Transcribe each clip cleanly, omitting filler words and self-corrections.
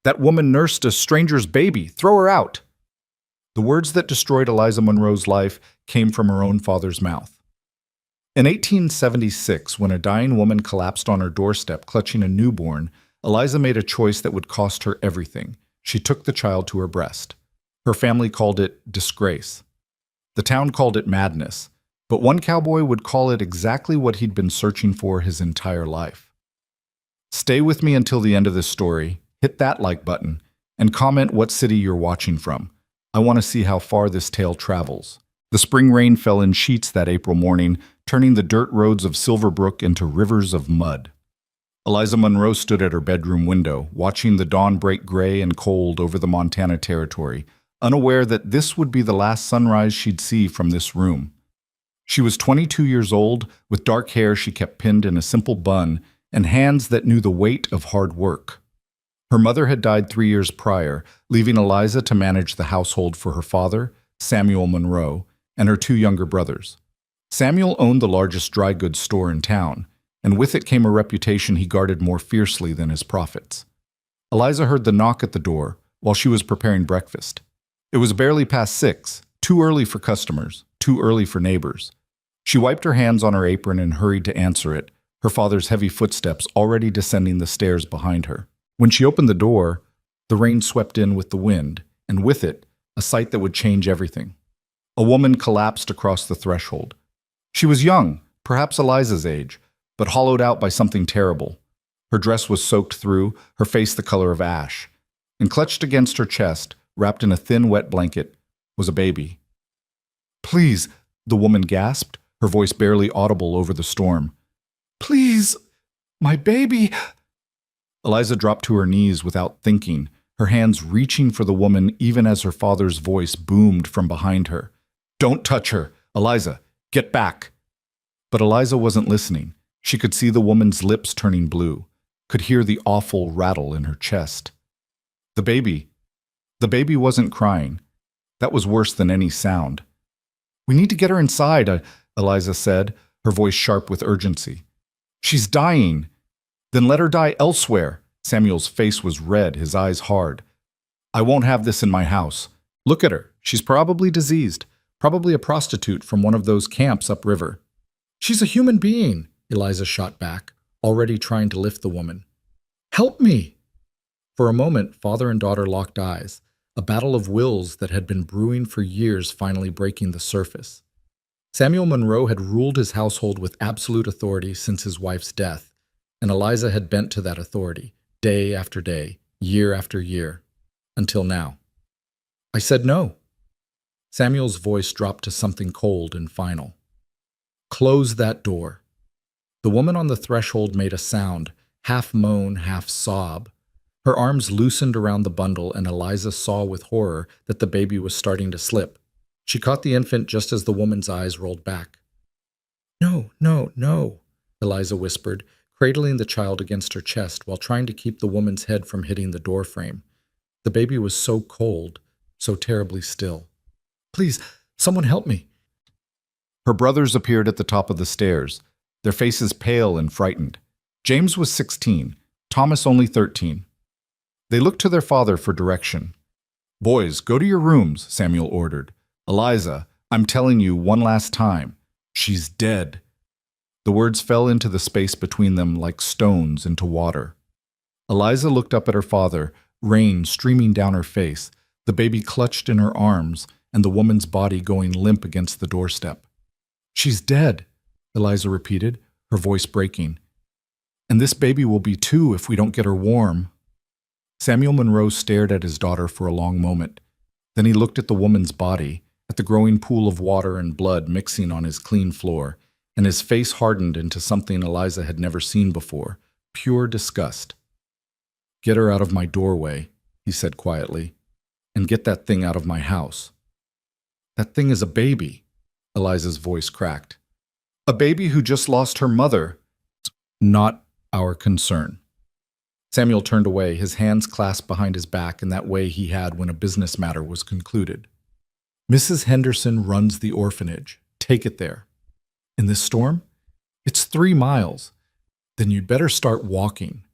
That woman nursed a stranger's baby. Throw her out. The words that destroyed Eliza Monroe's life came from her own father's mouth. In 1876, when a dying woman collapsed on her doorstep clutching a newborn, Eliza made a choice that would cost her everything. She took the child to her breast. Her family called it disgrace. The town called it madness, but one cowboy would call it exactly what he'd been searching for his entire life. Stay with me until the end of this story, hit that like button, and comment what city you're watching from. I want to see how far this tale travels. The spring rain fell in sheets that April morning, turning the dirt roads of Silverbrook into rivers of mud. Eliza Monroe stood at her bedroom window, watching the dawn break gray and cold over the Montana Territory, unaware that this would be the last sunrise she'd see from this room. She was 22 years old, with dark hair she kept pinned in a simple bun, and hands that knew the weight of hard work. Her mother had died 3 years prior, leaving Eliza to manage the household for her father, Samuel Monroe, and her 2 younger brothers. Samuel owned the largest dry goods store in town, and with it came a reputation he guarded more fiercely than his profits. Eliza heard the knock at the door while she was preparing breakfast. It was barely past 6, too early for customers, too early for neighbors. She wiped her hands on her apron and hurried to answer it, her father's heavy footsteps already descending the stairs behind her. When she opened the door, the rain swept in with the wind, and with it, a sight that would change everything. A woman collapsed across the threshold. She was young, perhaps Eliza's age, but hollowed out by something terrible. Her dress was soaked through, her face the color of ash, and clutched against her chest, wrapped in a thin, wet blanket, was a baby. "Please," the woman gasped, her voice barely audible over the storm. "Please, my baby." Eliza dropped to her knees without thinking, her hands reaching for the woman even as her father's voice boomed from behind her. "Don't touch her! Eliza, get back!" But Eliza wasn't listening. She could see the woman's lips turning blue, could hear the awful rattle in her chest. The baby wasn't crying. That was worse than any sound. "We need to get her inside," Eliza said, her voice sharp with urgency. "She's dying." "Then let her die elsewhere." Samuel's face was red, his eyes hard. "I won't have this in my house. Look at her. She's probably diseased, probably a prostitute from one of those camps upriver." "She's a human being," Eliza shot back, already trying to lift the woman. "Help me!" For a moment, father and daughter locked eyes, a battle of wills that had been brewing for years finally breaking the surface. Samuel Monroe had ruled his household with absolute authority since his wife's death, and Eliza had bent to that authority, day after day, year after year, until now. "I said no." Samuel's voice dropped to something cold and final. "Close that door." The woman on the threshold made a sound, half moan, half sob. Her arms loosened around the bundle, and Eliza saw with horror that the baby was starting to slip. She caught the infant just as the woman's eyes rolled back. "No, no, no," Eliza whispered, cradling the child against her chest while trying to keep the woman's head from hitting the doorframe. The baby was so cold, so terribly still. "Please, someone help me." Her brothers appeared at the top of the stairs, their faces pale and frightened. James was 16, Thomas only 13. They looked to their father for direction. "Boys, go to your rooms," Samuel ordered. "Eliza, I'm telling you one last time, she's dead." The words fell into the space between them like stones into water. Eliza looked up at her father, rain streaming down her face, the baby clutched in her arms, and the woman's body going limp against the doorstep. "She's dead," Eliza repeated, her voice breaking. "And this baby will be too if we don't get her warm." Samuel Monroe stared at his daughter for a long moment. Then he looked at the woman's body, at the growing pool of water and blood mixing on his clean floor, and his face hardened into something Eliza had never seen before, pure disgust. "Get her out of my doorway," he said quietly, "and get that thing out of my house." "That thing is a baby," Eliza's voice cracked. "A baby who just lost her mother." "Not our concern." Samuel turned away, his hands clasped behind his back in that way he had when a business matter was concluded. "Mrs. Henderson runs the orphanage. Take it there." "In this storm?" "It's 3 miles." "Then you'd better start walking."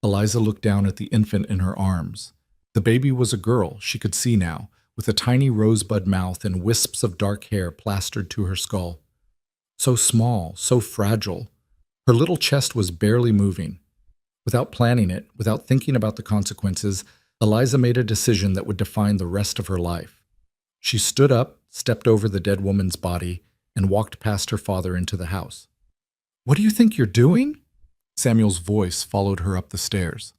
Eliza looked down at the infant in her arms. The baby was a girl, she could see now, with a tiny rosebud mouth and wisps of dark hair plastered to her skull. So small, so fragile. Her little chest was barely moving. Without planning it, without thinking about the consequences, Eliza made a decision that would define the rest of her life. She stood up, stepped over the dead woman's body, and walked past her father into the house. "What do you think you're doing?" Samuel's voice followed her up the stairs.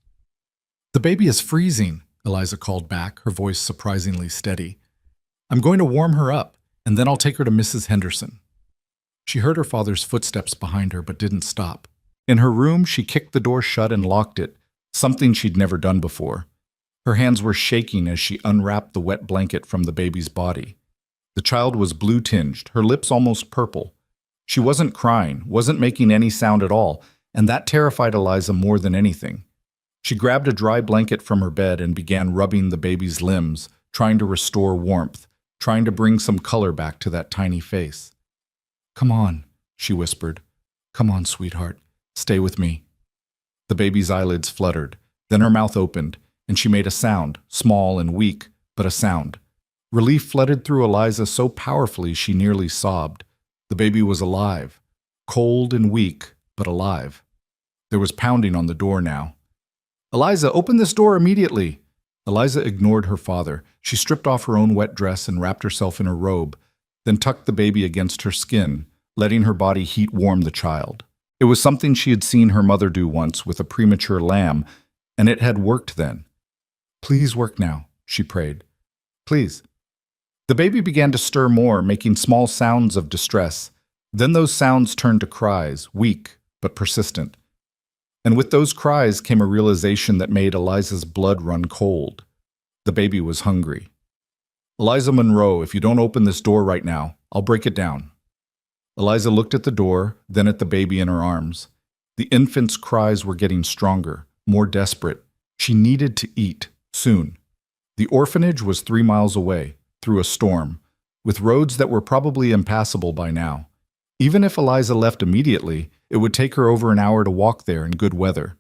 "The baby is freezing," Eliza called back, her voice surprisingly steady. "I'm going to warm her up, and then I'll take her to Mrs. Henderson." She heard her father's footsteps behind her but didn't stop. In her room, she kicked the door shut and locked it, something she'd never done before. Her hands were shaking as she unwrapped the wet blanket from the baby's body. The child was blue-tinged, her lips almost purple. She wasn't crying, wasn't making any sound at all, and that terrified Eliza more than anything. She grabbed a dry blanket from her bed and began rubbing the baby's limbs, trying to restore warmth, trying to bring some color back to that tiny face. "Come on," she whispered. "Come on, sweetheart. Stay with me." The baby's eyelids fluttered, then her mouth opened, and she made a sound, small and weak, but a sound. Relief flooded through Eliza so powerfully she nearly sobbed. The baby was alive, cold and weak, but alive. There was pounding on the door now. "Eliza, open this door immediately!" Eliza ignored her father. She stripped off her own wet dress and wrapped herself in her robe, then tucked the baby against her skin, letting her body heat warm the child. It was something she had seen her mother do once with a premature lamb, and it had worked then. "Please work now," she prayed. "Please." The baby began to stir more, making small sounds of distress. Then those sounds turned to cries, weak but persistent. And with those cries came a realization that made Eliza's blood run cold. The baby was hungry. "Eliza Monroe, if you don't open this door right now, I'll break it down." Eliza looked at the door, then at the baby in her arms. The infant's cries were getting stronger, more desperate. She needed to eat, soon. The orphanage was 3 miles away, through a storm, with roads that were probably impassable by now. Even if Eliza left immediately, it would take her over an hour to walk there in good weather.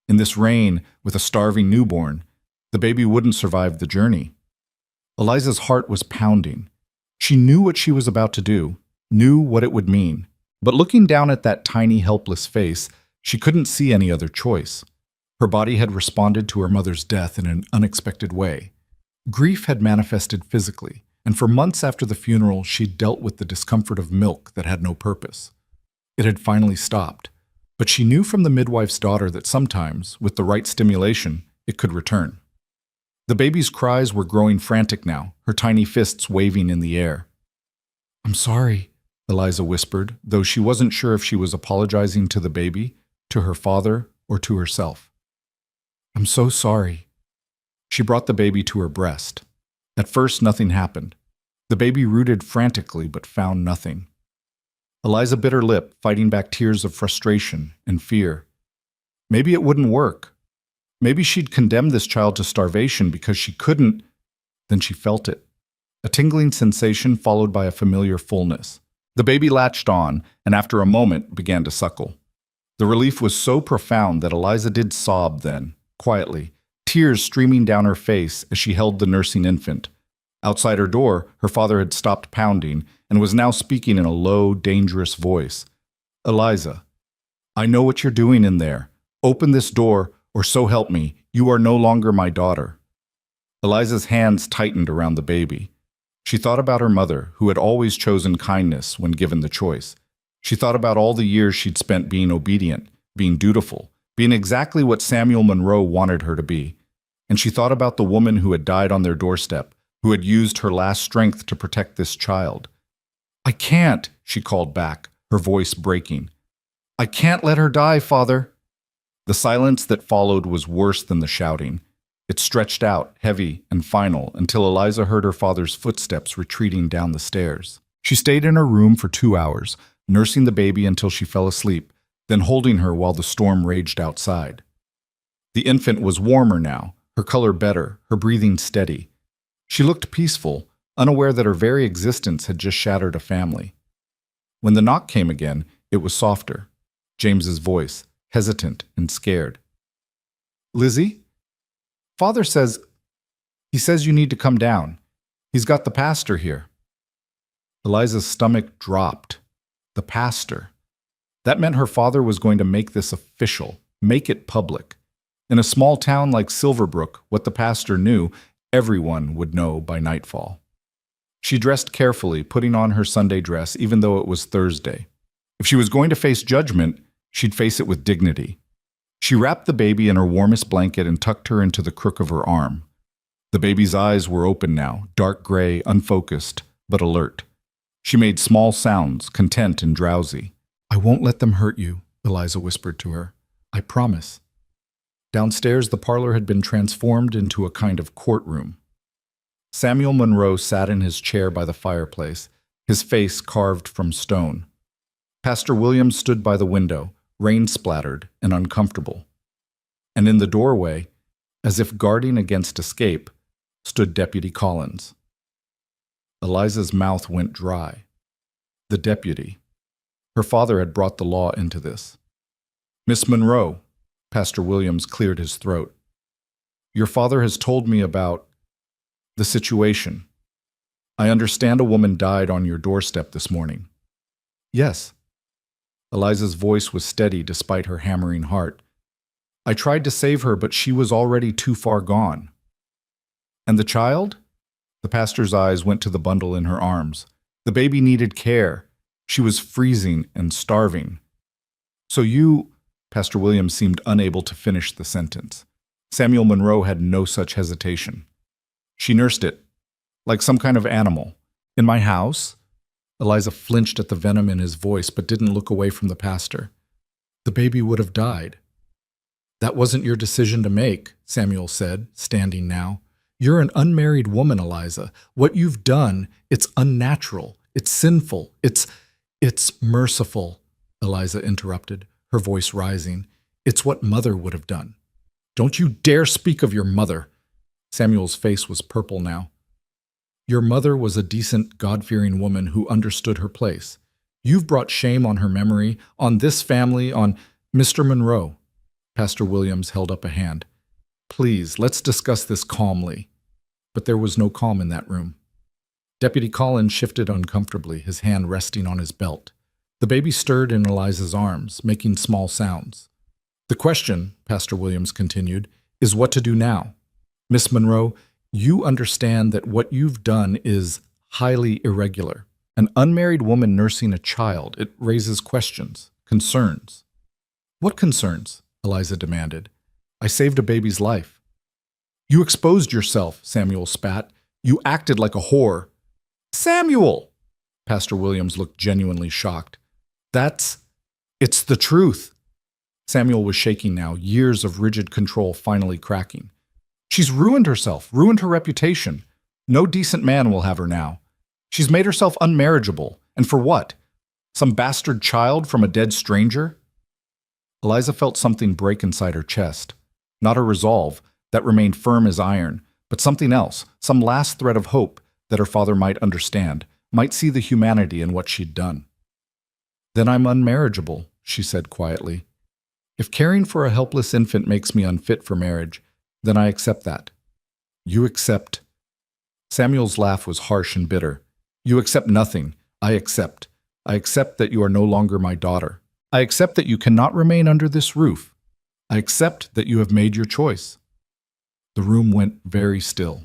In this rain, with a starving newborn, the baby wouldn't survive the journey. Eliza's heart was pounding. She knew what she was about to do, knew what it would mean. But looking down at that tiny, helpless face, she couldn't see any other choice. Her body had responded to her mother's death in an unexpected way. Grief had manifested physically, and for months after the funeral, she'd dealt with the discomfort of milk that had no purpose. It had finally stopped, but she knew from the midwife's daughter that sometimes, with the right stimulation, it could return. The baby's cries were growing frantic now, her tiny fists waving in the air. "I'm sorry," Eliza whispered, though she wasn't sure if she was apologizing to the baby, to her father, or to herself. "I'm so sorry." She brought the baby to her breast. At first, nothing happened. The baby rooted frantically but found nothing. Eliza bit her lip, fighting back tears of frustration and fear. Maybe it wouldn't work. Maybe she'd condemned this child to starvation because she couldn't. Then she felt it. A tingling sensation followed by a familiar fullness. The baby latched on, and after a moment began to suckle. The relief was so profound that Eliza did sob then, quietly, tears streaming down her face as she held the nursing infant. Outside her door, her father had stopped pounding and was now speaking in a low, dangerous voice. "Eliza, I know what you're doing in there. Open this door, or so help me, you are no longer my daughter." Eliza's hands tightened around the baby. She thought about her mother, who had always chosen kindness when given the choice. She thought about all the years she'd spent being obedient, being dutiful, being exactly what Samuel Monroe wanted her to be. And she thought about the woman who had died on their doorstep, who had used her last strength to protect this child. "I can't," she called back, her voice breaking. "I can't let her die, Father." The silence that followed was worse than the shouting. It stretched out, heavy and final, until Eliza heard her father's footsteps retreating down the stairs. She stayed in her room for 2 hours, nursing the baby until she fell asleep, then holding her while the storm raged outside. The infant was warmer now, her color better, her breathing steady. She looked peaceful, unaware that her very existence had just shattered a family. When the knock came again, it was softer. James's voice, hesitant and scared. Lizzie? Father he says you need to come down. He's got the pastor here. Eliza's stomach dropped. The pastor. That meant her father was going to make this official, make it public. In a small town like Silverbrook, what the pastor knew, everyone would know by nightfall. She dressed carefully, putting on her Sunday dress even though it was Thursday. If she was going to face judgment, she'd face it with dignity. She wrapped the baby in her warmest blanket and tucked her into the crook of her arm. The baby's eyes were open now, dark gray, unfocused, but alert. She made small sounds, content and drowsy. "I won't let them hurt you," Eliza whispered to her. "I promise." Downstairs, the parlor had been transformed into a kind of courtroom. Samuel Monroe sat in his chair by the fireplace, his face carved from stone. Pastor Williams stood by the window, rain-splattered and uncomfortable. And in the doorway, as if guarding against escape, stood Deputy Collins. Eliza's mouth went dry. The deputy. Her father had brought the law into this. "Miss Monroe," Pastor Williams cleared his throat. "Your father has told me about the situation. I understand a woman died on your doorstep this morning." "Yes." Eliza's voice was steady despite her hammering heart. "I tried to save her, but she was already too far gone." "And the child?" The pastor's eyes went to the bundle in her arms. The baby needed care. She was freezing and starving. "So you—" Pastor Williams seemed unable to finish the sentence. Samuel Monroe had no such hesitation. "She nursed it, like some kind of animal. In my house?" Eliza flinched at the venom in his voice but didn't look away from the pastor. "The baby would have died." "That wasn't your decision to make," Samuel said, standing now. "You're an unmarried woman, Eliza. What you've done, it's unnatural. It's sinful. It's merciful," Eliza interrupted, her voice rising. "It's what Mother would have done." "Don't you dare speak of your mother." Samuel's face was purple now. "Your mother was a decent, God-fearing woman who understood her place. You've brought shame on her memory, on this family, on Mr. Monroe." Pastor Williams held up a hand. "Please, let's discuss this calmly." But there was no calm in that room. Deputy Collins shifted uncomfortably, his hand resting on his belt. The baby stirred in Eliza's arms, making small sounds. "The question," Pastor Williams continued, "is what to do now. Miss Monroe, you understand that what you've done is highly irregular. An unmarried woman nursing a child, it raises questions, concerns." "What concerns?" Eliza demanded. "I saved a baby's life." "You exposed yourself," Samuel spat. "You acted like a whore." "Samuel!" Pastor Williams looked genuinely shocked. It's the truth." Samuel was shaking now, years of rigid control finally cracking. "She's ruined herself, ruined her reputation. No decent man will have her now. She's made herself unmarriageable. And for what? Some bastard child from a dead stranger?" Eliza felt something break inside her chest. Not her resolve, that remained firm as iron, but something else, some last thread of hope that her father might understand, might see the humanity in what she'd done. "Then I'm unmarriageable," she said quietly. "If caring for a helpless infant makes me unfit for marriage, then I accept that." "You accept—" Samuel's laugh was harsh and bitter. "You accept nothing. I accept. I accept that you are no longer my daughter. I accept that you cannot remain under this roof. I accept that you have made your choice." The room went very still.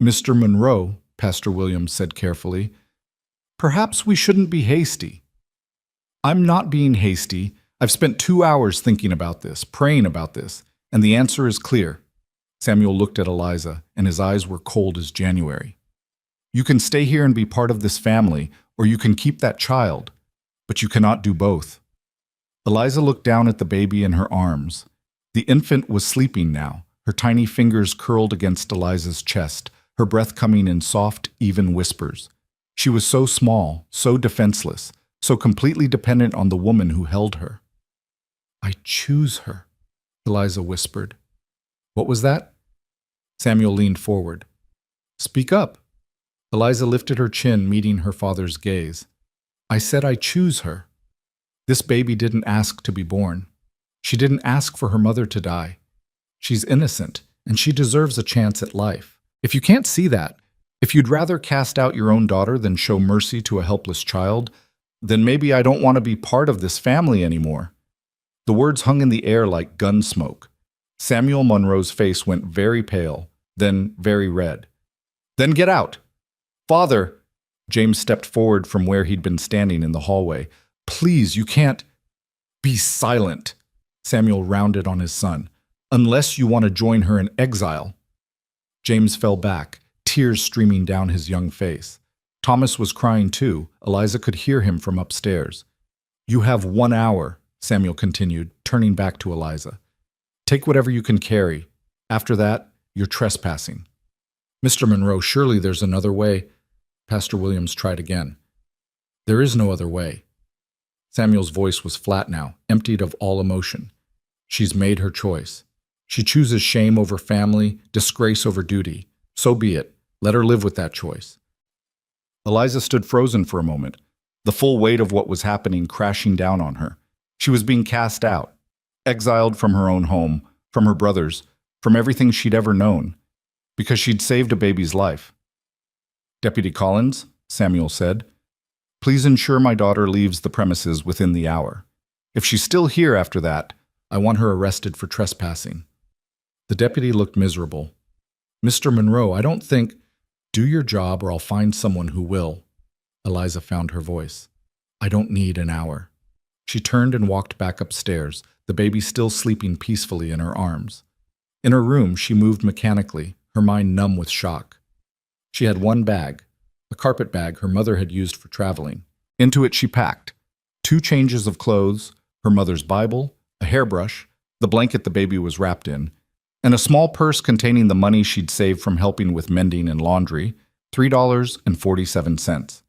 "Mr. Monroe," Pastor Williams said carefully, "perhaps we shouldn't be hasty." "I'm not being hasty. I've spent 2 hours thinking about this, praying about this, and the answer is clear." Samuel looked at Eliza, and his eyes were cold as January. "You can stay here and be part of this family, or you can keep that child, but you cannot do both." Eliza looked down at the baby in her arms. The infant was sleeping now, her tiny fingers curled against Eliza's chest, her breath coming in soft, even whispers. She was so small, so defenseless, so completely dependent on the woman who held her. "I choose her," Eliza whispered. "What was that?" Samuel leaned forward. "Speak up." Eliza lifted her chin, meeting her father's gaze. "I said I choose her. This baby didn't ask to be born. She didn't ask for her mother to die. She's innocent, and she deserves a chance at life. If you can't see that, if you'd rather cast out your own daughter than show mercy to a helpless child, then maybe I don't want to be part of this family anymore." The words hung in the air like gun smoke. Samuel Monroe's face went very pale, then very red. "Then get out!" "Father!" James stepped forward from where he'd been standing in the hallway. "Please, you can't—" "Be silent," Samuel rounded on his son. "Unless you want to join her in exile." James fell back, tears streaming down his young face. Thomas was crying too. Eliza could hear him from upstairs. "You have 1 hour," Samuel continued, turning back to Eliza. "Take whatever you can carry. After that, you're trespassing." "Mr. Monroe, surely there's another way." Pastor Williams tried again. "There is no other way." Samuel's voice was flat now, emptied of all emotion. "She's made her choice. She chooses shame over family, disgrace over duty. So be it. Let her live with that choice." Eliza stood frozen for a moment, the full weight of what was happening crashing down on her. She was being cast out, exiled from her own home, from her brothers, from everything she'd ever known, because she'd saved a baby's life. "Deputy Collins," Samuel said, "please ensure my daughter leaves the premises within the hour. If she's still here after that, I want her arrested for trespassing." The deputy looked miserable. "Mr. Monroe, I don't think—" "Do your job or I'll find someone who will." Eliza found her voice. "I don't need an hour." She turned and walked back upstairs, the baby still sleeping peacefully in her arms. In her room, she moved mechanically, her mind numb with shock. She had one bag, a carpet bag her mother had used for traveling. Into it she packed 2 changes of clothes, her mother's Bible, a hairbrush, the blanket the baby was wrapped in, and a small purse containing the money she'd saved from helping with mending and laundry, $3.47.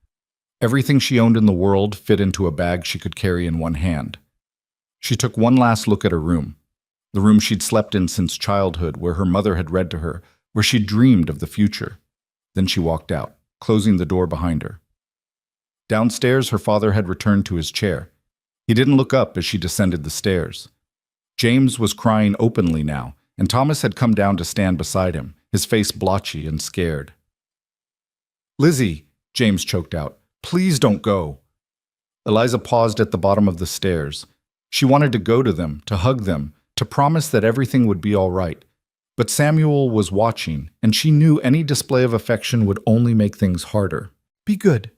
Everything she owned in the world fit into a bag she could carry in one hand. She took one last look at her room, the room she'd slept in since childhood, where her mother had read to her, where she'd dreamed of the future. Then she walked out, closing the door behind her. Downstairs, her father had returned to his chair. He didn't look up as she descended the stairs. James was crying openly now, and Thomas had come down to stand beside him, his face blotchy and scared. "Lizzie," James choked out, "please don't go." Eliza paused at the bottom of the stairs. She wanted to go to them, to hug them, to promise that everything would be all right. But Samuel was watching, and she knew any display of affection would only make things harder. "Be good,"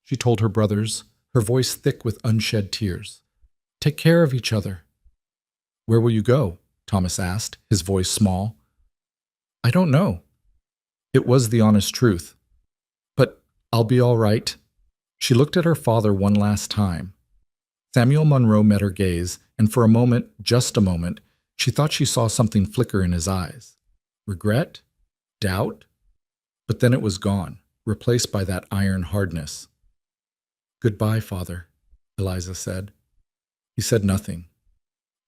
she told her brothers, her voice thick with unshed tears. "Take care of each other." "Where will you go?" Thomas asked, his voice small. "I don't know." It was the honest truth. "But I'll be all right." She looked at her father one last time. Samuel Monroe met her gaze, and for a moment, just a moment, she thought she saw something flicker in his eyes. Regret? Doubt? But then it was gone, replaced by that iron hardness. "Goodbye, Father," Eliza said. He said nothing.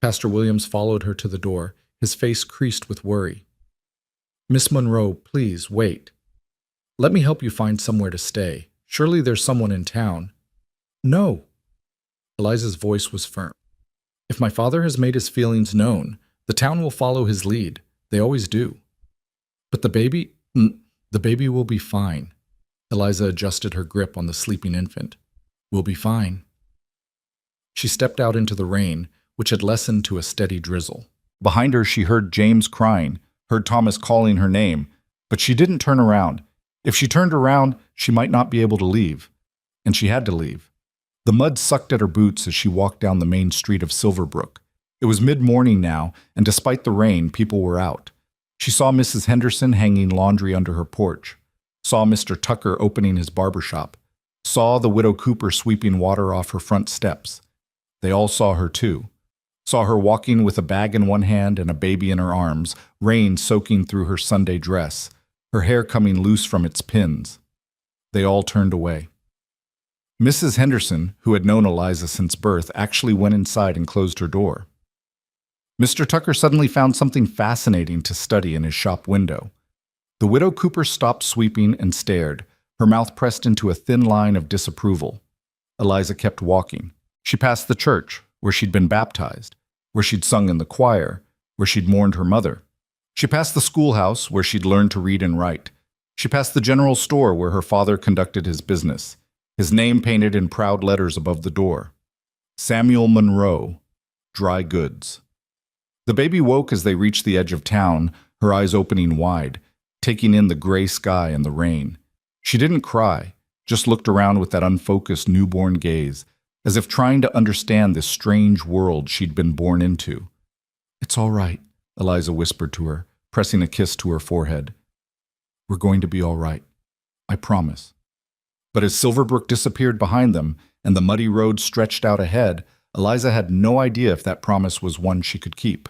Pastor Williams followed her to the door, his face creased with worry. "Miss Monroe, please, wait. Let me help you find somewhere to stay. Surely there's someone in town." "No." Eliza's voice was firm. "If my father has made his feelings known, the town will follow his lead. They always do." "But the baby will be fine." Eliza adjusted her grip on the sleeping infant. "We'll be fine." She stepped out into the rain, which had lessened to a steady drizzle. Behind her, she heard James crying, heard Thomas calling her name, but she didn't turn around. If she turned around, she might not be able to leave. And she had to leave. The mud sucked at her boots as she walked down the main street of Silverbrook. It was mid-morning now, and despite the rain, people were out. She saw Mrs. Henderson hanging laundry under her porch, saw Mr. Tucker opening his barber shop, saw the widow Cooper sweeping water off her front steps. They all saw her too. Saw her walking with a bag in one hand and a baby in her arms, rain soaking through her Sunday dress, her hair coming loose from its pins. They all turned away. Mrs. Henderson, who had known Eliza since birth, actually went inside and closed her door. Mr. Tucker suddenly found something fascinating to study in his shop window. The widow Cooper stopped sweeping and stared, her mouth pressed into a thin line of disapproval. Eliza kept walking. She passed the church, where she'd been baptized, where she'd sung in the choir, where she'd mourned her mother. She passed the schoolhouse, where she'd learned to read and write. She passed the general store, where her father conducted his business, his name painted in proud letters above the door. Samuel Monroe, Dry Goods. The baby woke as they reached the edge of town, her eyes opening wide, taking in the gray sky and the rain. She didn't cry, just looked around with that unfocused newborn gaze, as if trying to understand this strange world she'd been born into. "It's all right," Eliza whispered to her, pressing a kiss to her forehead. "We're going to be all right. I promise." But as Silverbrook disappeared behind them and the muddy road stretched out ahead, Eliza had no idea if that promise was one she could keep.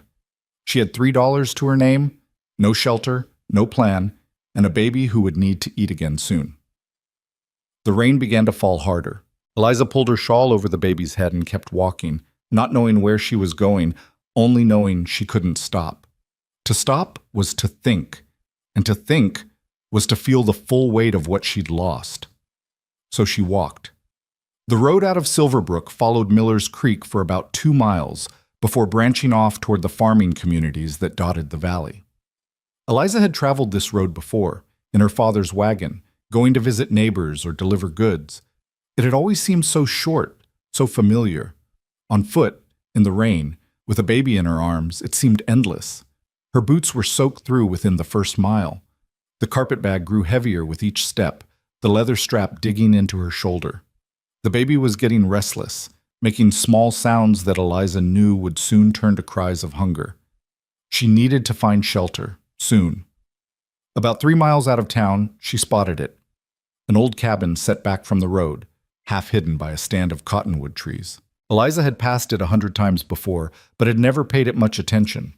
She had $3 to her name, no shelter, no plan, and a baby who would need to eat again soon. The rain began to fall harder. Eliza pulled her shawl over the baby's head and kept walking, not knowing where she was going, only knowing she couldn't stop. To stop was to think, and to think was to feel the full weight of what she'd lost. So she walked. The road out of Silverbrook followed Miller's Creek for about 2 miles before branching off toward the farming communities that dotted the valley. Eliza had traveled this road before, in her father's wagon, going to visit neighbors or deliver goods. It had always seemed so short, so familiar. On foot, in the rain, with a baby in her arms, it seemed endless. Her boots were soaked through within the first mile. The carpetbag grew heavier with each step, the leather strap digging into her shoulder. The baby was getting restless, making small sounds that Eliza knew would soon turn to cries of hunger. She needed to find shelter, soon. About 3 miles out of town, she spotted it. An old cabin set back from the road, half hidden by a stand of cottonwood trees. Eliza had passed it 100 times before, but had never paid it much attention.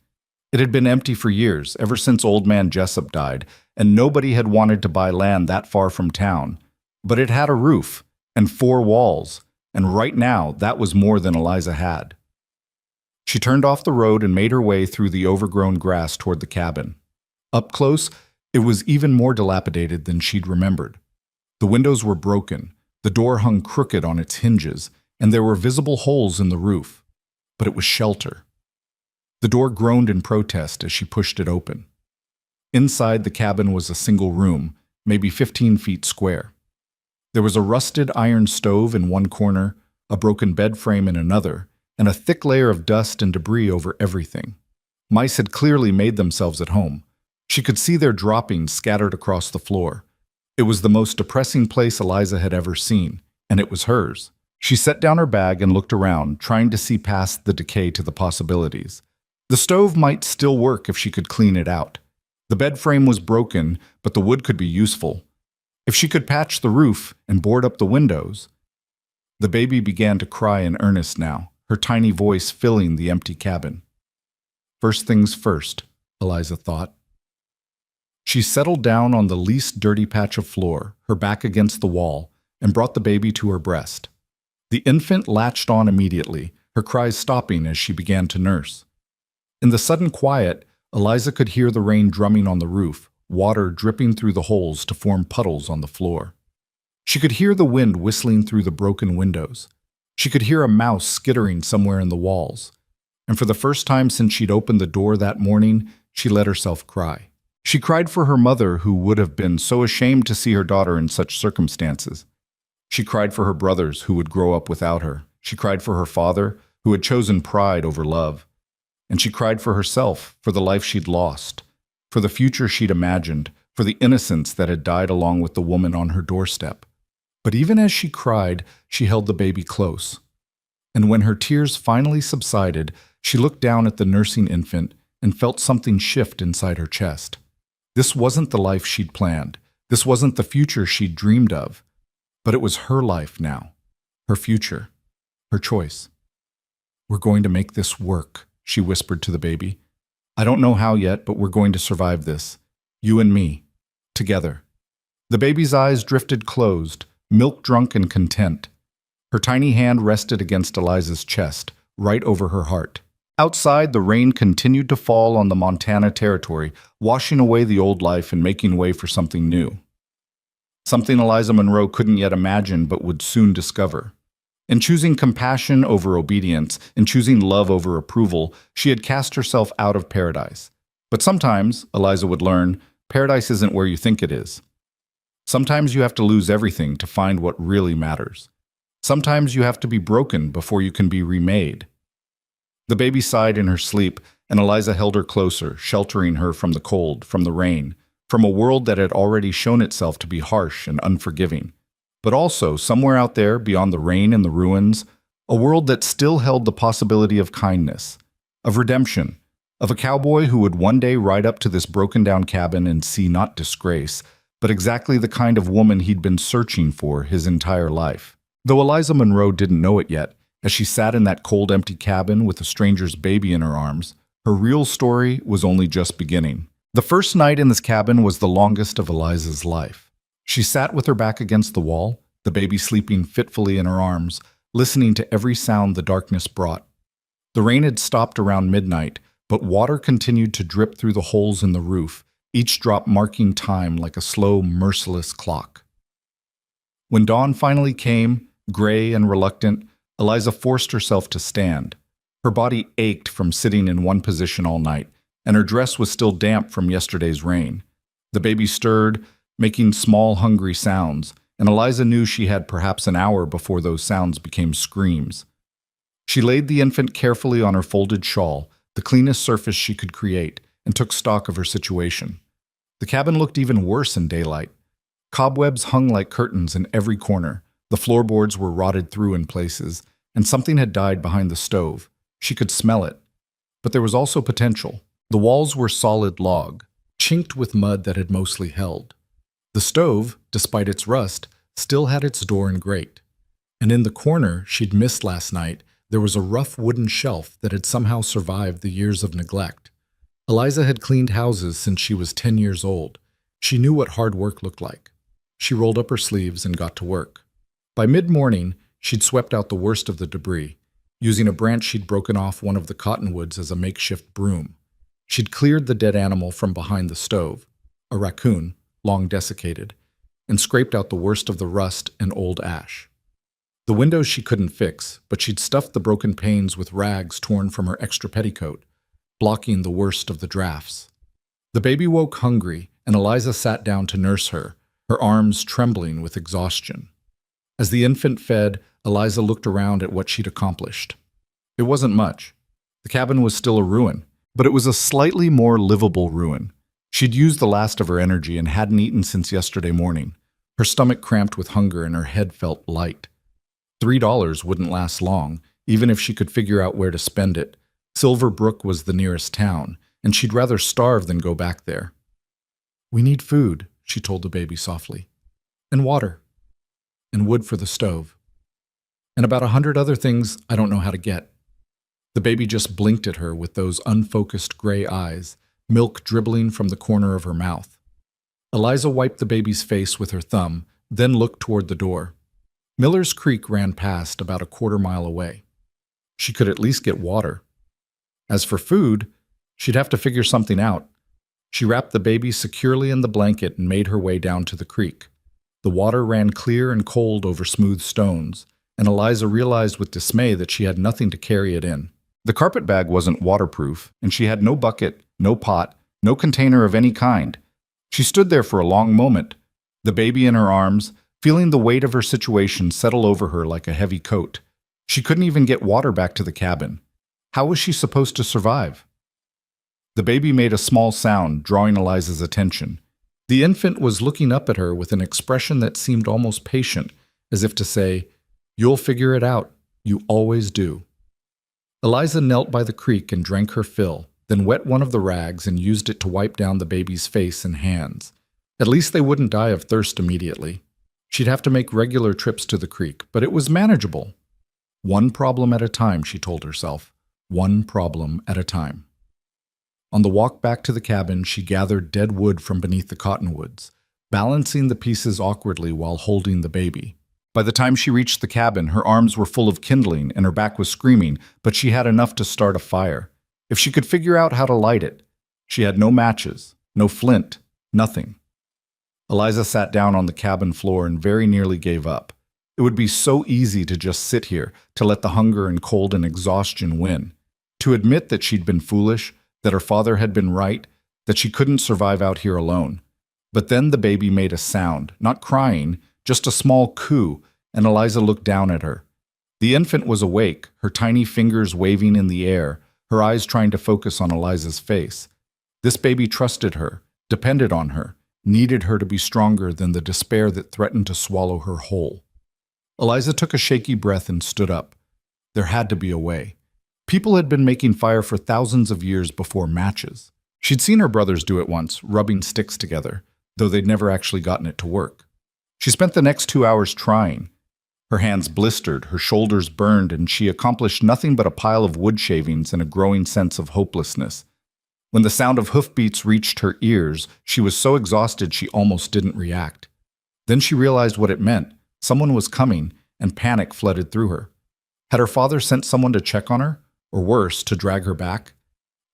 It had been empty for years, ever since Old Man Jessup died, and nobody had wanted to buy land that far from town. But it had a roof and 4 walls, and right now that was more than Eliza had. She turned off the road and made her way through the overgrown grass toward the cabin. Up close, it was even more dilapidated than she'd remembered. The windows were broken, the door hung crooked on its hinges, and there were visible holes in the roof. But it was shelter. The door groaned in protest as she pushed it open. Inside the cabin was a single room, maybe 15 feet square. There was a rusted iron stove in one corner, a broken bed frame in another, and a thick layer of dust and debris over everything. Mice had clearly made themselves at home. She could see their droppings scattered across the floor. It was the most depressing place Eliza had ever seen, and it was hers. She set down her bag and looked around, trying to see past the decay to the possibilities. The stove might still work if she could clean it out. The bed frame was broken, but the wood could be useful. If she could patch the roof and board up the windows. The baby began to cry in earnest now, her tiny voice filling the empty cabin. First things first, Eliza thought. She settled down on the least dirty patch of floor, her back against the wall, and brought the baby to her breast. The infant latched on immediately, her cries stopping as she began to nurse. In the sudden quiet, Eliza could hear the rain drumming on the roof, water dripping through the holes to form puddles on the floor. She could hear the wind whistling through the broken windows. She could hear a mouse skittering somewhere in the walls. And for the first time since she'd opened the door that morning, she let herself cry. She cried for her mother, who would have been so ashamed to see her daughter in such circumstances. She cried for her brothers, who would grow up without her. She cried for her father, who had chosen pride over love. And she cried for herself, for the life she'd lost, for the future she'd imagined, for the innocence that had died along with the woman on her doorstep. But even as she cried, she held the baby close. And when her tears finally subsided, she looked down at the nursing infant and felt something shift inside her chest. This wasn't the life she'd planned. This wasn't the future she'd dreamed of. But it was her life now, her future, her choice. "We're going to make this work," she whispered to the baby. "I don't know how yet, but we're going to survive this. You and me. Together." The baby's eyes drifted closed, milk-drunk and content. Her tiny hand rested against Eliza's chest, right over her heart. Outside, the rain continued to fall on the Montana territory, washing away the old life and making way for something new. Something Eliza Monroe couldn't yet imagine but would soon discover. In choosing compassion over obedience, in choosing love over approval, she had cast herself out of paradise. But sometimes, Eliza would learn, paradise isn't where you think it is. Sometimes you have to lose everything to find what really matters. Sometimes you have to be broken before you can be remade. The baby sighed in her sleep, and Eliza held her closer, sheltering her from the cold, from the rain, from a world that had already shown itself to be harsh and unforgiving. But also, somewhere out there, beyond the rain and the ruins, a world that still held the possibility of kindness, of redemption, of a cowboy who would one day ride up to this broken-down cabin and see not disgrace, but exactly the kind of woman he'd been searching for his entire life. Though Eliza Monroe didn't know it yet, as she sat in that cold, empty cabin with a stranger's baby in her arms, her real story was only just beginning. The first night in this cabin was the longest of Eliza's life. She sat with her back against the wall, the baby sleeping fitfully in her arms, listening to every sound the darkness brought. The rain had stopped around midnight, but water continued to drip through the holes in the roof, each drop marking time like a slow, merciless clock. When dawn finally came, gray and reluctant, Eliza forced herself to stand. Her body ached from sitting in one position all night, and her dress was still damp from yesterday's rain. The baby stirred, making small, hungry sounds, and Eliza knew she had perhaps an hour before those sounds became screams. She laid the infant carefully on her folded shawl, the cleanest surface she could create, and took stock of her situation. The cabin looked even worse in daylight. Cobwebs hung like curtains in every corner, the floorboards were rotted through in places, and something had died behind the stove. She could smell it. But there was also potential. The walls were solid log, chinked with mud that had mostly held. The stove, despite its rust, still had its door and grate. And in the corner she'd missed last night, there was a rough wooden shelf that had somehow survived the years of neglect. Eliza had cleaned houses since she was 10 years old. She knew what hard work looked like. She rolled up her sleeves and got to work. By mid-morning, she'd swept out the worst of the debris, using a branch she'd broken off one of the cottonwoods as a makeshift broom. She'd cleared the dead animal from behind the stove, a raccoon, long desiccated, and scraped out the worst of the rust and old ash. The windows she couldn't fix, but she'd stuffed the broken panes with rags torn from her extra petticoat, blocking the worst of the drafts. The baby woke hungry, and Eliza sat down to nurse her, her arms trembling with exhaustion. As the infant fed, Eliza looked around at what she'd accomplished. It wasn't much. The cabin was still a ruin, but it was a slightly more livable ruin. She'd used the last of her energy and hadn't eaten since yesterday morning. Her stomach cramped with hunger and her head felt light. $3 wouldn't last long, even if she could figure out where to spend it. Silver Brook was the nearest town, and she'd rather starve than go back there. "We need food," she told the baby softly. "And water. And wood for the stove. And about 100 other things I don't know how to get." The baby just blinked at her with those unfocused gray eyes, milk dribbling from the corner of her mouth. Eliza wiped the baby's face with her thumb, then looked toward the door. Miller's Creek ran past about a quarter-mile away. She could at least get water. As for food, she'd have to figure something out. She wrapped the baby securely in the blanket and made her way down to the creek. The water ran clear and cold over smooth stones, and Eliza realized with dismay that she had nothing to carry it in. The carpet bag wasn't waterproof, and she had no bucket, no pot, no container of any kind. She stood there for a long moment, the baby in her arms, feeling the weight of her situation settle over her like a heavy coat. She couldn't even get water back to the cabin. How was she supposed to survive? The baby made a small sound, drawing Eliza's attention. The infant was looking up at her with an expression that seemed almost patient, as if to say, "You'll figure it out. You always do." Eliza knelt by the creek and drank her fill, then wet one of the rags and used it to wipe down the baby's face and hands. At least they wouldn't die of thirst immediately. She'd have to make regular trips to the creek, but it was manageable. One problem at a time, she told herself. One problem at a time. On the walk back to the cabin, she gathered dead wood from beneath the cottonwoods, balancing the pieces awkwardly while holding the baby. By the time she reached the cabin, her arms were full of kindling and her back was screaming, but she had enough to start a fire. If she could figure out how to light it. She had no matches, no flint, nothing. Eliza sat down on the cabin floor and very nearly gave up. It would be so easy to just sit here, to let the hunger and cold and exhaustion win. To admit that she'd been foolish, that her father had been right, that she couldn't survive out here alone. But then the baby made a sound, not crying, just a small coo, and Eliza looked down at her. The infant was awake, her tiny fingers waving in the air, her eyes trying to focus on Eliza's face. This baby trusted her, depended on her, needed her to be stronger than the despair that threatened to swallow her whole. Eliza took a shaky breath and stood up. There had to be a way. People had been making fire for thousands of years before matches. She'd seen her brothers do it once, rubbing sticks together, though they'd never actually gotten it to work. She spent the next 2 hours trying. Her hands blistered, her shoulders burned, and she accomplished nothing but a pile of wood shavings and a growing sense of hopelessness. When the sound of hoofbeats reached her ears, she was so exhausted she almost didn't react. Then she realized what it meant. Someone was coming, and panic flooded through her. Had her father sent someone to check on her? Or worse, to drag her back?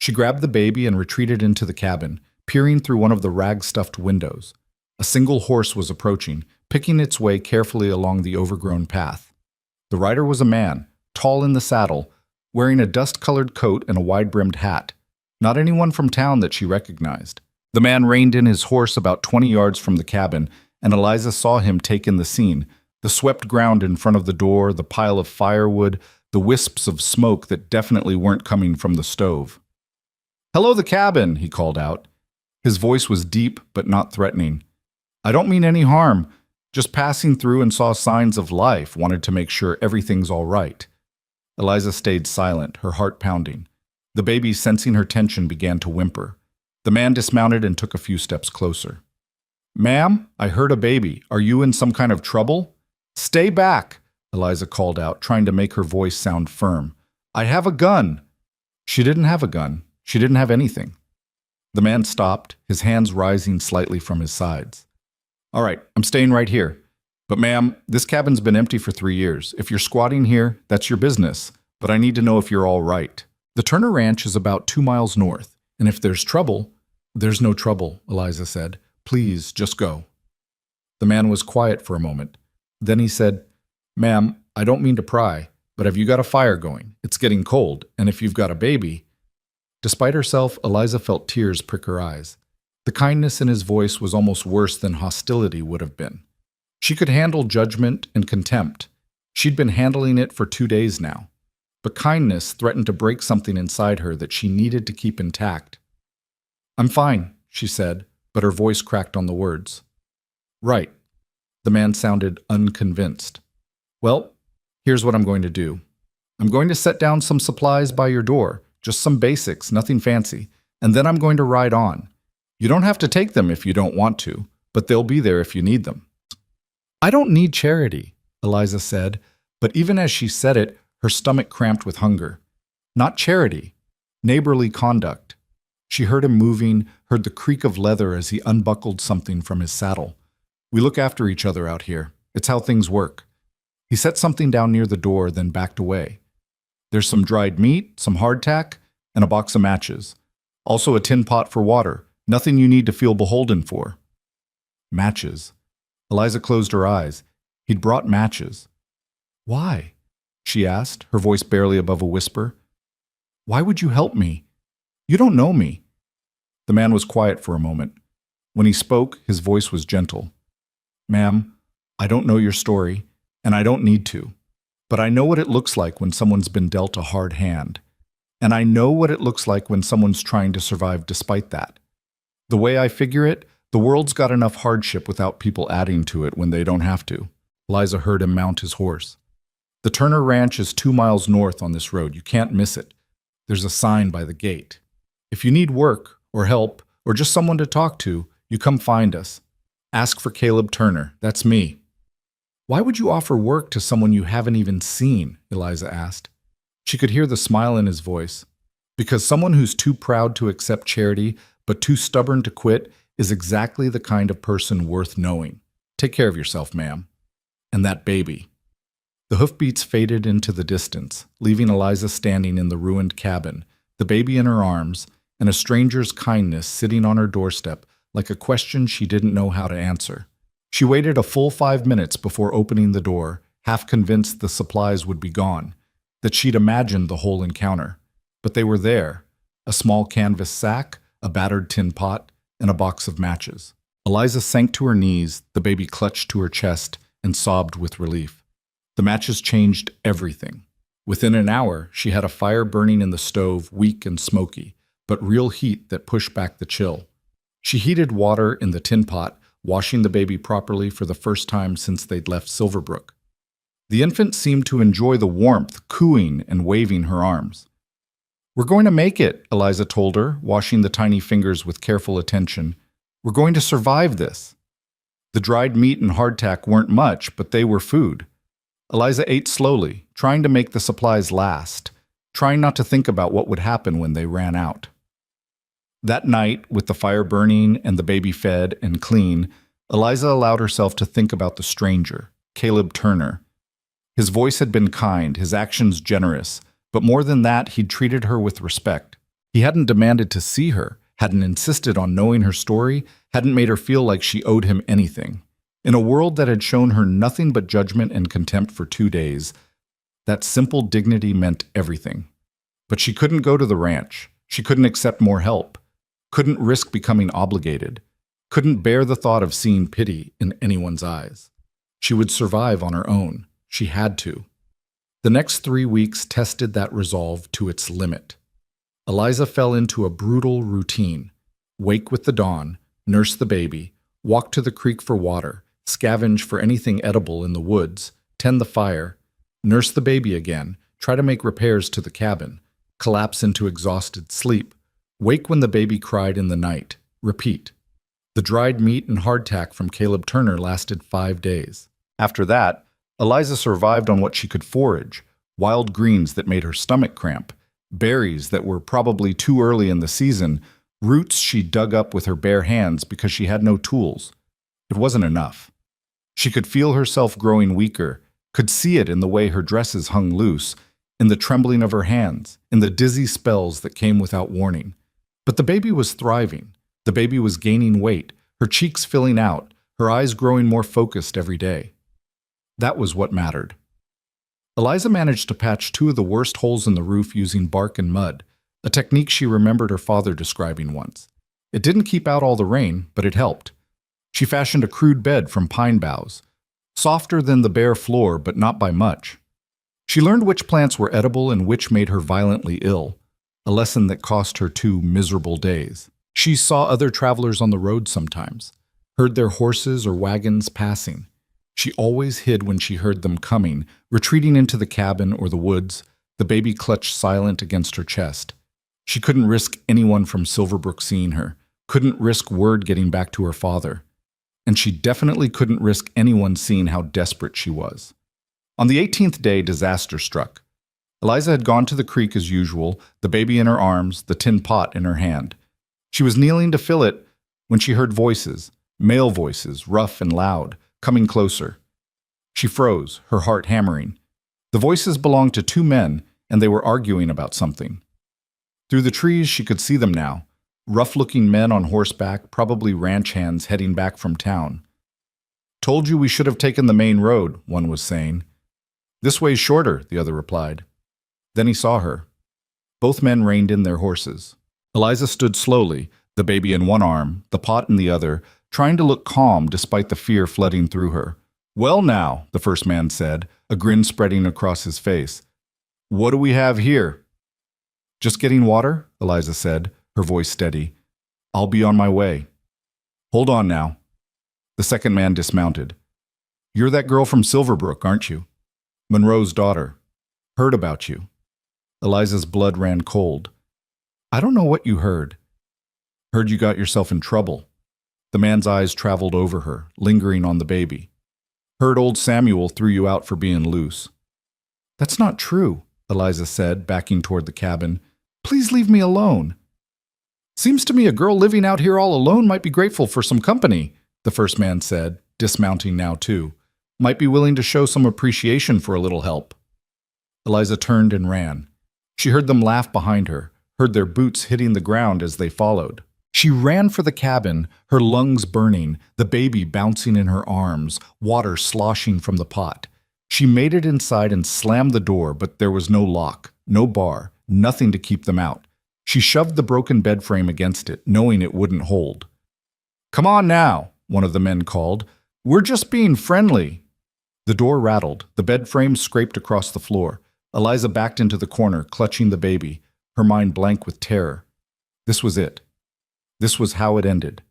She grabbed the baby and retreated into the cabin, peering through one of the rag-stuffed windows. A single horse was approaching, picking its way carefully along the overgrown path. The rider was a man, tall in the saddle, wearing a dust-colored coat and a wide-brimmed hat. Not anyone from town that she recognized. The man reined in his horse about 20 yards from the cabin, and Eliza saw him take in the scene. The swept ground in front of the door, the pile of firewood, the wisps of smoke that definitely weren't coming from the stove. "Hello, the cabin," he called out. His voice was deep but not threatening. "I don't mean any harm. Just passing through and saw signs of life, wanted to make sure everything's all right." Eliza stayed silent, her heart pounding. The baby, sensing her tension, began to whimper. The man dismounted and took a few steps closer. "Ma'am, I heard a baby. Are you in some kind of trouble?" "Stay back," Eliza called out, trying to make her voice sound firm. "I have a gun." She didn't have a gun. She didn't have anything. The man stopped, his hands rising slightly from his sides. "All right, I'm staying right here. But ma'am, this cabin's been empty for 3 years. If you're squatting here, that's your business. But I need to know if you're all right. The Turner Ranch is about 2 miles north, and if there's trouble—" "There's no trouble," Eliza said. "Please, just go." The man was quiet for a moment. Then he said, "Ma'am, I don't mean to pry, but have you got a fire going? It's getting cold, and if you've got a baby—" Despite herself, Eliza felt tears prick her eyes. The kindness in his voice was almost worse than hostility would have been. She could handle judgment and contempt. She'd been handling it for 2 days now. But kindness threatened to break something inside her that she needed to keep intact. "I'm fine," she said, but her voice cracked on the words. "Right." The man sounded unconvinced. "Well, here's what I'm going to do. I'm going to set down some supplies by your door, just some basics, nothing fancy, and then I'm going to ride on. You don't have to take them if you don't want to, but they'll be there if you need them." "I don't need charity," Eliza said, but even as she said it, her stomach cramped with hunger. Not charity, neighborly conduct. She heard him moving, heard the creak of leather as he unbuckled something from his saddle. "We look after each other out here. It's how things work." He set something down near the door, then backed away. "There's some dried meat, some hardtack, and a box of matches. Also a tin pot for water. Nothing you need to feel beholden for." Matches. Eliza closed her eyes. He'd brought matches. "Why?" she asked, her voice barely above a whisper. "Why would you help me? You don't know me." The man was quiet for a moment. When he spoke, his voice was gentle. "Ma'am, I don't know your story, and I don't need to. But I know what it looks like when someone's been dealt a hard hand. And I know what it looks like when someone's trying to survive despite that. The way I figure it, the world's got enough hardship without people adding to it when they don't have to." Eliza heard him mount his horse. "The Turner Ranch is 2 miles north on this road. You can't miss it. There's a sign by the gate. If you need work or help or just someone to talk to, you come find us. Ask for Caleb Turner. That's me." "Why would you offer work to someone you haven't even seen?" Eliza asked. She could hear the smile in his voice. "Because someone who's too proud to accept charity but too stubborn to quit is exactly the kind of person worth knowing. Take care of yourself, ma'am. And that baby." The hoofbeats faded into the distance, leaving Eliza standing in the ruined cabin, the baby in her arms, and a stranger's kindness sitting on her doorstep like a question she didn't know how to answer. She waited a full 5 minutes before opening the door, half convinced the supplies would be gone, that she'd imagined the whole encounter. But they were there: a small canvas sack, a battered tin pot, and a box of matches. Eliza sank to her knees, the baby clutched to her chest, and sobbed with relief. The matches changed everything. Within an hour, she had a fire burning in the stove, weak and smoky, but real heat that pushed back the chill. She heated water in the tin pot, washing the baby properly for the first time since they'd left Silverbrook. The infant seemed to enjoy the warmth, cooing and waving her arms. "We're going to make it," Eliza told her, washing the tiny fingers with careful attention. "We're going to survive this." The dried meat and hardtack weren't much, but they were food. Eliza ate slowly, trying to make the supplies last, trying not to think about what would happen when they ran out. That night, with the fire burning and the baby fed and clean, Eliza allowed herself to think about the stranger, Caleb Turner. His voice had been kind, his actions generous, but more than that, he'd treated her with respect. He hadn't demanded to see her, hadn't insisted on knowing her story, hadn't made her feel like she owed him anything. In a world that had shown her nothing but judgment and contempt for 2 days, that simple dignity meant everything. But she couldn't go to the ranch. She couldn't accept more help. Couldn't risk becoming obligated. Couldn't bear the thought of seeing pity in anyone's eyes. She would survive on her own. She had to. The next 3 weeks tested that resolve to its limit. Eliza fell into a brutal routine. Wake with the dawn, nurse the baby, walk to the creek for water, scavenge for anything edible in the woods, tend the fire, nurse the baby again, try to make repairs to the cabin, collapse into exhausted sleep, wake when the baby cried in the night, repeat. The dried meat and hardtack from Caleb Turner lasted 5 days. After that, Eliza survived on what she could forage, wild greens that made her stomach cramp, berries that were probably too early in the season, roots she dug up with her bare hands because she had no tools. It wasn't enough. She could feel herself growing weaker, could see it in the way her dresses hung loose, in the trembling of her hands, in the dizzy spells that came without warning. But the baby was thriving. The baby was gaining weight, her cheeks filling out, her eyes growing more focused every day. That was what mattered. Eliza managed to patch 2 of the worst holes in the roof using bark and mud, a technique she remembered her father describing once. It didn't keep out all the rain, but it helped. She fashioned a crude bed from pine boughs, softer than the bare floor, but not by much. She learned which plants were edible and which made her violently ill, a lesson that cost her 2 miserable days. She saw other travelers on the road sometimes, heard their horses or wagons passing. She always hid when she heard them coming, retreating into the cabin or the woods, the baby clutched silent against her chest. She couldn't risk anyone from Silverbrook seeing her, couldn't risk word getting back to her father. And she definitely couldn't risk anyone seeing how desperate she was. On the 18th day, disaster struck. Eliza had gone to the creek as usual, the baby in her arms, the tin pot in her hand. She was kneeling to fill it when she heard voices, male voices, rough and loud, coming closer. She froze, her heart hammering. The voices belonged to 2 men, and they were arguing about something. Through the trees, she could see them now, rough-looking men on horseback, probably ranch hands heading back from town. "Told you we should have taken the main road," one was saying. "This way's shorter," the other replied. Then he saw her. Both men reined in their horses. Eliza stood slowly, the baby in one arm, the pot in the other, trying to look calm despite the fear flooding through her. "Well now," the first man said, a grin spreading across his face. "What do we have here?" "Just getting water," Eliza said, her voice steady. "I'll be on my way." "Hold on now." The second man dismounted. "You're that girl from Silverbrook, aren't you? Monroe's daughter. Heard about you." Eliza's blood ran cold. "I don't know what you heard." "Heard you got yourself in trouble." The man's eyes traveled over her, lingering on the baby. "Heard old Samuel threw you out for being loose." "That's not true," Eliza said, backing toward the cabin. "Please leave me alone." "Seems to me a girl living out here all alone might be grateful for some company," the first man said, dismounting now too. "Might be willing to show some appreciation for a little help." Eliza turned and ran. She heard them laugh behind her, heard their boots hitting the ground as they followed. She ran for the cabin, her lungs burning, the baby bouncing in her arms, water sloshing from the pot. She made it inside and slammed the door, but there was no lock, no bar, nothing to keep them out. She shoved the broken bed frame against it, knowing it wouldn't hold. "Come on now," one of the men called. "We're just being friendly." The door rattled. The bed frame scraped across the floor. Eliza backed into the corner, clutching the baby, her mind blank with terror. This was it. This was how it ended.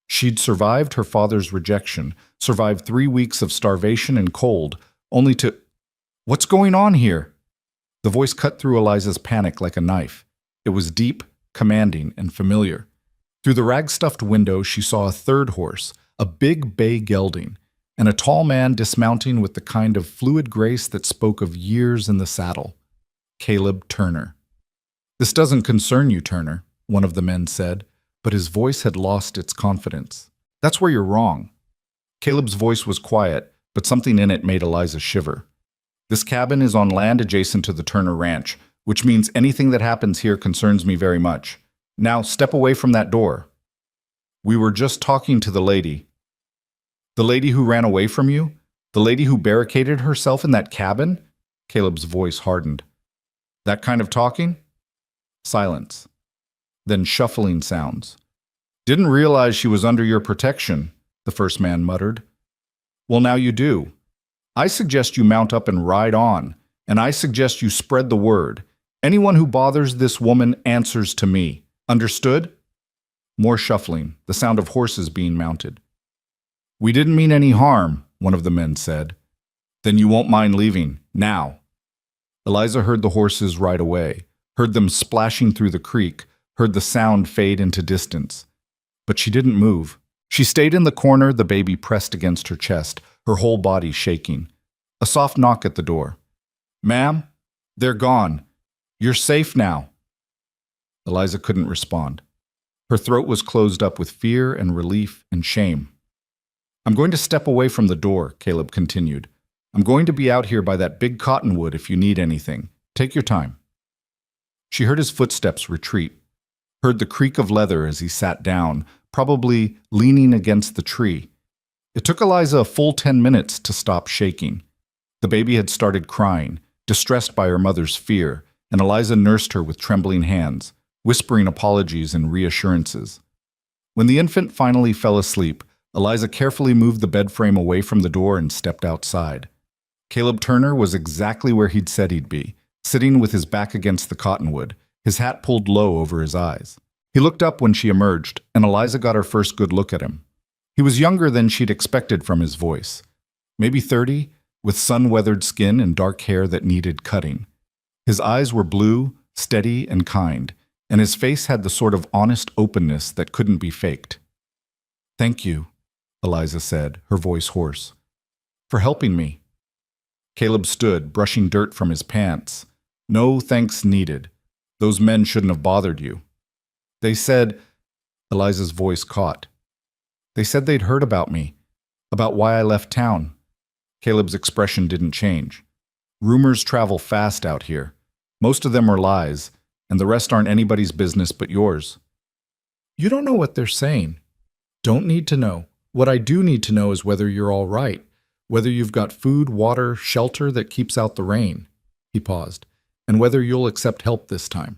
She'd survived her father's rejection, survived 3 weeks of starvation and cold, only to— "What's going on here?" The voice cut through Eliza's panic like a knife. It was deep, commanding, and familiar. Through the rag-stuffed window, she saw a third horse, a big bay gelding, and a tall man dismounting with the kind of fluid grace that spoke of years in the saddle. Caleb Turner. "This doesn't concern you, Turner," one of the men said, but his voice had lost its confidence. "That's where you're wrong." Caleb's voice was quiet, but something in it made Eliza shiver. "This cabin is on land adjacent to the Turner Ranch, which means anything that happens here concerns me very much. Now step away from that door." "We were just talking to the lady." "The lady who ran away from you? The lady who barricaded herself in that cabin?" Caleb's voice hardened. "That kind of talking?" Silence. Then shuffling sounds. "Didn't realize she was under your protection," the first man muttered. "Well, now you do. I suggest you mount up and ride on, and I suggest you spread the word. Anyone who bothers this woman answers to me. Understood?" More shuffling, the sound of horses being mounted. "We didn't mean any harm," one of the men said. "Then you won't mind leaving, now." Eliza heard the horses ride away, heard them splashing through the creek, heard the sound fade into distance. But she didn't move. She stayed in the corner, the baby pressed against her chest, her whole body shaking. A soft knock at the door. "Ma'am, they're gone. You're safe now." Eliza couldn't respond. Her throat was closed up with fear and relief and shame. "I'm going to step away from the door," Caleb continued. "I'm going to be out here by that big cottonwood if you need anything. Take your time." She heard his footsteps retreat, heard the creak of leather as he sat down, probably leaning against the tree. It took Eliza a full 10 minutes to stop shaking. The baby had started crying, distressed by her mother's fear, and Eliza nursed her with trembling hands, whispering apologies and reassurances. When the infant finally fell asleep, Eliza carefully moved the bed frame away from the door and stepped outside. Caleb Turner was exactly where he'd said he'd be, sitting with his back against the cottonwood, his hat pulled low over his eyes. He looked up when she emerged, and Eliza got her first good look at him. He was younger than she'd expected from his voice. Maybe 30, with sun-weathered skin and dark hair that needed cutting. His eyes were blue, steady, and kind, and his face had the sort of honest openness that couldn't be faked. "Thank you," Eliza said, her voice hoarse, "for helping me." Caleb stood, brushing dirt from his pants. "No thanks needed. Those men shouldn't have bothered you." "They said—" Eliza's voice caught. "They said they'd heard about me, about why I left town." Caleb's expression didn't change. "Rumors travel fast out here. Most of them are lies, and the rest aren't anybody's business but yours." "You don't know what they're saying." "Don't need to know. What I do need to know is whether you're all right, whether you've got food, water, shelter that keeps out the rain." He paused. "And whether you'll accept help this time."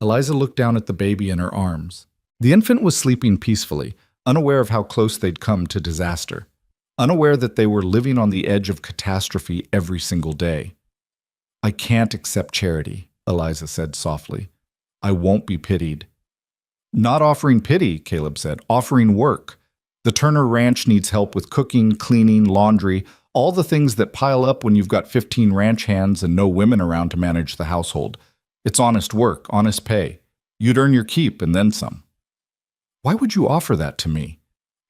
Eliza looked down at the baby in her arms. The infant was sleeping peacefully, unaware of how close they'd come to disaster, unaware that they were living on the edge of catastrophe every single day. "I can't accept charity," Eliza said softly. "I won't be pitied." "Not offering pity," Caleb said, "offering work. The Turner Ranch needs help with cooking, cleaning, laundry, all the things that pile up when you've got 15 ranch hands and no women around to manage the household. It's honest work, honest pay. You'd earn your keep and then some." "Why would you offer that to me?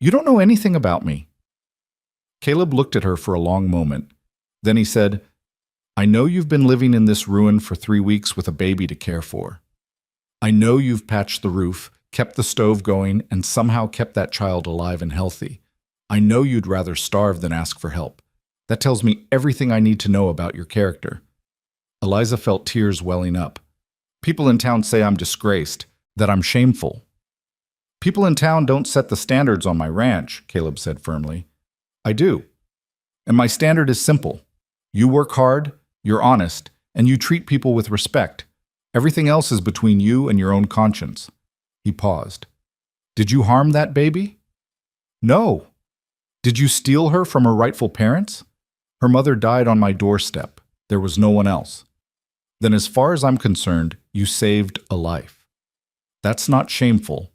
You don't know anything about me." Caleb looked at her for a long moment. Then he said, "I know you've been living in this ruin for 3 weeks with a baby to care for. I know you've patched the roof, kept the stove going, and somehow kept that child alive and healthy. I know you'd rather starve than ask for help. That tells me everything I need to know about your character." Eliza felt tears welling up. "People in town say I'm disgraced, that I'm shameful." "People in town don't set the standards on my ranch," Caleb said firmly. "I do. And my standard is simple. You work hard, you're honest, and you treat people with respect. Everything else is between you and your own conscience." He paused. "Did you harm that baby?" "No." "Did you steal her from her rightful parents?" "Her mother died on my doorstep. There was no one else." "Then as far as I'm concerned, you saved a life. That's not shameful.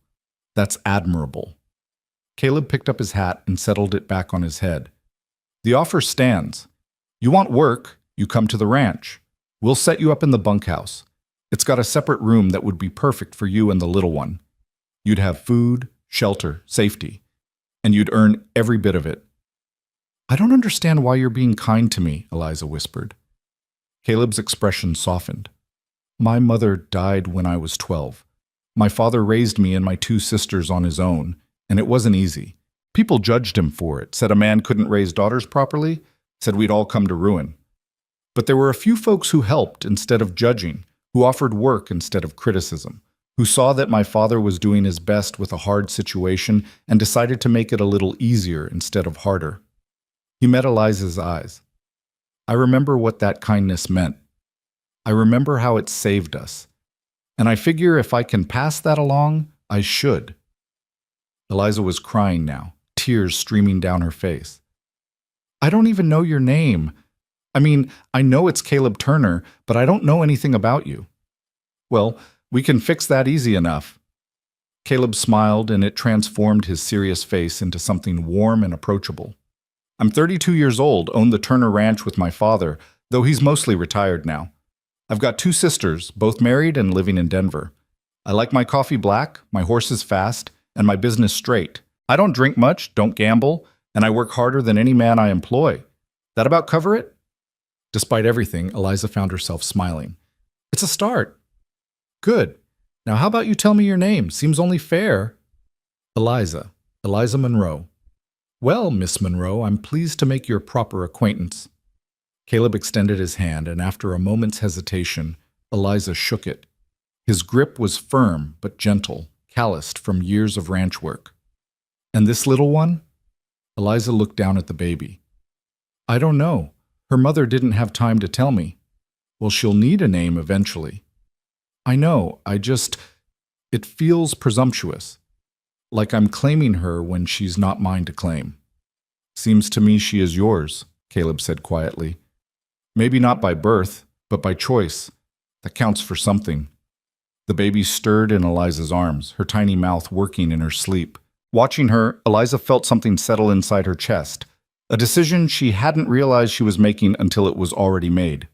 That's admirable." Caleb picked up his hat and settled it back on his head. "The offer stands. You want work, you come to the ranch. We'll set you up in the bunkhouse. It's got a separate room that would be perfect for you and the little one. You'd have food, shelter, safety, and you'd earn every bit of it." "I don't understand why you're being kind to me," Eliza whispered. Caleb's expression softened. "My mother died when I was 12. My father raised me and my two sisters on his own, and it wasn't easy. People judged him for it, said a man couldn't raise daughters properly, said we'd all come to ruin. But there were a few folks who helped instead of judging, who offered work instead of criticism, who saw that my father was doing his best with a hard situation and decided to make it a little easier instead of harder." He met Eliza's eyes. "I remember what that kindness meant. I remember how it saved us. And I figure if I can pass that along, I should." Eliza was crying now, tears streaming down her face. "I don't even know your name. I mean, I know it's Caleb Turner, but I don't know anything about you." "Well, we can fix that easy enough." Caleb smiled, and it transformed his serious face into something warm and approachable. "I'm 32 years old, own the Turner Ranch with my father, though he's mostly retired now. I've got two sisters, both married and living in Denver. I like my coffee black, my horses fast, and my business straight. I don't drink much, don't gamble, and I work harder than any man I employ. That about cover it?" Despite everything, Eliza found herself smiling. "It's a start." "Good. Now how about you tell me your name? Seems only fair." "Eliza. Eliza Monroe." "Well, Miss Monroe, I'm pleased to make your proper acquaintance." Caleb extended his hand, and after a moment's hesitation, Eliza shook it. His grip was firm but gentle, calloused from years of ranch work. "And this little one?" Eliza looked down at the baby. "I don't know. Her mother didn't have time to tell me." "Well, she'll need a name eventually." "I know, it feels presumptuous. Like I'm claiming her when she's not mine to claim." "Seems to me she is yours," Caleb said quietly. "Maybe not by birth, but by choice. That counts for something." The baby stirred in Eliza's arms, her tiny mouth working in her sleep. Watching her, Eliza felt something settle inside her chest, a decision she hadn't realized she was making until it was already made.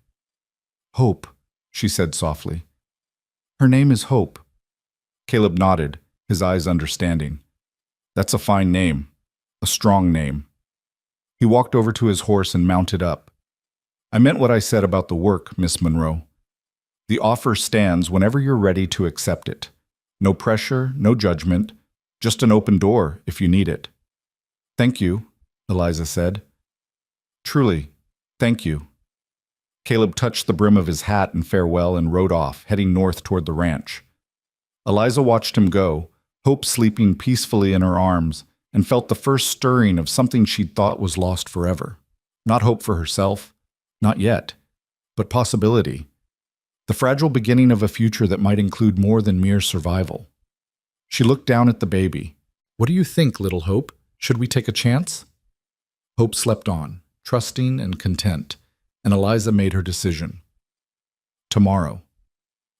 "Hope," she said softly. "Her name is Hope." Caleb nodded, his eyes understanding. "That's a fine name, a strong name." He walked over to his horse and mounted up. "I meant what I said about the work, Miss Monroe. The offer stands whenever you're ready to accept it. No pressure, no judgment, just an open door if you need it." "Thank you," Eliza said. "Truly, thank you." Caleb touched the brim of his hat in farewell and rode off, heading north toward the ranch. Eliza watched him go, Hope sleeping peacefully in her arms, and felt the first stirring of something she'd thought was lost forever. Not hope for herself, not yet, but possibility. The fragile beginning of a future that might include more than mere survival. She looked down at the baby. "What do you think, little Hope? Should we take a chance?" Hope slept on, trusting and content, and Eliza made her decision. Tomorrow.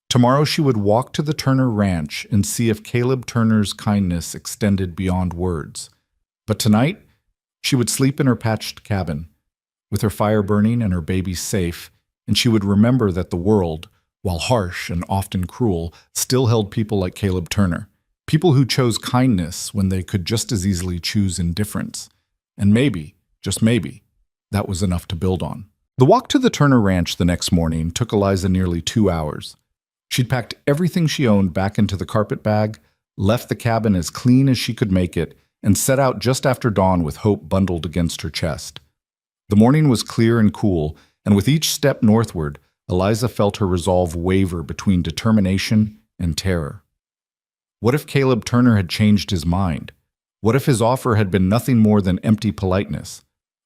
Tomorrow she would walk to the Turner Ranch and see if Caleb Turner's kindness extended beyond words. But tonight, she would sleep in her patched cabin, with her fire burning and her baby safe, and she would remember that the world, while harsh and often cruel, still held people like Caleb Turner, people who chose kindness when they could just as easily choose indifference. And maybe, just maybe, that was enough to build on. The walk to the Turner Ranch the next morning took Eliza nearly 2 hours. She'd packed everything she owned back into the carpet bag, left the cabin as clean as she could make it, and set out just after dawn with Hope bundled against her chest. The morning was clear and cool, and with each step northward, Eliza felt her resolve waver between determination and terror. What if Caleb Turner had changed his mind? What if his offer had been nothing more than empty politeness?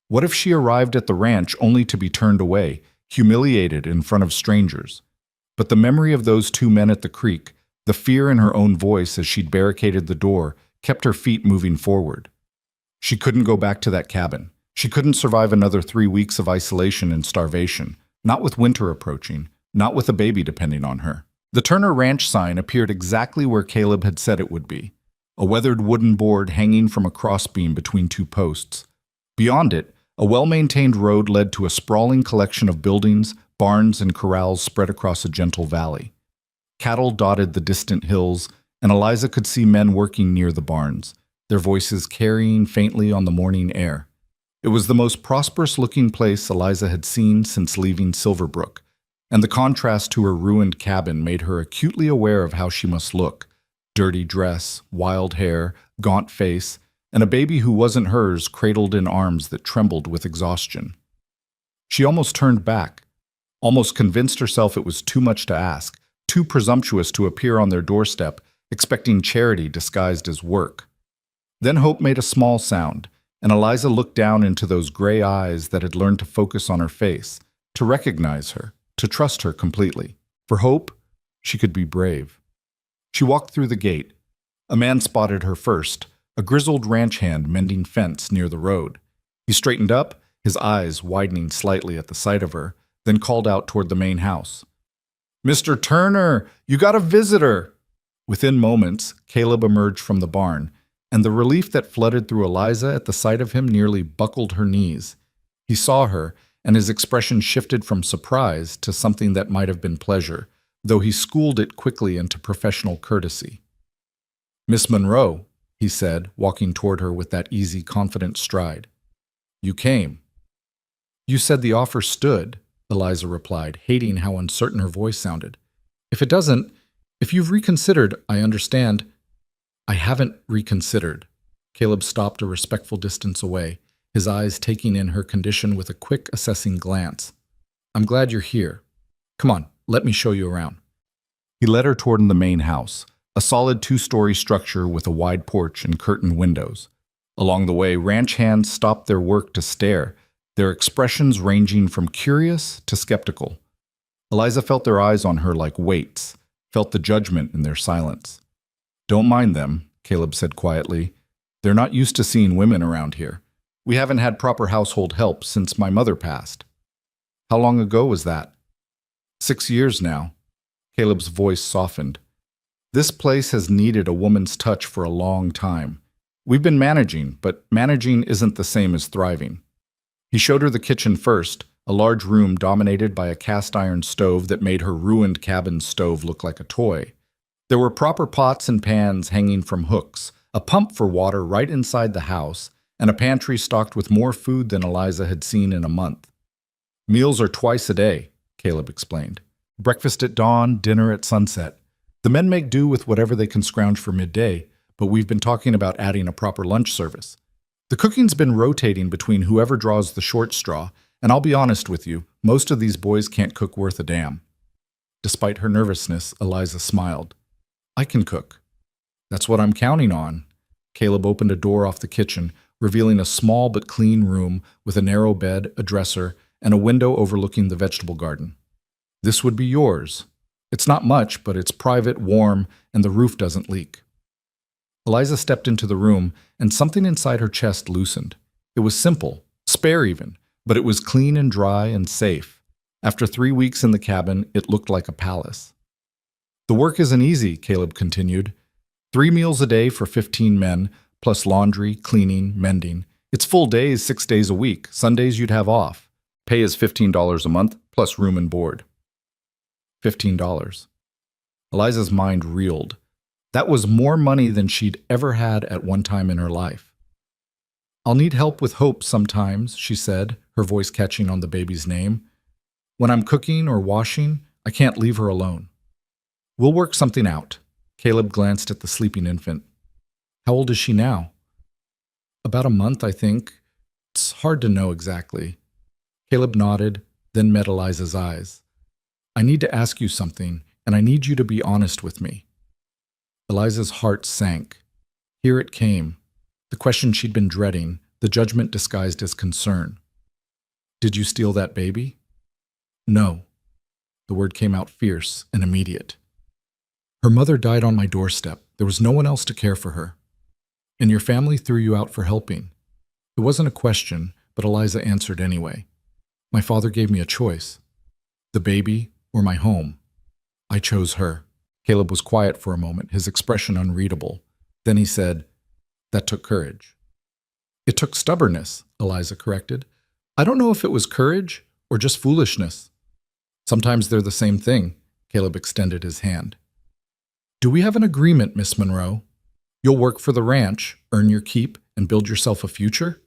What if she arrived at the ranch only to be turned away, humiliated in front of strangers? But the memory of those two men at the creek, the fear in her own voice as she'd barricaded the door, kept her feet moving forward. She couldn't go back to that cabin. She couldn't survive another 3 weeks of isolation and starvation, not with winter approaching, not with a baby depending on her. The Turner Ranch sign appeared exactly where Caleb had said it would be, a weathered wooden board hanging from a crossbeam between two posts. Beyond it, a well-maintained road led to a sprawling collection of buildings, barns, and corrals spread across a gentle valley. Cattle dotted the distant hills, and Eliza could see men working near the barns, their voices carrying faintly on the morning air. It was the most prosperous-looking place Eliza had seen since leaving Silverbrook, and the contrast to her ruined cabin made her acutely aware of how she must look: dirty dress, wild hair, gaunt face, and a baby who wasn't hers cradled in arms that trembled with exhaustion. She almost turned back, almost convinced herself it was too much to ask, too presumptuous to appear on their doorstep, expecting charity disguised as work. Then Hope made a small sound, and Eliza looked down into those gray eyes that had learned to focus on her face, to recognize her, to trust her completely. For Hope, she could be brave. She walked through the gate. A man spotted her first, a grizzled ranch hand mending fence near the road. He straightened up, his eyes widening slightly at the sight of her, then called out toward the main house. "Mr. Turner, you got a visitor!" Within moments, Caleb emerged from the barn, and the relief that flooded through Eliza at the sight of him nearly buckled her knees. He saw her, and his expression shifted from surprise to something that might have been pleasure, though he schooled it quickly into professional courtesy. "Miss Monroe," he said, walking toward her with that easy, confident stride. "You came." "You said the offer stood," Eliza replied, hating how uncertain her voice sounded. "If it doesn't, if you've reconsidered, I understand." "I haven't reconsidered." Caleb stopped a respectful distance away, his eyes taking in her condition with a quick, assessing glance. "I'm glad you're here. Come on, let me show you around." He led her toward the main house, a solid 2-story structure with a wide porch and curtained windows. Along the way, ranch hands stopped their work to stare, their expressions ranging from curious to skeptical. Eliza felt their eyes on her like weights, felt the judgment in their silence. "Don't mind them," Caleb said quietly. "They're not used to seeing women around here. We haven't had proper household help since my mother passed." "How long ago was that?" 6 years now." Caleb's voice softened. "This place has needed a woman's touch for a long time. We've been managing, but managing isn't the same as thriving." He showed her the kitchen first, a large room dominated by a cast-iron stove that made her ruined cabin stove look like a toy. There were proper pots and pans hanging from hooks, a pump for water right inside the house, and a pantry stocked with more food than Eliza had seen in a month. "Meals are twice a day," Caleb explained. "Breakfast at dawn, dinner at sunset. The men make do with whatever they can scrounge for midday, but we've been talking about adding a proper lunch service. The cooking's been rotating between whoever draws the short straw, and I'll be honest with you, most of these boys can't cook worth a damn." Despite her nervousness, Eliza smiled. "I can cook." "That's what I'm counting on." Caleb opened a door off the kitchen, revealing a small but clean room with a narrow bed, a dresser, and a window overlooking the vegetable garden. "This would be yours. It's not much, but it's private, warm, and the roof doesn't leak." Eliza stepped into the room, and something inside her chest loosened. It was simple, spare even, but it was clean and dry and safe. After 3 weeks in the cabin, it looked like a palace. "The work isn't easy," Caleb continued. 3 meals a day for 15 men, plus laundry, cleaning, mending. It's full days, 6 days a week. Sundays you'd have off. Pay is $15 a month, plus room and board. $15. Eliza's mind reeled. That was more money than she'd ever had at one time in her life. "I'll need help with Hope sometimes," she said, her voice catching on the baby's name. "When I'm cooking or washing, I can't leave her alone." "We'll work something out." Caleb glanced at the sleeping infant. "How old is she now?" "About a month, I think. It's hard to know exactly." Caleb nodded, then met Eliza's eyes. "I need to ask you something, and I need you to be honest with me." Eliza's heart sank. Here it came. The question she'd been dreading, the judgment disguised as concern. "Did you steal that baby?" "No." The word came out fierce and immediate. Her mother died on my doorstep. There was no one else to care for her. And your family threw you out for helping. It wasn't a question, but Eliza answered anyway. My father gave me a choice. The baby or my home. I chose her. Caleb was quiet for a moment, his expression unreadable. Then he said, that took courage. It took stubbornness, Eliza corrected. I don't know if it was courage or just foolishness. Sometimes they're the same thing. Caleb extended his hand. Do we have an agreement, Miss Monroe? You'll work for the ranch, earn your keep, and build yourself a future?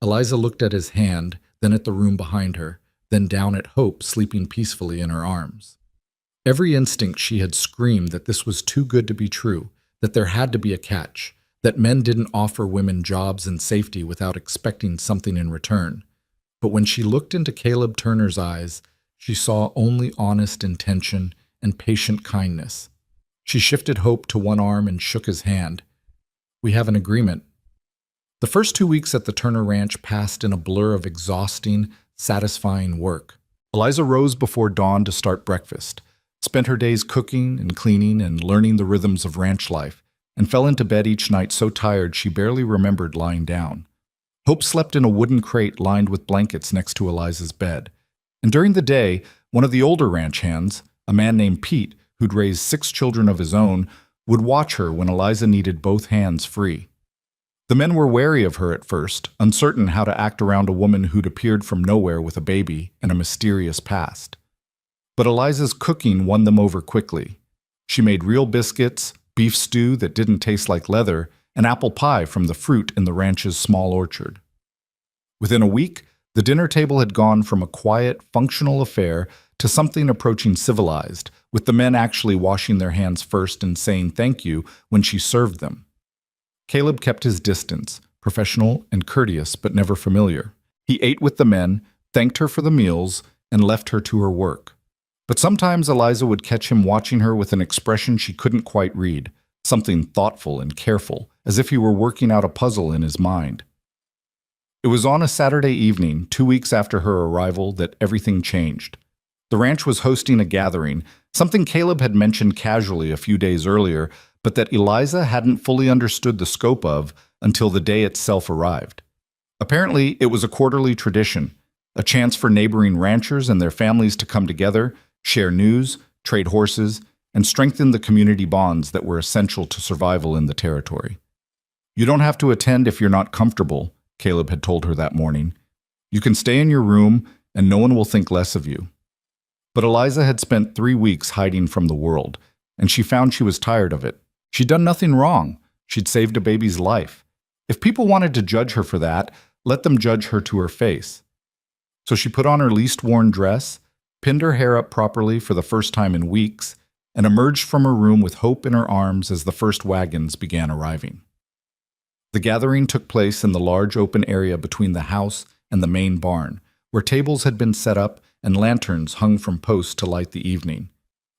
Eliza looked at his hand, then at the room behind her, then down at Hope sleeping peacefully in her arms. Every instinct she had screamed that this was too good to be true, that there had to be a catch, that men didn't offer women jobs and safety without expecting something in return. But when she looked into Caleb Turner's eyes, she saw only honest intention and patient kindness. She shifted Hope to one arm and shook his hand. We have an agreement. The first 2 weeks at the Turner Ranch passed in a blur of exhausting, satisfying work. Eliza rose before dawn to start breakfast, spent her days cooking and cleaning and learning the rhythms of ranch life, and fell into bed each night so tired she barely remembered lying down. Hope slept in a wooden crate lined with blankets next to Eliza's bed. And during the day, one of the older ranch hands, a man named Pete, who'd raised 6 children of his own, would watch her when Eliza needed both hands free. The men were wary of her at first, uncertain how to act around a woman who'd appeared from nowhere with a baby and a mysterious past. But Eliza's cooking won them over quickly. She made real biscuits, beef stew that didn't taste like leather, and apple pie from the fruit in the ranch's small orchard. Within a week, the dinner table had gone from a quiet, functional affair to something approaching civilized, with the men actually washing their hands first and saying thank you when she served them. Caleb kept his distance, professional and courteous but never familiar. He ate with the men, thanked her for the meals, and left her to her work. But sometimes Eliza would catch him watching her with an expression she couldn't quite read, something thoughtful and careful, as if he were working out a puzzle in his mind. It was on a Saturday evening, 2 weeks after her arrival, that everything changed. The ranch was hosting a gathering, something Caleb had mentioned casually a few days earlier, but that Eliza hadn't fully understood the scope of until the day itself arrived. Apparently, it was a quarterly tradition, a chance for neighboring ranchers and their families to come together, share news, trade horses, and strengthen the community bonds that were essential to survival in the territory. You don't have to attend if you're not comfortable, Caleb had told her that morning. You can stay in your room, and no one will think less of you. But Eliza had spent 3 weeks hiding from the world, and she found she was tired of it. She'd done nothing wrong. She'd saved a baby's life. If people wanted to judge her for that, let them judge her to her face. So she put on her least worn dress, pinned her hair up properly for the first time in weeks, and emerged from her room with Hope in her arms as the first wagons began arriving. The gathering took place in the large open area between the house and the main barn, where tables had been set up and lanterns hung from posts to light the evening.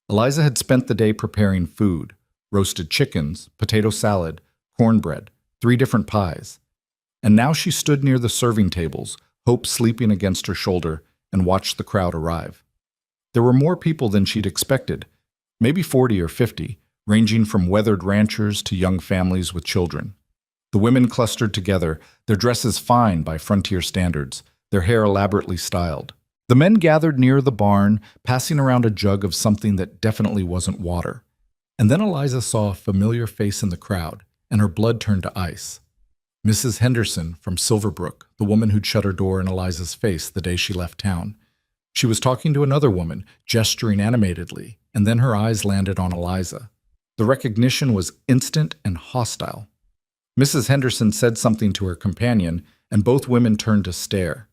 Eliza had spent the day preparing food: roasted chickens, potato salad, cornbread, 3 different pies. And now she stood near the serving tables, Hope sleeping against her shoulder, and watched the crowd arrive. There were more people than she'd expected, maybe 40 or 50, ranging from weathered ranchers to young families with children. The women clustered together, their dresses fine by frontier standards, their hair elaborately styled. The men gathered near the barn, passing around a jug of something that definitely wasn't water. And then Eliza saw a familiar face in the crowd, and her blood turned to ice. Mrs. Henderson from Silverbrook, the woman who'd shut her door in Eliza's face the day she left town. She was talking to another woman, gesturing animatedly, and then her eyes landed on Eliza. The recognition was instant and hostile. Mrs. Henderson said something to her companion, and both women turned to stare.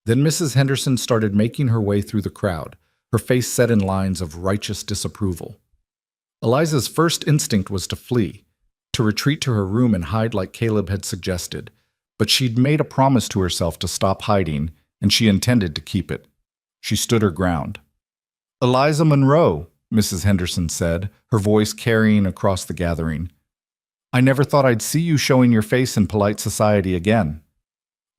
Then Mrs. Henderson started making her way through the crowd, her face set in lines of righteous disapproval. Eliza's first instinct was to flee, to retreat to her room and hide like Caleb had suggested, but she'd made a promise to herself to stop hiding, and she intended to keep it. She stood her ground. "Eliza Monroe," Mrs. Henderson said, her voice carrying across the gathering. "I never thought I'd see you showing your face in polite society again."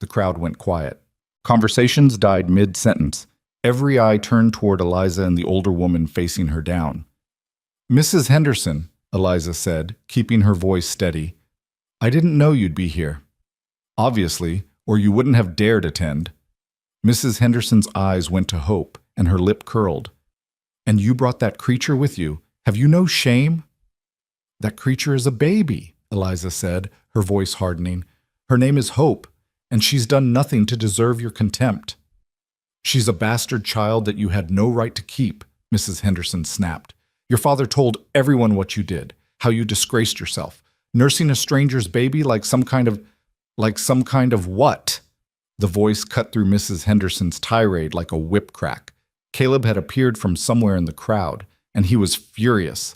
The crowd went quiet. Conversations died mid-sentence. Every eye turned toward Eliza and the older woman facing her down. "Mrs. Henderson," Eliza said, keeping her voice steady, "I didn't know you'd be here. Obviously, or you wouldn't have dared attend." Mrs. Henderson's eyes went to Hope, and her lip curled. "And you brought that creature with you? Have you no shame?" "That creature is a baby," Eliza said, her voice hardening. "Her name is Hope, and she's done nothing to deserve your contempt." "She's a bastard child that you had no right to keep," Mrs. Henderson snapped. "Your father told everyone what you did, how you disgraced yourself, nursing a stranger's baby like some kind of what?" The voice cut through Mrs. Henderson's tirade like a whip crack. Caleb had appeared from somewhere in the crowd, and he was furious.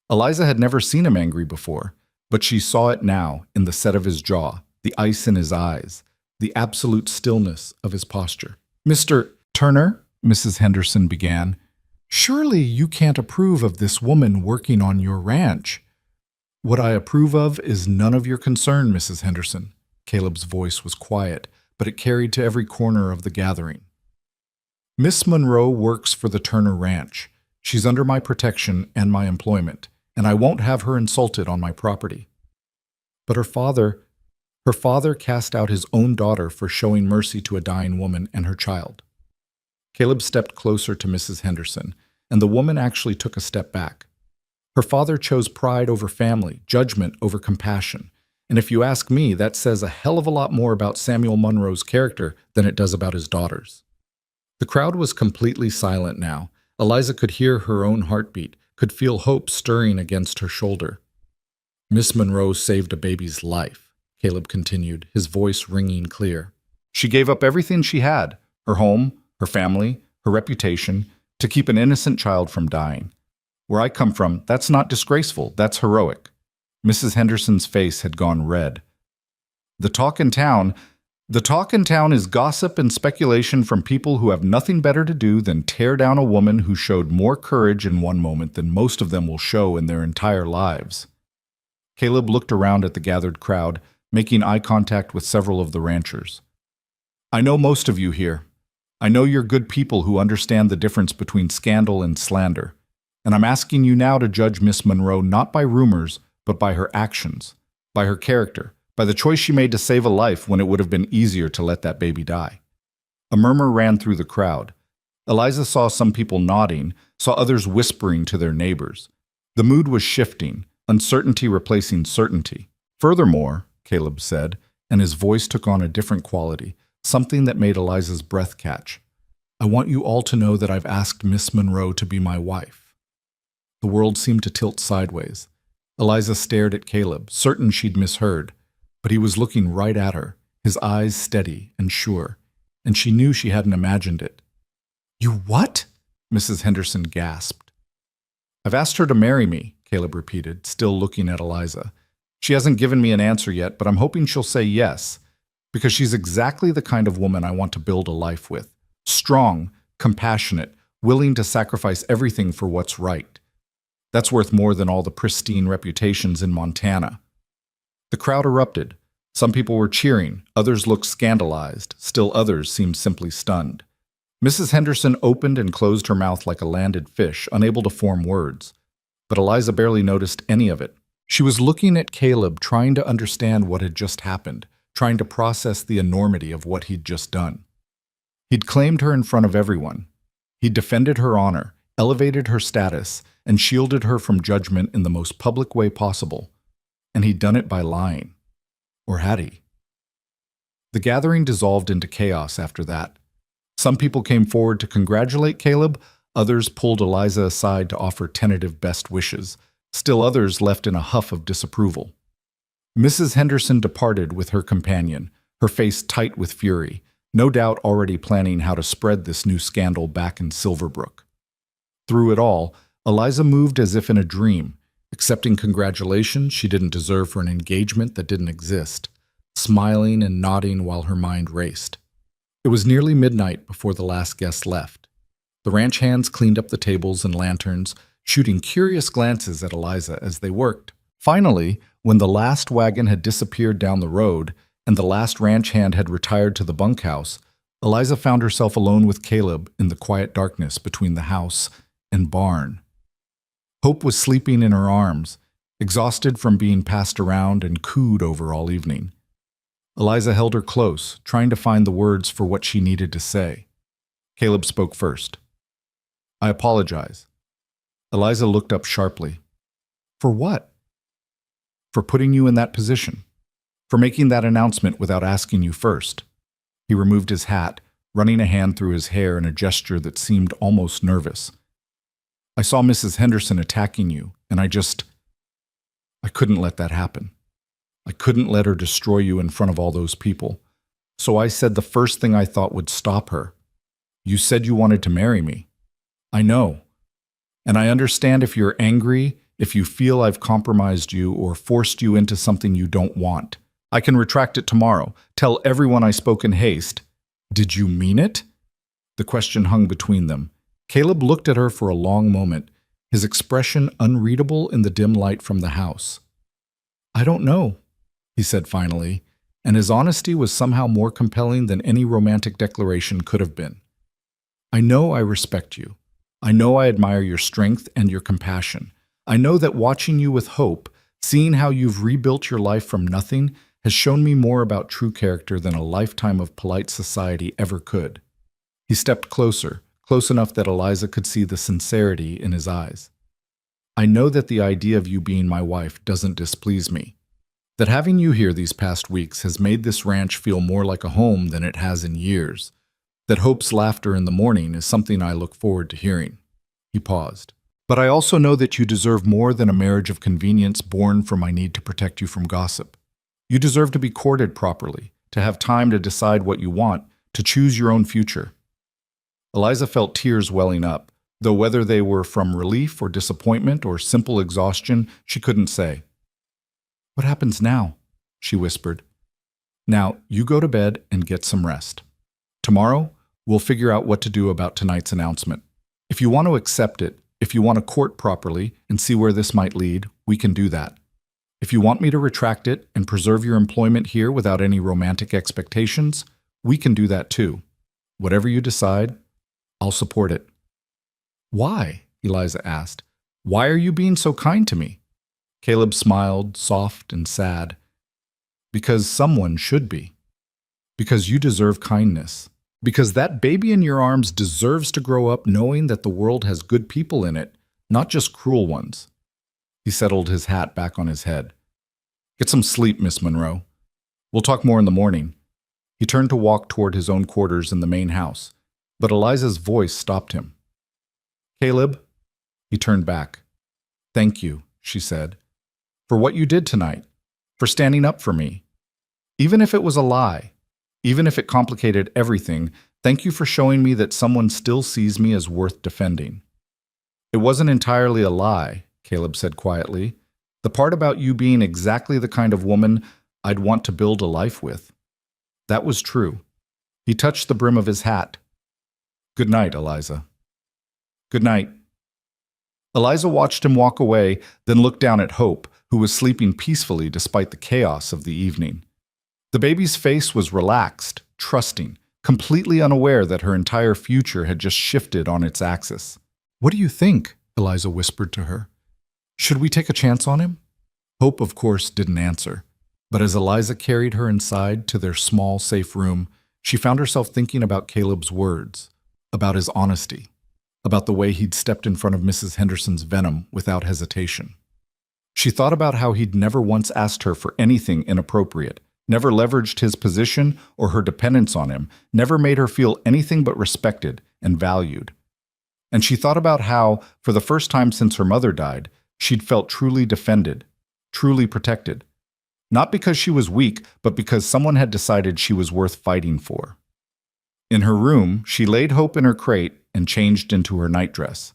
Eliza had never seen him angry before, but she saw it now in the set of his jaw, the ice in his eyes, the absolute stillness of his posture. "Mr. Turner," Mrs. Henderson began, "surely you can't approve of this woman working on your ranch." "What I approve of is none of your concern, Mrs. Henderson." Caleb's voice was quiet, but it carried to every corner of the gathering. "Miss Monroe works for the Turner Ranch. She's under my protection and my employment, and I won't have her insulted on my property." "But her father cast out his own daughter for showing mercy to a dying woman and her child." Caleb stepped closer to Mrs. Henderson, and the woman actually took a step back. "Her father chose pride over family, judgment over compassion. And if you ask me, that says a hell of a lot more about Samuel Monroe's character than it does about his daughter's." The crowd was completely silent now. Eliza could hear her own heartbeat, could feel hope stirring against her shoulder. "Miss Monroe saved a baby's life," Caleb continued, his voice ringing clear. "She gave up everything she had, her home, her family, her reputation, to keep an innocent child from dying. Where I come from, that's not disgraceful, that's heroic." Mrs. Henderson's face had gone red. The talk in town is gossip and speculation from people who have nothing better to do than tear down a woman who showed more courage in one moment than most of them will show in their entire lives." Caleb looked around at the gathered crowd, making eye contact with several of the ranchers. "I know most of you here. I know you're good people who understand the difference between scandal and slander. And I'm asking you now to judge Miss Monroe not by rumors, but by her actions, by her character, by the choice she made to save a life when it would have been easier to let that baby die." A murmur ran through the crowd. Eliza saw some people nodding, saw others whispering to their neighbors. The mood was shifting, uncertainty replacing certainty. "Furthermore," Caleb said, and his voice took on a different quality, something that made Eliza's breath catch, "I want you all to know that I've asked Miss Monroe to be my wife." The world seemed to tilt sideways. Eliza stared at Caleb, certain she'd misheard, but he was looking right at her, his eyes steady and sure, and she knew she hadn't imagined it. "You what?" Mrs. Henderson gasped. "I've asked her to marry me," Caleb repeated, still looking at Eliza. "She hasn't given me an answer yet, but I'm hoping she'll say yes, because she's exactly the kind of woman I want to build a life with. Strong, compassionate, willing to sacrifice everything for what's right. That's worth more than all the pristine reputations in Montana." The crowd erupted. Some people were cheering, others looked scandalized, still others seemed simply stunned. Mrs. Henderson opened and closed her mouth like a landed fish, unable to form words. But Eliza barely noticed any of it. She was looking at Caleb, trying to understand what had just happened, trying to process the enormity of what he'd just done. He'd claimed her in front of everyone. He'd defended her honor, elevated her status, and shielded her from judgment in the most public way possible. And he'd done it by lying. Or had he? The gathering dissolved into chaos after that. Some people came forward to congratulate Caleb, others pulled Eliza aside to offer tentative best wishes, still others left in a huff of disapproval. Mrs. Henderson departed with her companion, her face tight with fury, no doubt already planning how to spread this new scandal back in Silverbrook. Through it all, Eliza moved as if in a dream, accepting congratulations she didn't deserve for an engagement that didn't exist, smiling and nodding while her mind raced. It was nearly midnight before the last guest left. The ranch hands cleaned up the tables and lanterns, shooting curious glances at Eliza as they worked. Finally, when the last wagon had disappeared down the road and the last ranch hand had retired to the bunkhouse, Eliza found herself alone with Caleb in the quiet darkness between the house and barn. Hope was sleeping in her arms, exhausted from being passed around and cooed over all evening. Eliza held her close, trying to find the words for what she needed to say. Caleb spoke first. "I apologize." Eliza looked up sharply. "For what?" "For putting you in that position. For making that announcement without asking you first." He removed his hat, running a hand through his hair in a gesture that seemed almost nervous. "I saw Mrs. Henderson attacking you, and I couldn't let that happen. I couldn't let her destroy you in front of all those people. So I said the first thing I thought would stop her. You said you wanted to marry me. I know. And I understand if you're angry, if you feel I've compromised you or forced you into something you don't want. I can retract it tomorrow. Tell everyone I spoke in haste. Did you mean it?" The question hung between them. Caleb looked at her for a long moment, his expression unreadable in the dim light from the house. "I don't know," he said finally, and his honesty was somehow more compelling than any romantic declaration could have been. "I know I respect you. I know I admire your strength and your compassion. I know that watching you with hope, seeing how you've rebuilt your life from nothing, has shown me more about true character than a lifetime of polite society ever could." He stepped closer, close enough that Eliza could see the sincerity in his eyes. "I know that the idea of you being my wife doesn't displease me. That having you here these past weeks has made this ranch feel more like a home than it has in years. That Hope's laughter in the morning is something I look forward to hearing." He paused. "But I also know that you deserve more than a marriage of convenience born from my need to protect you from gossip. You deserve to be courted properly, to have time to decide what you want, to choose your own future." Eliza felt tears welling up, though whether they were from relief or disappointment or simple exhaustion, she couldn't say. "What happens now?" she whispered. "Now, you go to bed and get some rest. Tomorrow, we'll figure out what to do about tonight's announcement. If you want to accept it, if you want to court properly and see where this might lead, we can do that. If you want me to retract it and preserve your employment here without any romantic expectations, we can do that too. Whatever you decide, I'll support it." "Why?" Eliza asked. "Why are you being so kind to me?" Caleb smiled, soft and sad. "Because someone should be. Because you deserve kindness. Because that baby in your arms deserves to grow up knowing that the world has good people in it, not just cruel ones." He settled his hat back on his head. "Get some sleep, Miss Monroe. We'll talk more in the morning." He turned to walk toward his own quarters in the main house, but Eliza's voice stopped him. "Caleb." He turned back. "Thank you," she said, "for what you did tonight, for standing up for me. Even if it was a lie, even if it complicated everything, thank you for showing me that someone still sees me as worth defending." "It wasn't entirely a lie," Caleb said quietly. "The part about you being exactly the kind of woman I'd want to build a life with. That was true." He touched the brim of his hat. "Good night, Eliza." "Good night." Eliza watched him walk away, then looked down at Hope, who was sleeping peacefully despite the chaos of the evening. The baby's face was relaxed, trusting, completely unaware that her entire future had just shifted on its axis. "What do you think?" Eliza whispered to her. "Should we take a chance on him?" Hope, of course, didn't answer. But as Eliza carried her inside to their small, safe room, she found herself thinking about Caleb's words, about his honesty, about the way he'd stepped in front of Mrs. Henderson's venom without hesitation. She thought about how he'd never once asked her for anything inappropriate, never leveraged his position or her dependence on him, never made her feel anything but respected and valued. And she thought about how, for the first time since her mother died, she'd felt truly defended, truly protected. Not because she was weak, but because someone had decided she was worth fighting for. In her room, she laid Hope in her crate and changed into her nightdress.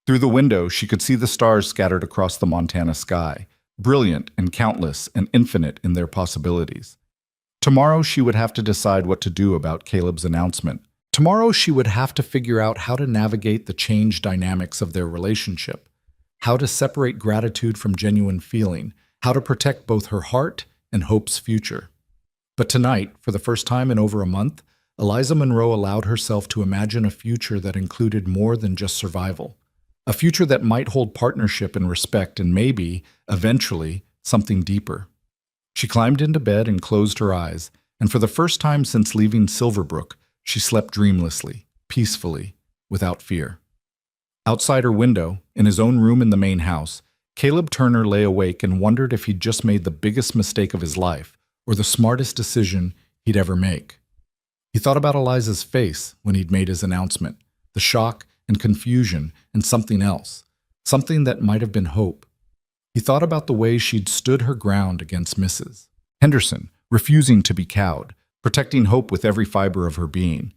Through the window, she could see the stars scattered across the Montana sky, brilliant and countless and infinite in their possibilities. Tomorrow, she would have to decide what to do about Caleb's announcement. Tomorrow, she would have to figure out how to navigate the changed dynamics of their relationship, how to separate gratitude from genuine feeling, how to protect both her heart and Hope's future. But tonight, for the first time in over a month, Eliza Monroe allowed herself to imagine a future that included more than just survival. A future that might hold partnership and respect and maybe, eventually, something deeper. She climbed into bed and closed her eyes, and for the first time since leaving Silverbrook, she slept dreamlessly, peacefully, without fear. Outside her window, in his own room in the main house, Caleb Turner lay awake and wondered if he'd just made the biggest mistake of his life, or the smartest decision he'd ever make. He thought about Eliza's face when he'd made his announcement, the shock and confusion and something else, something that might have been hope. He thought about the way she'd stood her ground against Mrs. Henderson, refusing to be cowed, protecting hope with every fiber of her being.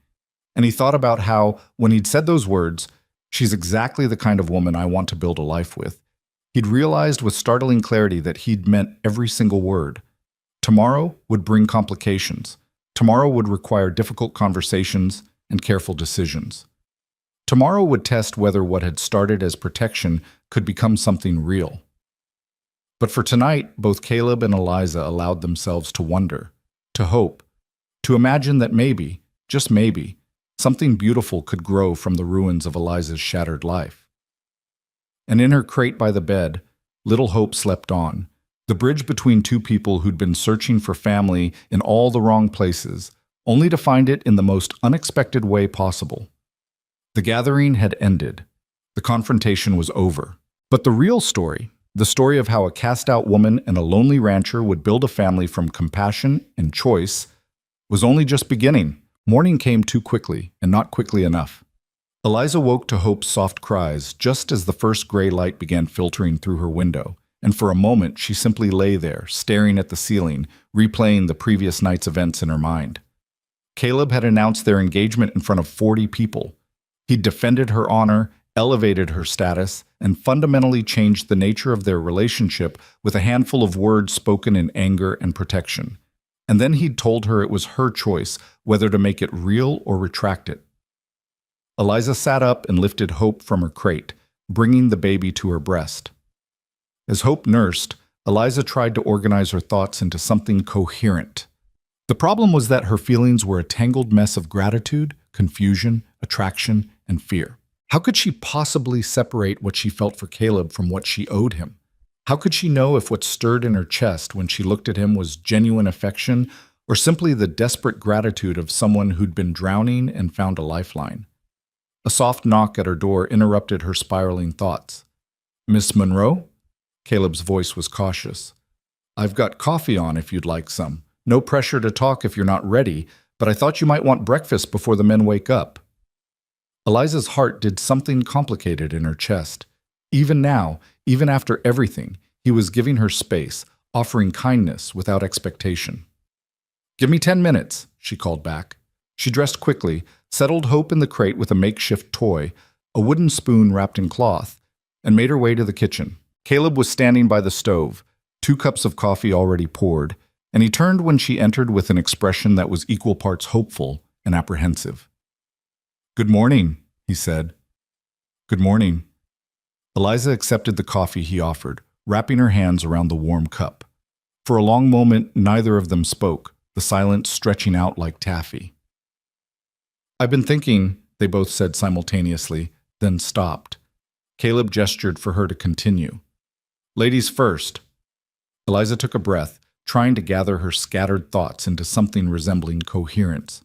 And he thought about how, when he'd said those words, "She's exactly the kind of woman I want to build a life with," he'd realized with startling clarity that he'd meant every single word. Tomorrow would bring complications. Tomorrow would require difficult conversations and careful decisions. Tomorrow would test whether what had started as protection could become something real. But for tonight, both Caleb and Eliza allowed themselves to wonder, to hope, to imagine that maybe, just maybe, something beautiful could grow from the ruins of Eliza's shattered life. And in her crate by the bed, little Hope slept on, the bridge between two people who'd been searching for family in all the wrong places, only to find it in the most unexpected way possible. The gathering had ended. The confrontation was over. But the real story, the story of how a cast-out woman and a lonely rancher would build a family from compassion and choice, was only just beginning. Morning came too quickly, and not quickly enough. Eliza woke to Hope's soft cries just as the first gray light began filtering through her window, and for a moment she simply lay there, staring at the ceiling, replaying the previous night's events in her mind. Caleb had announced their engagement in front of 40 people. He'd defended her honor, elevated her status, and fundamentally changed the nature of their relationship with a handful of words spoken in anger and protection. And then he'd told her it was her choice whether to make it real or retract it. Eliza sat up and lifted Hope from her crate, bringing the baby to her breast. As Hope nursed, Eliza tried to organize her thoughts into something coherent. The problem was that her feelings were a tangled mess of gratitude, confusion, attraction, and fear. How could she possibly separate what she felt for Caleb from what she owed him? How could she know if what stirred in her chest when she looked at him was genuine affection or simply the desperate gratitude of someone who'd been drowning and found a lifeline? A soft knock at her door interrupted her spiraling thoughts. "Miss Monroe?" Caleb's voice was cautious. "I've got coffee on if you'd like some. No pressure to talk if you're not ready, but I thought you might want breakfast before the men wake up." Eliza's heart did something complicated in her chest. Even now, even after everything, he was giving her space, offering kindness without expectation. "Give me 10 minutes, she called back. She dressed quickly, settled Hope in the crate with a makeshift toy, a wooden spoon wrapped in cloth, and made her way to the kitchen. Caleb was standing by the stove, 2 cups of coffee already poured, and he turned when she entered with an expression that was equal parts hopeful and apprehensive. "Good morning," he said. "Good morning." Eliza accepted the coffee he offered, wrapping her hands around the warm cup. For a long moment, neither of them spoke, the silence stretching out like taffy. "I've been thinking," they both said simultaneously, then stopped. Caleb gestured for her to continue. "Ladies first." Eliza took a breath, trying to gather her scattered thoughts into something resembling coherence.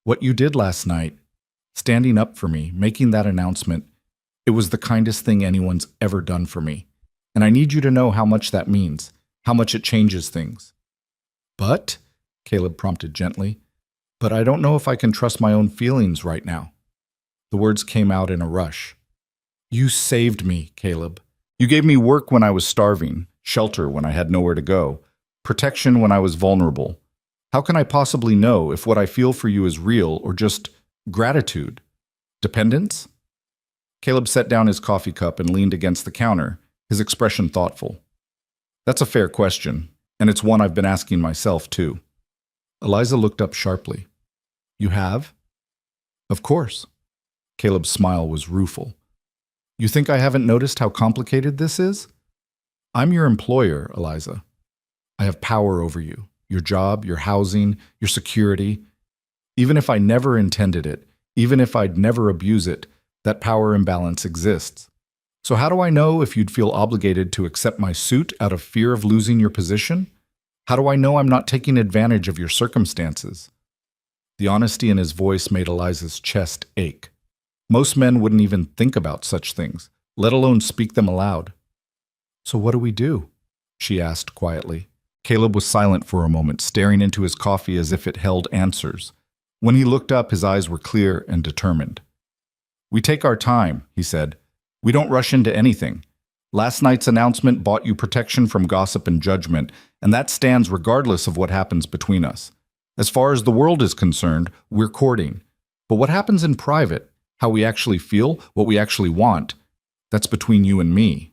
"What you did last night, standing up for me, making that announcement, it was the kindest thing anyone's ever done for me. And I need you to know how much that means, how much it changes things." "But," Caleb prompted gently, "but I don't know if I can trust my own feelings right now." The words came out in a rush. "You saved me, Caleb. You gave me work when I was starving, shelter when I had nowhere to go, protection when I was vulnerable. How can I possibly know if what I feel for you is real or just gratitude? Dependence?" Caleb set down his coffee cup and leaned against the counter, his expression thoughtful. "That's a fair question, and it's one I've been asking myself, too." Eliza looked up sharply. "You have?" "Of course." Caleb's smile was rueful. "You think I haven't noticed how complicated this is? I'm your employer, Eliza. I have power over you, your job, your housing, your security. Even if I never intended it, even if I'd never abuse it, that power imbalance exists. So how do I know if you'd feel obligated to accept my suit out of fear of losing your position? How do I know I'm not taking advantage of your circumstances? The honesty in his voice made Eliza's chest ache. Most men wouldn't even think about such things, let alone speak them aloud. So what do we do? She asked quietly. Caleb was silent for a moment, staring into his coffee as if it held answers. When he looked up, his eyes were clear and determined. We take our time, he said. We don't rush into anything. Last night's announcement bought you protection from gossip and judgment, and that stands regardless of what happens between us. As far as the world is concerned, we're courting. But what happens in private, how we actually feel, what we actually want, that's between you and me.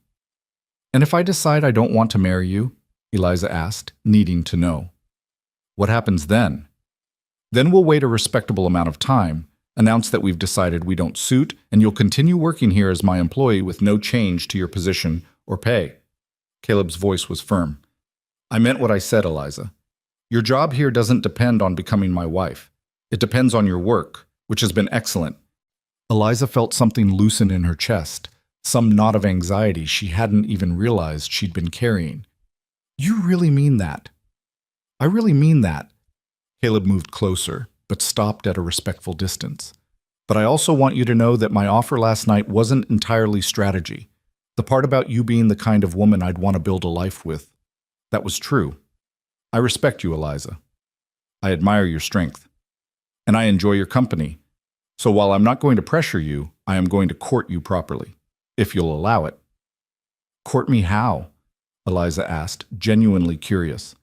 And if I decide I don't want to marry you, Eliza asked, needing to know. What happens then? Then we'll wait a respectable amount of time, announce that we've decided we don't suit, and you'll continue working here as my employee with no change to your position or pay. Caleb's voice was firm. I meant what I said, Eliza. Your job here doesn't depend on becoming my wife. It depends on your work, which has been excellent. Eliza felt something loosen in her chest, some knot of anxiety she hadn't even realized she'd been carrying. You really mean that? I really mean that. Caleb moved closer, but stopped at a respectful distance. But I also want you to know that my offer last night wasn't entirely strategy. The part about you being the kind of woman I'd want to build a life with, that was true. I respect you, Eliza. I admire your strength. And I enjoy your company. So while I'm not going to pressure you, I am going to court you properly, if you'll allow it. Court me how? Eliza asked, genuinely curious.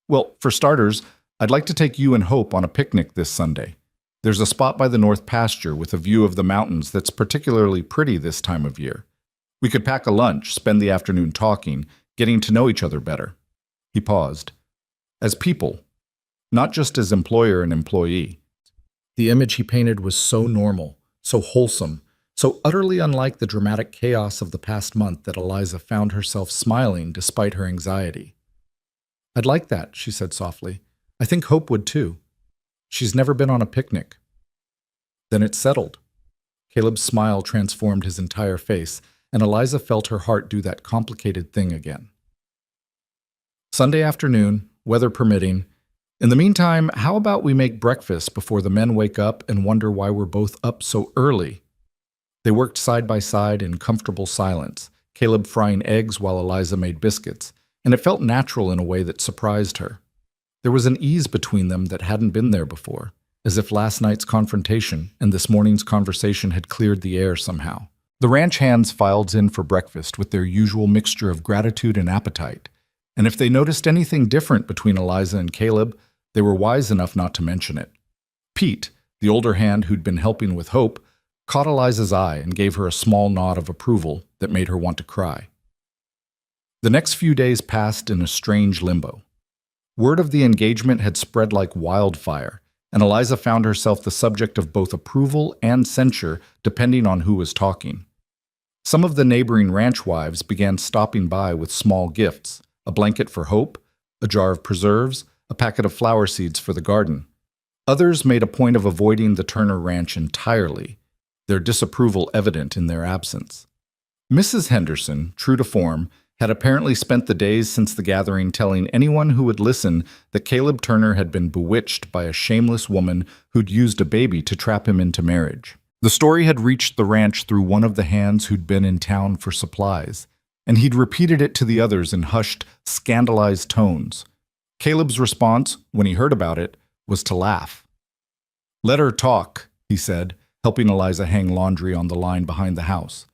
Well, for starters, I'd like to take you and Hope on a picnic this Sunday. There's a spot by the north pasture with a view of the mountains that's particularly pretty this time of year. We could pack a lunch, spend the afternoon talking, getting to know each other better. He paused. As people, not just as employer and employee. The image he painted was so normal, so wholesome, so utterly unlike the dramatic chaos of the past month that Eliza found herself smiling despite her anxiety. I'd like that, she said softly. I think Hope would too. She's never been on a picnic. Then it's settled. Caleb's smile transformed his entire face, and Eliza felt her heart do that complicated thing again. Sunday afternoon, weather permitting. In the meantime, how about we make breakfast before the men wake up and wonder why we're both up so early? They worked side by side in comfortable silence, Caleb frying eggs while Eliza made biscuits, and it felt natural in a way that surprised her. There was an ease between them that hadn't been there before, as if last night's confrontation and this morning's conversation had cleared the air somehow. The ranch hands filed in for breakfast with their usual mixture of gratitude and appetite, and if they noticed anything different between Eliza and Caleb, they were wise enough not to mention it. Pete, the older hand who'd been helping with Hope, caught Eliza's eye and gave her a small nod of approval that made her want to cry. The next few days passed in a strange limbo. Word of the engagement had spread like wildfire, and Eliza found herself the subject of both approval and censure depending on who was talking. Some of the neighboring ranch wives began stopping by with small gifts, a blanket for Hope, a jar of preserves, a packet of flower seeds for the garden. Others made a point of avoiding the Turner Ranch entirely, their disapproval evident in their absence. Mrs. Henderson, true to form, had apparently spent the days since the gathering telling anyone who would listen that Caleb Turner had been bewitched by a shameless woman who'd used a baby to trap him into marriage. The story had reached the ranch through one of the hands who'd been in town for supplies, and he'd repeated it to the others in hushed, scandalized tones. Caleb's response, when he heard about it, was to laugh. Let her talk, he said, helping Eliza hang laundry on the line behind the house.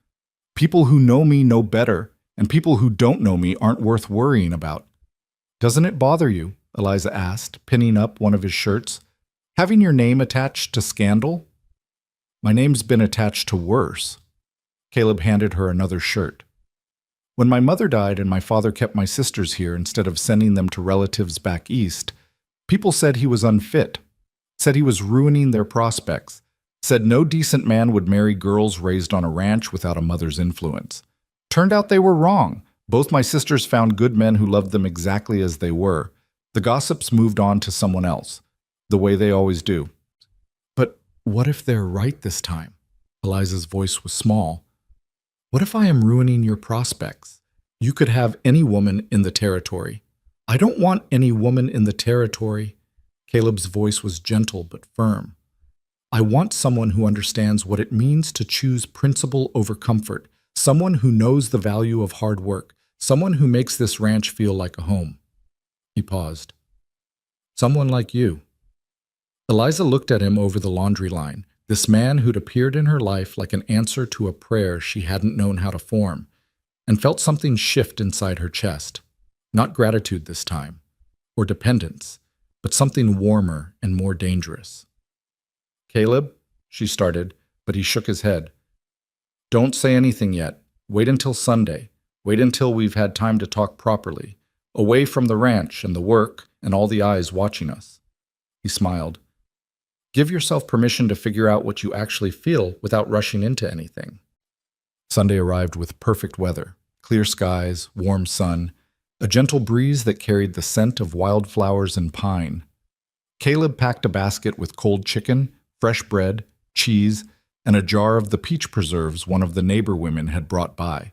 People who know me know better, and people who don't know me aren't worth worrying about. Doesn't it bother you, Eliza asked, pinning up one of his shirts, having your name attached to scandal? My name's been attached to worse. Caleb handed her another shirt. When my mother died and my father kept my sisters here instead of sending them to relatives back east, people said he was unfit, said he was ruining their prospects, said no decent man would marry girls raised on a ranch without a mother's influence. Turned out they were wrong. Both my sisters found good men who loved them exactly as they were. The gossips moved on to someone else, the way they always do. What if they're right this time? Eliza's voice was small. What if I am ruining your prospects? You could have any woman in the territory. I don't want any woman in the territory. Caleb's voice was gentle but firm. I want someone who understands what it means to choose principle over comfort, someone who knows the value of hard work, someone who makes this ranch feel like a home. He paused. Someone like you. Eliza looked at him over the laundry line, this man who'd appeared in her life like an answer to a prayer she hadn't known how to form, and felt something shift inside her chest. Not gratitude this time, or dependence, but something warmer and more dangerous. Caleb, she started, but he shook his head. Don't say anything yet. Wait until Sunday. Wait until we've had time to talk properly, away from the ranch and the work and all the eyes watching us. He smiled. Give yourself permission to figure out what you actually feel without rushing into anything. Sunday arrived with perfect weather, clear skies, warm sun, a gentle breeze that carried the scent of wildflowers and pine. Caleb packed a basket with cold chicken, fresh bread, cheese, and a jar of the peach preserves one of the neighbor women had brought by.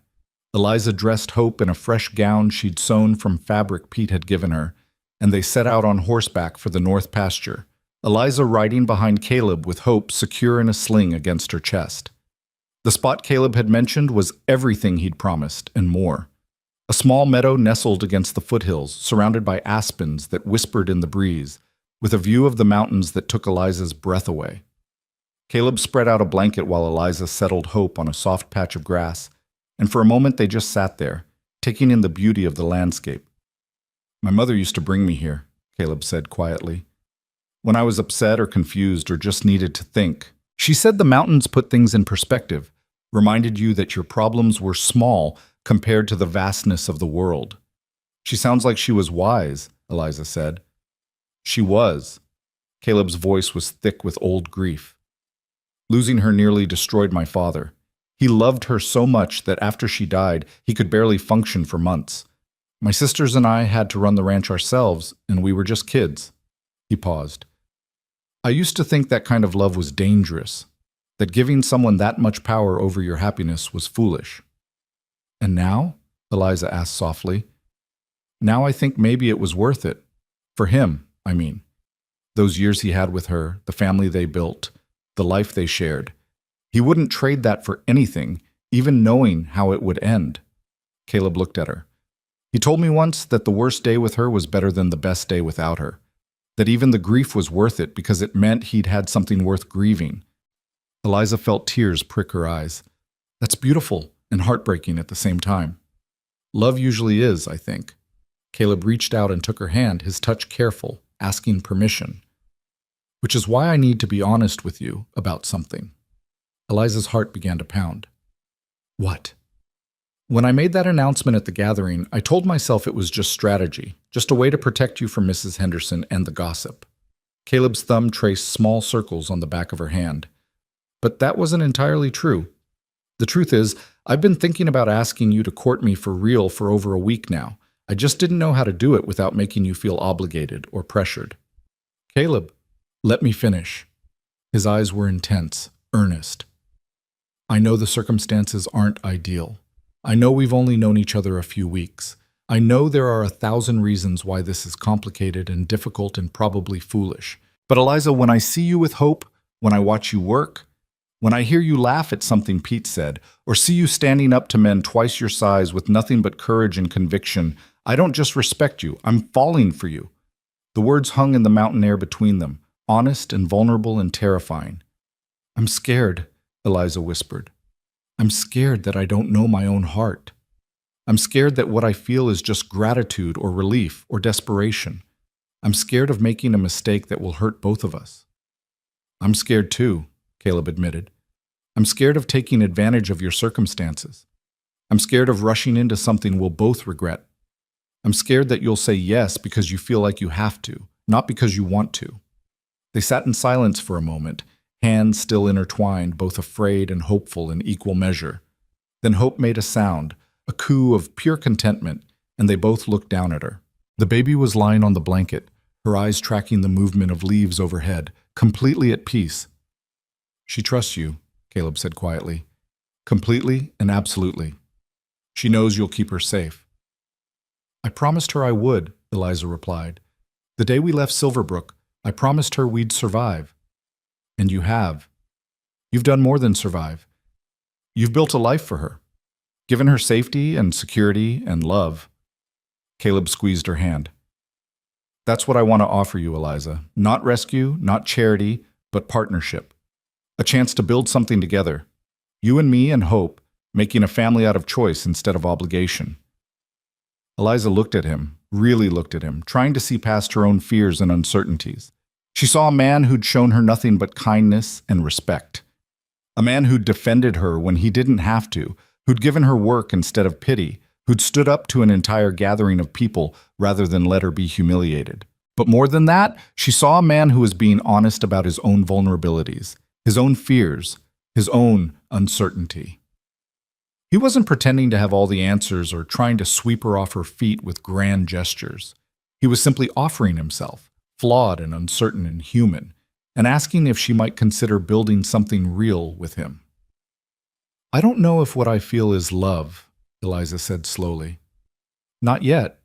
Eliza dressed Hope in a fresh gown she'd sewn from fabric Pete had given her, and they set out on horseback for the north pasture, Eliza riding behind Caleb with Hope secure in a sling against her chest. The spot Caleb had mentioned was everything he'd promised, and more. A small meadow nestled against the foothills, surrounded by aspens that whispered in the breeze, with a view of the mountains that took Eliza's breath away. Caleb spread out a blanket while Eliza settled Hope on a soft patch of grass, and for a moment they just sat there, taking in the beauty of the landscape. My mother used to bring me here, Caleb said quietly. When I was upset or confused or just needed to think, she said the mountains put things in perspective, reminded you that your problems were small compared to the vastness of the world. She sounds like she was wise, Eliza said. She was. Caleb's voice was thick with old grief. Losing her nearly destroyed my father. He loved her so much that after she died, he could barely function for months. My sisters and I had to run the ranch ourselves, and we were just kids. He paused. I used to think that kind of love was dangerous, that giving someone that much power over your happiness was foolish. And now? Eliza asked softly. Now I think maybe it was worth it. For him, I mean. Those years he had with her, the family they built, the life they shared. He wouldn't trade that for anything, even knowing how it would end. Caleb looked at her. He told me once that the worst day with her was better than the best day without her, that even the grief was worth it because it meant he'd had something worth grieving. Eliza felt tears prick her eyes. That's beautiful and heartbreaking at the same time. Love usually is, I think. Caleb reached out and took her hand, his touch careful, asking permission. Which is why I need to be honest with you about something. Eliza's heart began to pound. What? When I made that announcement at the gathering, I told myself it was just strategy, just a way to protect you from Mrs. Henderson and the gossip. Caleb's thumb traced small circles on the back of her hand. But that wasn't entirely true. The truth is, I've been thinking about asking you to court me for real for over a week now. I just didn't know how to do it without making you feel obligated or pressured. Caleb, let me finish. His eyes were intense, earnest. I know the circumstances aren't ideal. I know we've only known each other a few weeks. I know there are 1,000 reasons why this is complicated and difficult and probably foolish. But Eliza, when I see you with Hope, when I watch you work, when I hear you laugh at something Pete said, or see you standing up to men twice your size with nothing but courage and conviction, I don't just respect you, I'm falling for you. The words hung in the mountain air between them, honest and vulnerable and terrifying. I'm scared, Eliza whispered. I'm scared that I don't know my own heart. I'm scared that what I feel is just gratitude or relief or desperation. I'm scared of making a mistake that will hurt both of us. I'm scared too, Caleb admitted. I'm scared of taking advantage of your circumstances. I'm scared of rushing into something we'll both regret. I'm scared that you'll say yes because you feel like you have to, not because you want to. They sat in silence for a moment, hands still intertwined, both afraid and hopeful in equal measure. Then Hope made a sound, a coo of pure contentment, and they both looked down at her. The baby was lying on the blanket, her eyes tracking the movement of leaves overhead, completely at peace. She trusts you, Caleb said quietly. Completely and absolutely. She knows you'll keep her safe. I promised her I would, Eliza replied. The day we left Silverbrook, I promised her we'd survive. And you have. You've done more than survive. You've built a life for her, given her safety and security and love. Caleb squeezed her hand. That's what I want to offer you, Eliza. Not rescue, not charity, but partnership. A chance to build something together. You and me and Hope, making a family out of choice instead of obligation. Eliza looked at him, really looked at him, trying to see past her own fears and uncertainties. She saw a man who'd shown her nothing but kindness and respect. A man who'd defended her when he didn't have to, who'd given her work instead of pity, who'd stood up to an entire gathering of people rather than let her be humiliated. But more than that, she saw a man who was being honest about his own vulnerabilities, his own fears, his own uncertainty. He wasn't pretending to have all the answers or trying to sweep her off her feet with grand gestures. He was simply offering himself, flawed and uncertain and human, and asking if she might consider building something real with him. I don't know if what I feel is love, Eliza said slowly. Not yet,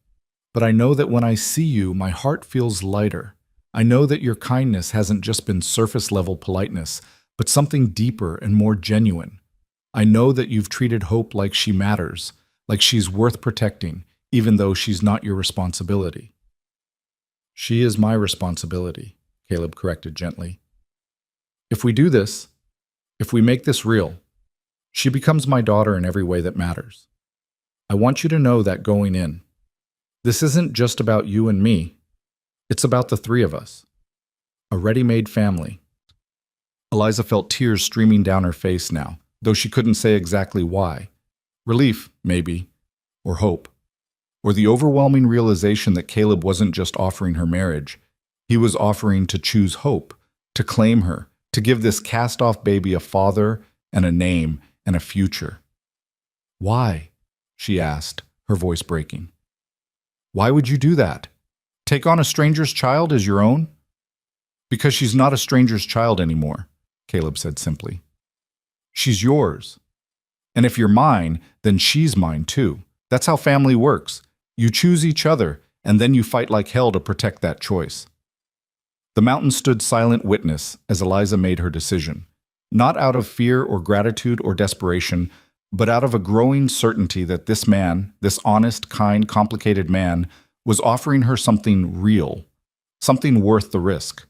but I know that when I see you, my heart feels lighter. I know that your kindness hasn't just been surface-level politeness, but something deeper and more genuine. I know that you've treated Hope like she matters, like she's worth protecting, even though she's not your responsibility. She is my responsibility, Caleb corrected gently. If we do this, if we make this real, she becomes my daughter in every way that matters. I want you to know that going in. This isn't just about you and me. It's about the three of us. A ready-made family. Eliza felt tears streaming down her face now, though she couldn't say exactly why. Relief, maybe, or hope, or the overwhelming realization that Caleb wasn't just offering her marriage. He was offering to choose Hope, to claim her, to give this cast-off baby a father and a name and a future. Why? She asked, her voice breaking. Why would you do that? Take on a stranger's child as your own? Because she's not a stranger's child anymore, Caleb said simply. She's yours. And if you're mine, then she's mine too. That's how family works. You choose each other, and then you fight like hell to protect that choice. The mountain stood silent witness as Eliza made her decision, not out of fear or gratitude or desperation, but out of a growing certainty that this man, this honest, kind, complicated man, was offering her something real, something worth the risk.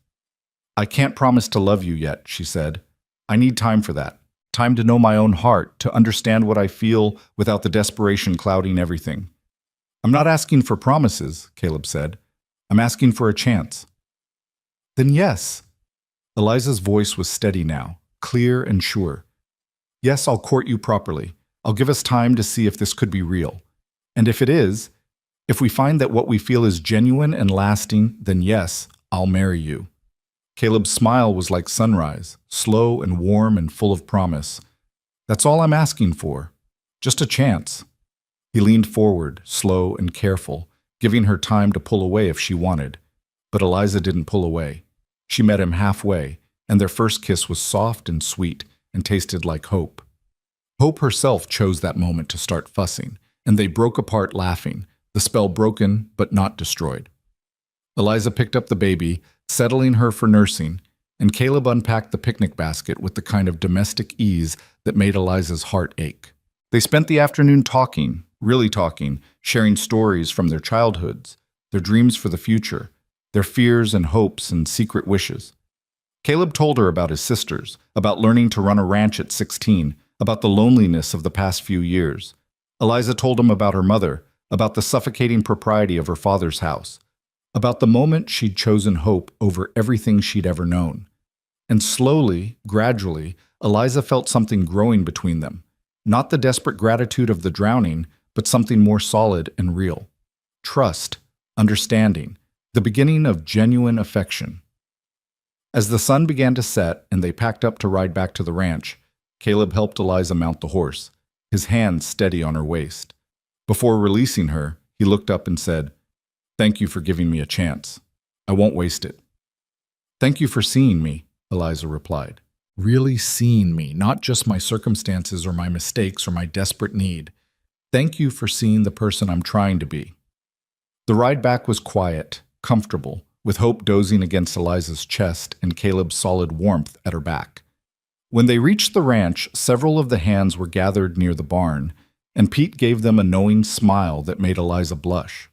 I can't promise to love you yet, she said. I need time for that. Time to know my own heart, to understand what I feel without the desperation clouding everything. I'm not asking for promises, Caleb said. I'm asking for a chance. Then yes. Eliza's voice was steady now, clear and sure. Yes, I'll court you properly. I'll give us time to see if this could be real. And if it is, if we find that what we feel is genuine and lasting, then yes, I'll marry you. Caleb's smile was like sunrise, slow and warm and full of promise. That's all I'm asking for. Just a chance. He leaned forward, slow and careful, giving her time to pull away if she wanted. But Eliza didn't pull away. She met him halfway, and their first kiss was soft and sweet and tasted like hope. Hope herself chose that moment to start fussing, and they broke apart laughing, the spell broken but not destroyed. Eliza picked up the baby, settling her for nursing, and Caleb unpacked the picnic basket with the kind of domestic ease that made Eliza's heart ache. They spent the afternoon talking, really talking, sharing stories from their childhoods, their dreams for the future, their fears and hopes and secret wishes. Caleb told her about his sisters, about learning to run a ranch at 16, about the loneliness of the past few years. Eliza told him about her mother, about the suffocating propriety of her father's house, about the moment she'd chosen hope over everything she'd ever known. And slowly, gradually, Eliza felt something growing between them. Not the desperate gratitude of the drowning, but something more solid and real. Trust, understanding, the beginning of genuine affection. As the sun began to set and they packed up to ride back to the ranch, Caleb helped Eliza mount the horse, his hand steady on her waist. Before releasing her, he looked up and said, "Thank you for giving me a chance. I won't waste it." "Thank you for seeing me," Eliza replied. Really seeing me, not just my circumstances or my mistakes or my desperate need. Thank you for seeing the person I'm trying to be. The ride back was quiet, comfortable, with Hope dozing against Eliza's chest and Caleb's solid warmth at her back. When they reached the ranch, several of the hands were gathered near the barn, and Pete gave them a knowing smile that made Eliza blush.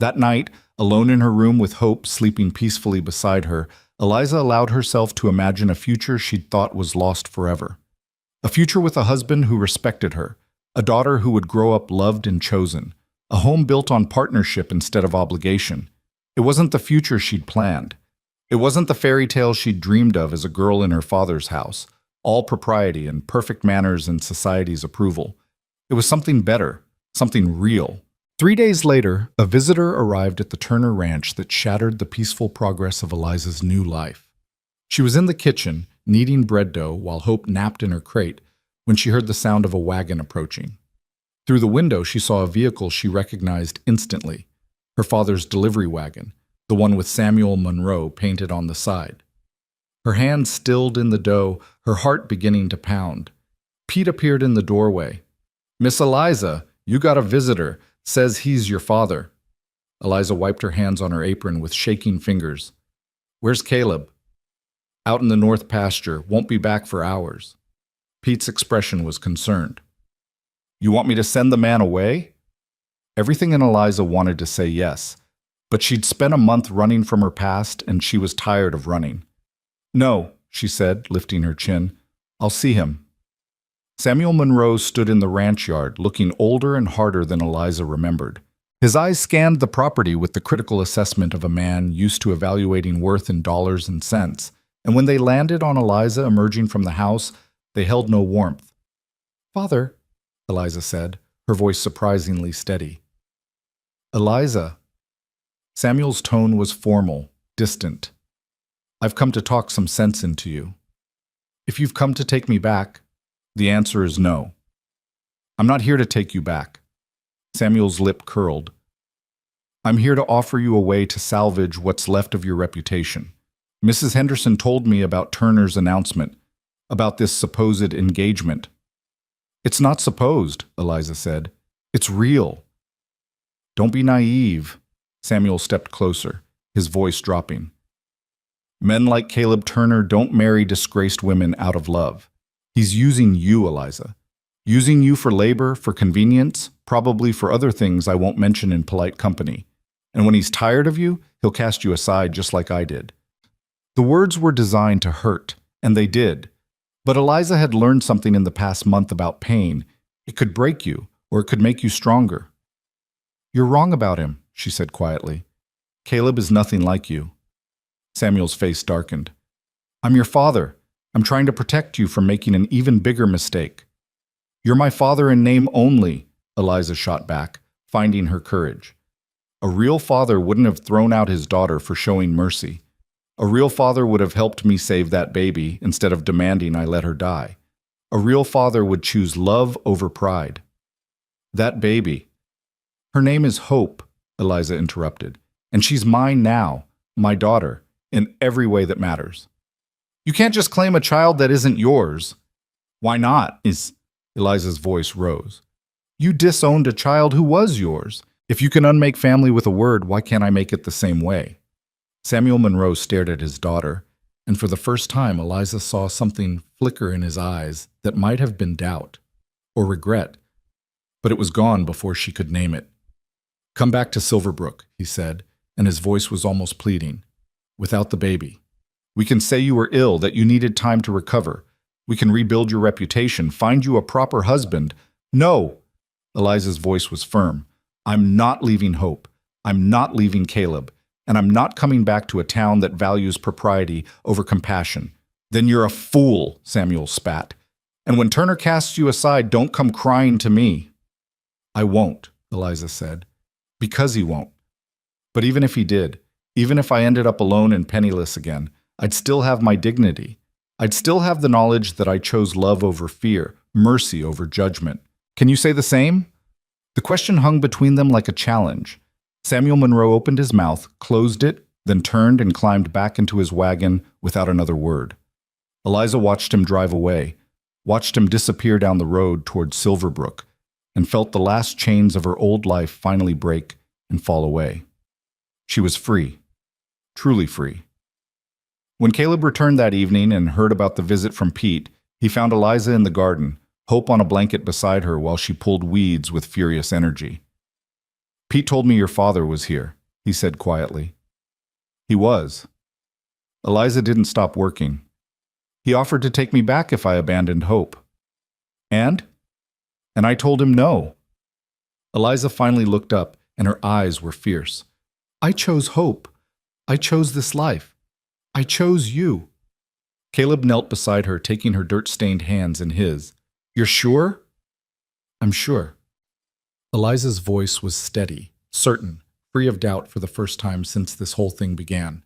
That night, alone in her room with Hope sleeping peacefully beside her, Eliza allowed herself to imagine a future she'd thought was lost forever. A future with a husband who respected her, a daughter who would grow up loved and chosen, a home built on partnership instead of obligation. It wasn't the future she'd planned. It wasn't the fairy tale she'd dreamed of as a girl in her father's house, all propriety and perfect manners and society's approval. It was something better, something real. 3 days later, a visitor arrived at the Turner Ranch that shattered the peaceful progress of Eliza's new life. She was in the kitchen, kneading bread dough while Hope napped in her crate when she heard the sound of a wagon approaching. Through the window, she saw a vehicle she recognized instantly, her father's delivery wagon, the one with Samuel Monroe painted on the side. Her hand stilled in the dough, her heart beginning to pound. Pete appeared in the doorway. "Miss Eliza, you got a visitor. Says he's your father." Eliza wiped her hands on her apron with shaking fingers. "Where's Caleb?" "Out in the north pasture. Won't be back for hours." Pete's expression was concerned. "You want me to send the man away?" Everything in Eliza wanted to say yes, but she'd spent a month running from her past and she was tired of running. "No," she said, lifting her chin. "I'll see him." Samuel Monroe stood in the ranch yard, looking older and harder than Eliza remembered. His eyes scanned the property with the critical assessment of a man used to evaluating worth in dollars and cents, and when they landed on Eliza emerging from the house, they held no warmth. "Father," Eliza said, her voice surprisingly steady. "Eliza." Samuel's tone was formal, distant. "I've come to talk some sense into you. If you've come to take me back, the answer is no." "I'm not here to take you back." Samuel's lip curled. "I'm here to offer you a way to salvage what's left of your reputation. Mrs. Henderson told me about Turner's announcement, about this supposed engagement." "It's not supposed," Eliza said. "It's real." "Don't be naive." Samuel stepped closer, his voice dropping. "Men like Caleb Turner don't marry disgraced women out of love. He's using you, Eliza. Using you for labor, for convenience, probably for other things I won't mention in polite company. And when he's tired of you, he'll cast you aside just like I did." The words were designed to hurt, and they did. But Eliza had learned something in the past month about pain. It could break you, or it could make you stronger. "You're wrong about him," she said quietly. "Caleb is nothing like you." Samuel's face darkened. "I'm your father. I'm trying to protect you from making an even bigger mistake." "You're my father in name only," Eliza shot back, finding her courage. A real father wouldn't have thrown out his daughter for showing mercy. A real father would have helped me save that baby instead of demanding I let her die. A real father would choose love over pride. "That baby." "Her name is Hope," Eliza interrupted, "and she's mine now, my daughter, in every way that matters." "You can't just claim a child that isn't yours." "Why not?" Eliza's voice rose. "You disowned a child who was yours. If you can unmake family with a word, why can't I make it the same way?" Samuel Monroe stared at his daughter, and for the first time Eliza saw something flicker in his eyes that might have been doubt or regret, but it was gone before she could name it. "Come back to Silverbrook," he said, and his voice was almost pleading. "Without the baby. We can say you were ill, that you needed time to recover. We can rebuild your reputation, find you a proper husband." "No!" Eliza's voice was firm. "I'm not leaving Hope. I'm not leaving Caleb. And I'm not coming back to a town that values propriety over compassion." "Then you're a fool," Samuel spat. "And when Turner casts you aside, don't come crying to me." "I won't," Eliza said. "Because he won't. But even if he did, even if I ended up alone and penniless again, I'd still have my dignity. I'd still have the knowledge that I chose love over fear, mercy over judgment. Can you say the same?" The question hung between them like a challenge. Samuel Monroe opened his mouth, closed it, then turned and climbed back into his wagon without another word. Eliza watched him drive away, watched him disappear down the road toward Silverbrook, and felt the last chains of her old life finally break and fall away. She was free, truly free. When Caleb returned that evening and heard about the visit from Pete, he found Eliza in the garden, Hope on a blanket beside her while she pulled weeds with furious energy. "Pete told me your father was here," he said quietly. "He was." Eliza didn't stop working. "He offered to take me back if I abandoned Hope." And I told him no." Eliza finally looked up, and her eyes were fierce. "I chose Hope. I chose this life. I chose you." Caleb knelt beside her, taking her dirt-stained hands in his. "You're sure?" "I'm sure." Eliza's voice was steady, certain, free of doubt for the first time since this whole thing began.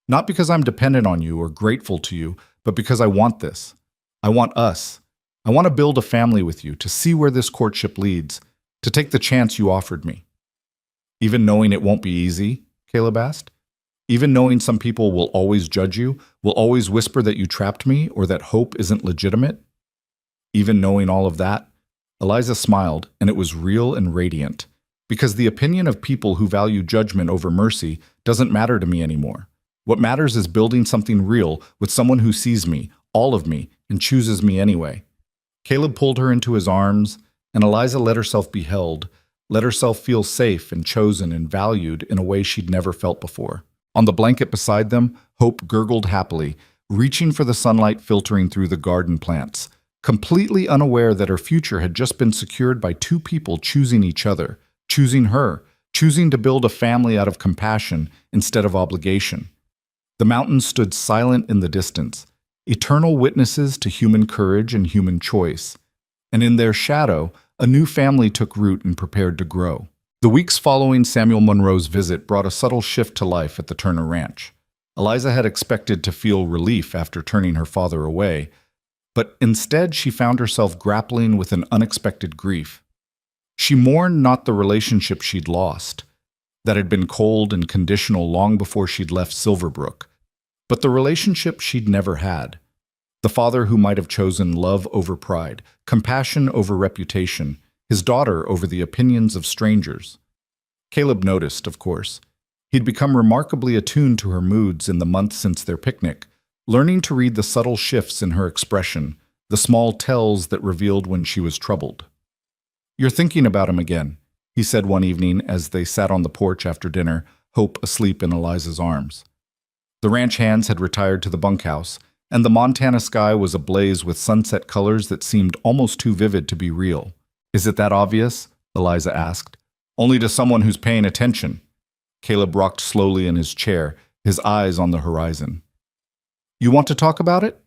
"Not because I'm dependent on you or grateful to you, but because I want this. I want us. I want to build a family with you, to see where this courtship leads, to take the chance you offered me." "Even knowing it won't be easy?" Caleb asked. "Even knowing some people will always judge you, will always whisper that you trapped me or that hope isn't legitimate?" "Even knowing all of that?" Eliza smiled, and it was real and radiant. "Because the opinion of people who value judgment over mercy doesn't matter to me anymore. What matters is building something real with someone who sees me, all of me, and chooses me anyway." Caleb pulled her into his arms, and Eliza let herself be held, let herself feel safe and chosen and valued in a way she'd never felt before. On the blanket beside them, Hope gurgled happily, reaching for the sunlight filtering through the garden plants, completely unaware that her future had just been secured by two people choosing each other, choosing her, choosing to build a family out of compassion instead of obligation. The mountains stood silent in the distance, eternal witnesses to human courage and human choice. And in their shadow, a new family took root and prepared to grow. The weeks following Samuel Monroe's visit brought a subtle shift to life at the Turner Ranch. Eliza had expected to feel relief after turning her father away, but instead she found herself grappling with an unexpected grief. She mourned not the relationship she'd lost, that had been cold and conditional long before she'd left Silverbrook, but the relationship she'd never had. The father who might have chosen love over pride, compassion over reputation, his daughter over the opinions of strangers. Caleb noticed, of course. He'd become remarkably attuned to her moods in the months since their picnic, learning to read the subtle shifts in her expression, the small tells that revealed when she was troubled. "You're thinking about him again," he said one evening as they sat on the porch after dinner, Hope asleep in Eliza's arms. The ranch hands had retired to the bunkhouse, and the Montana sky was ablaze with sunset colors that seemed almost too vivid to be real. "Is it that obvious?" Eliza asked. "Only to someone who's paying attention." Caleb rocked slowly in his chair, his eyes on the horizon. "You want to talk about it?"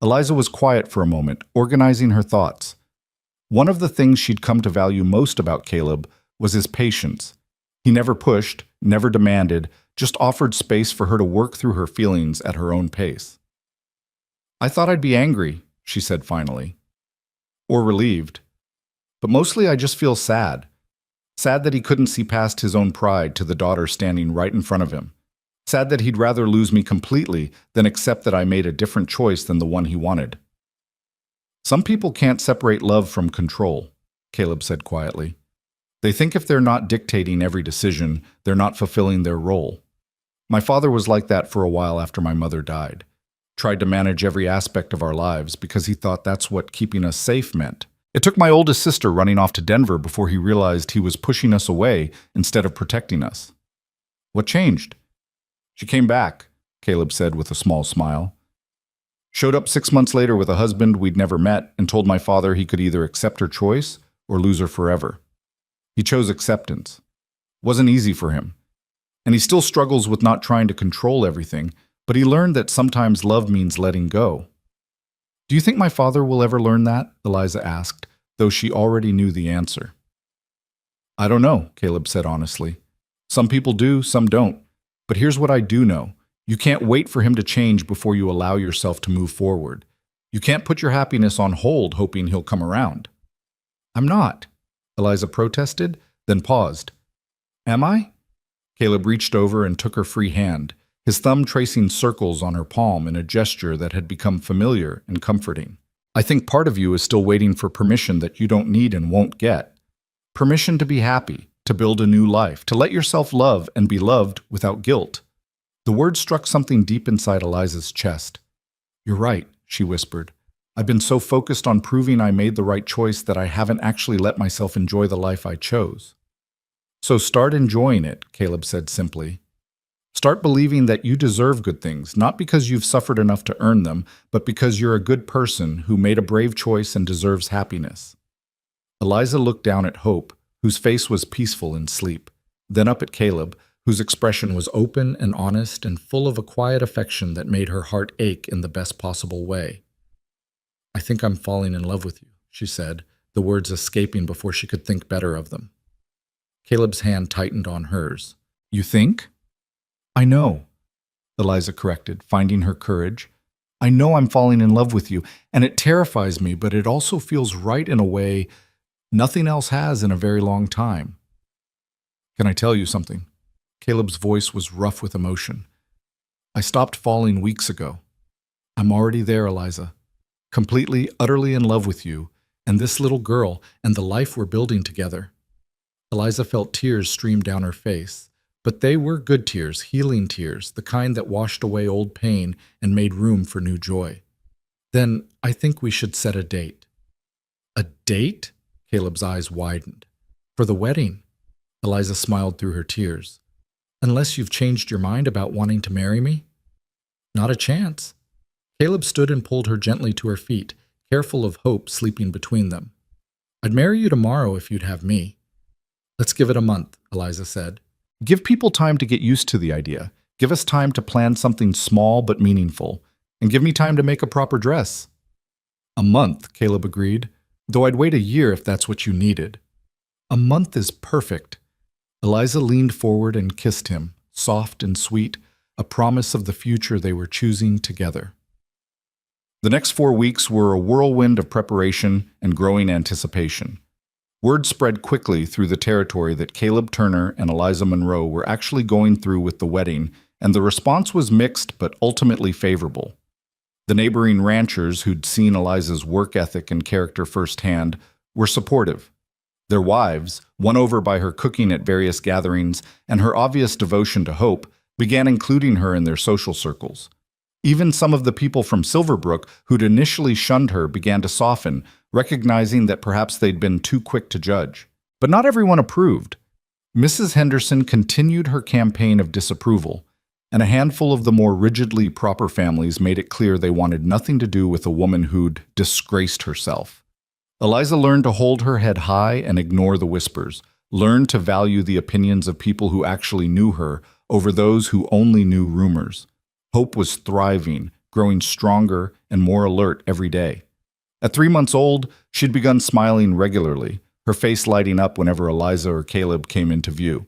Eliza was quiet for a moment, organizing her thoughts. One of the things she'd come to value most about Caleb was his patience. He never pushed, never demanded, just offered space for her to work through her feelings at her own pace. "I thought I'd be angry," she said finally. "Or relieved. But mostly I just feel sad. Sad that he couldn't see past his own pride to the daughter standing right in front of him. Sad that he'd rather lose me completely than accept that I made a different choice than the one he wanted." "Some people can't separate love from control," Caleb said quietly. "They think if they're not dictating every decision, they're not fulfilling their role. My father was like that for a while after my mother died. Tried to manage every aspect of our lives because he thought that's what keeping us safe meant. It took my oldest sister running off to Denver before he realized he was pushing us away instead of protecting us." "What changed?" "She came back," Caleb said with a small smile. "Showed up 6 months later with a husband we'd never met and told my father he could either accept her choice or lose her forever. He chose acceptance. Wasn't easy for him. And he still struggles with not trying to control everything, but he learned that sometimes love means letting go." "Do you think my father will ever learn that?" Eliza asked, though she already knew the answer. "I don't know," Caleb said honestly. "Some people do, some don't. But here's what I do know. You can't wait for him to change before you allow yourself to move forward. You can't put your happiness on hold hoping he'll come around." "I'm not," Eliza protested, then paused. "Am I?" Caleb reached over and took her free hand, his thumb tracing circles on her palm in a gesture that had become familiar and comforting. I think part of you is still waiting for permission that you don't need and won't get. Permission to be happy, to build a new life, to let yourself love and be loved without guilt. The word struck something deep inside Eliza's chest. "You're right," she whispered. "I've been so focused on proving I made the right choice that I haven't actually let myself enjoy the life I chose." "So start enjoying it," Caleb said simply. "Start believing that you deserve good things, not because you've suffered enough to earn them, but because you're a good person who made a brave choice and deserves happiness." Eliza looked down at Hope, whose face was peaceful in sleep, then up at Caleb, whose expression was open and honest and full of a quiet affection that made her heart ache in the best possible way. "I think I'm falling in love with you," she said, the words escaping before she could think better of them. Caleb's hand tightened on hers. "You think?" "I know," Eliza corrected, finding her courage. "I know I'm falling in love with you, and it terrifies me, but it also feels right in a way nothing else has in a very long time." "Can I tell you something?" Caleb's voice was rough with emotion. "I stopped falling weeks ago. I'm already there, Eliza. Completely, utterly in love with you, and this little girl, and the life we're building together." Eliza felt tears stream down her face, but they were good tears, healing tears, the kind that washed away old pain and made room for new joy. "Then I think we should set a date." "A date?" Caleb's eyes widened. "For the wedding." Eliza smiled through her tears. "Unless you've changed your mind about wanting to marry me?" "Not a chance." Caleb stood and pulled her gently to her feet, careful of Hope sleeping between them. "I'd marry you tomorrow if you'd have me." "Let's give it a month," Eliza said. "Give people time to get used to the idea. Give us time to plan something small but meaningful. And give me time to make a proper dress." "A month," Caleb agreed, "though I'd wait a year if that's what you needed." "A month is perfect." Eliza leaned forward and kissed him, soft and sweet, a promise of the future they were choosing together. The next 4 weeks were a whirlwind of preparation and growing anticipation. Word spread quickly through the territory that Caleb Turner and Eliza Monroe were actually going through with the wedding, and the response was mixed but ultimately favorable. The neighboring ranchers, who'd seen Eliza's work ethic and character firsthand, were supportive. Their wives, won over by her cooking at various gatherings and her obvious devotion to Hope, began including her in their social circles. Even some of the people from Silverbrook who'd initially shunned her began to soften, recognizing that perhaps they'd been too quick to judge. But not everyone approved. Mrs. Henderson continued her campaign of disapproval, and a handful of the more rigidly proper families made it clear they wanted nothing to do with a woman who'd disgraced herself. Eliza learned to hold her head high and ignore the whispers, learned to value the opinions of people who actually knew her over those who only knew rumors. Hope was thriving, growing stronger and more alert every day. At 3 months old, she'd begun smiling regularly, her face lighting up whenever Eliza or Caleb came into view.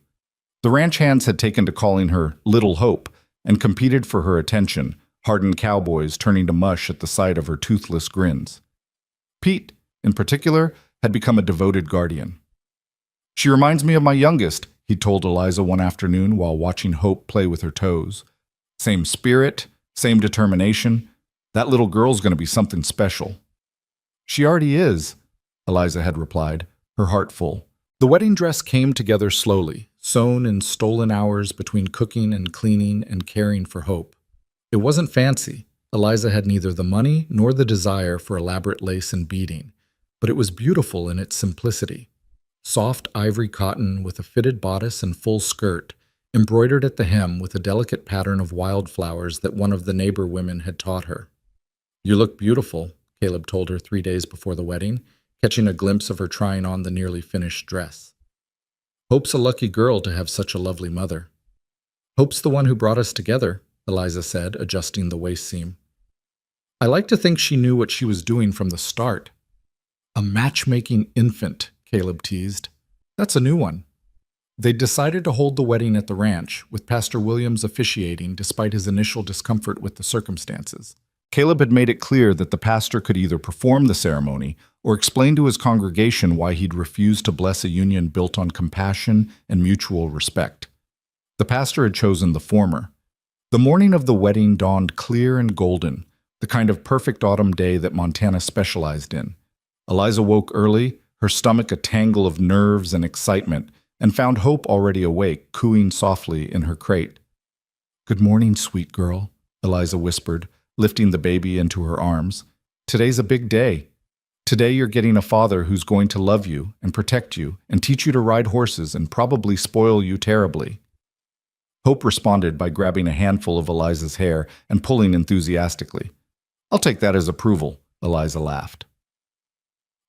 The ranch hands had taken to calling her Little Hope and competed for her attention, hardened cowboys turning to mush at the sight of her toothless grins. Pete, in particular, had become a devoted guardian. "She reminds me of my youngest," he told Eliza one afternoon while watching Hope play with her toes. "Same spirit, same determination. That little girl's going to be something special." "She already is," Eliza had replied, her heart full. The wedding dress came together slowly, sewn in stolen hours between cooking and cleaning and caring for Hope. It wasn't fancy. Eliza had neither the money nor the desire for elaborate lace and beading, but it was beautiful in its simplicity. Soft ivory cotton with a fitted bodice and full skirt, embroidered at the hem with a delicate pattern of wildflowers that one of the neighbor women had taught her. "You look beautiful," Caleb told her 3 days before the wedding, catching a glimpse of her trying on the nearly finished dress. "Hope's a lucky girl to have such a lovely mother." "Hope's the one who brought us together," Eliza said, adjusting the waist seam. "I like to think she knew what she was doing from the start." "A matchmaking infant," Caleb teased. "That's a new one." They decided to hold the wedding at the ranch, with Pastor Williams officiating despite his initial discomfort with the circumstances. Caleb had made it clear that the pastor could either perform the ceremony or explain to his congregation why he'd refused to bless a union built on compassion and mutual respect. The pastor had chosen the former. The morning of the wedding dawned clear and golden, the kind of perfect autumn day that Montana specialized in. Eliza woke early, her stomach a tangle of nerves and excitement, and found Hope already awake, cooing softly in her crate. "Good morning, sweet girl," Eliza whispered, lifting the baby into her arms. "Today's a big day. Today you're getting a father who's going to love you and protect you and teach you to ride horses and probably spoil you terribly." Hope responded by grabbing a handful of Eliza's hair and pulling enthusiastically. "I'll take that as approval," Eliza laughed.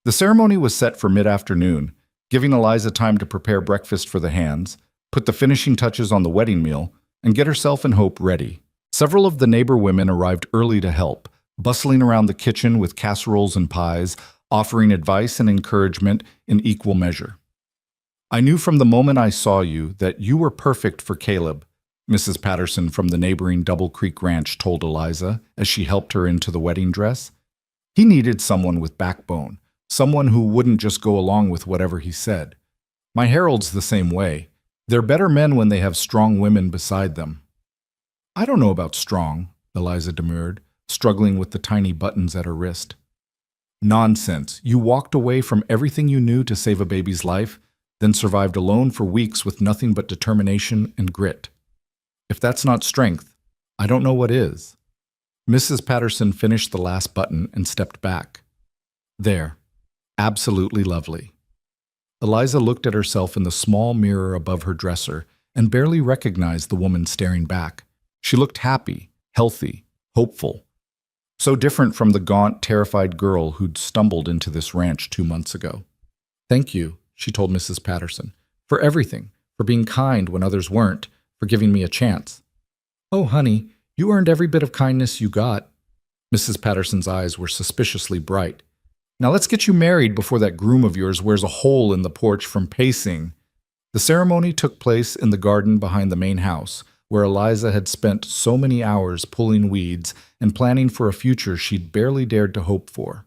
The ceremony was set for mid-afternoon, giving Eliza time to prepare breakfast for the hands, put the finishing touches on the wedding meal, and get herself and Hope ready. Several of the neighbor women arrived early to help, bustling around the kitchen with casseroles and pies, offering advice and encouragement in equal measure. "I knew from the moment I saw you that you were perfect for Caleb," Mrs. Patterson from the neighboring Double Creek Ranch told Eliza as she helped her into the wedding dress. "He needed someone with backbone, someone who wouldn't just go along with whatever he said. My Harold's the same way. They're better men when they have strong women beside them." "I don't know about strong," Eliza demurred, struggling with the tiny buttons at her wrist. "Nonsense. You walked away from everything you knew to save a baby's life, then survived alone for weeks with nothing but determination and grit. If that's not strength, I don't know what is." Mrs. Patterson finished the last button and stepped back. "There. Absolutely lovely." Eliza looked at herself in the small mirror above her dresser and barely recognized the woman staring back. She looked happy, healthy, hopeful. So different from the gaunt, terrified girl who'd stumbled into this ranch 2 months ago. "Thank you," she told Mrs. Patterson, "for everything, for being kind when others weren't, for giving me a chance." "Oh, honey, you earned every bit of kindness you got." Mrs. Patterson's eyes were suspiciously bright. "Now let's get you married before that groom of yours wears a hole in the porch from pacing." The ceremony took place in the garden behind the main house, where Eliza had spent so many hours pulling weeds and planning for a future she'd barely dared to hope for.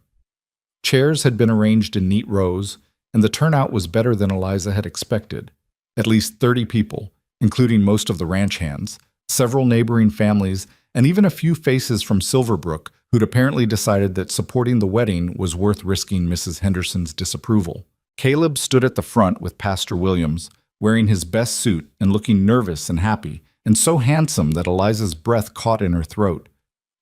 Chairs had been arranged in neat rows, and the turnout was better than Eliza had expected. At least 30 people, including most of the ranch hands, several neighboring families, and even a few faces from Silverbrook who'd apparently decided that supporting the wedding was worth risking Mrs. Henderson's disapproval. Caleb stood at the front with Pastor Williams, wearing his best suit and looking nervous and happy, and so handsome that Eliza's breath caught in her throat.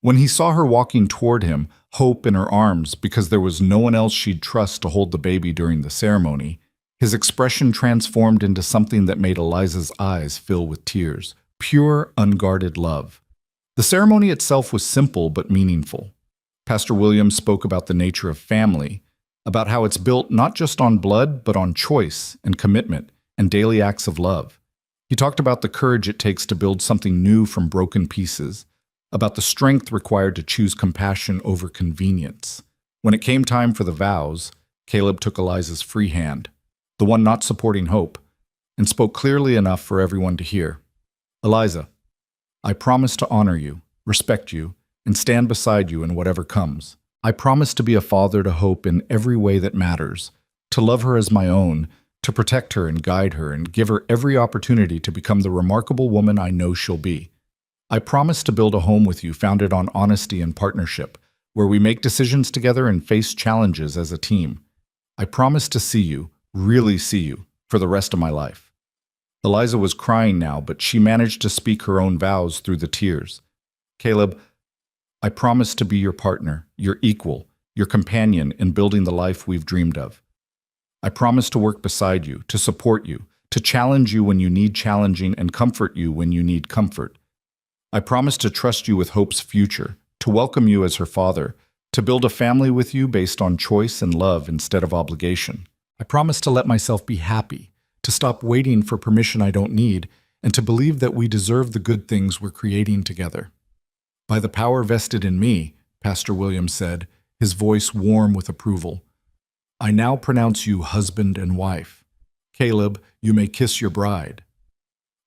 When he saw her walking toward him, Hope in her arms because there was no one else she'd trust to hold the baby during the ceremony, his expression transformed into something that made Eliza's eyes fill with tears, pure, unguarded love. The ceremony itself was simple but meaningful. Pastor Williams spoke about the nature of family, about how it's built not just on blood but on choice and commitment and daily acts of love. He talked about the courage it takes to build something new from broken pieces, about the strength required to choose compassion over convenience. When it came time for the vows, Caleb took Eliza's free hand, the one not supporting Hope, and spoke clearly enough for everyone to hear. "Eliza, I promise to honor you, respect you, and stand beside you in whatever comes. I promise to be a father to Hope in every way that matters, to love her as my own, to protect her and guide her and give her every opportunity to become the remarkable woman I know she'll be. I promise to build a home with you founded on honesty and partnership, where we make decisions together and face challenges as a team. I promise to see you, really see you, for the rest of my life." Eliza was crying now, but she managed to speak her own vows through the tears. "Caleb, I promise to be your partner, your equal, your companion in building the life we've dreamed of. I promise to work beside you, to support you, to challenge you when you need challenging and comfort you when you need comfort. I promise to trust you with Hope's future, to welcome you as her father, to build a family with you based on choice and love instead of obligation. I promise to let myself be happy, to stop waiting for permission I don't need, and to believe that we deserve the good things we're creating together." "By the power vested in me," Pastor Williams said, his voice warm with approval, "I now pronounce you husband and wife. Caleb, you may kiss your bride."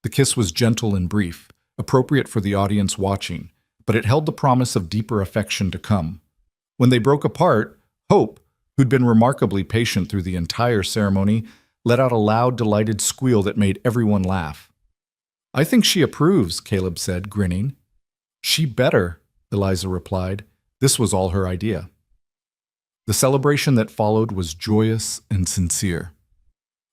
The kiss was gentle and brief, appropriate for the audience watching, but it held the promise of deeper affection to come. When they broke apart, Hope, who'd been remarkably patient through the entire ceremony, let out a loud, delighted squeal that made everyone laugh. I think she approves, Caleb said, grinning. She better, Eliza replied. This was all her idea. The celebration that followed was joyous and sincere.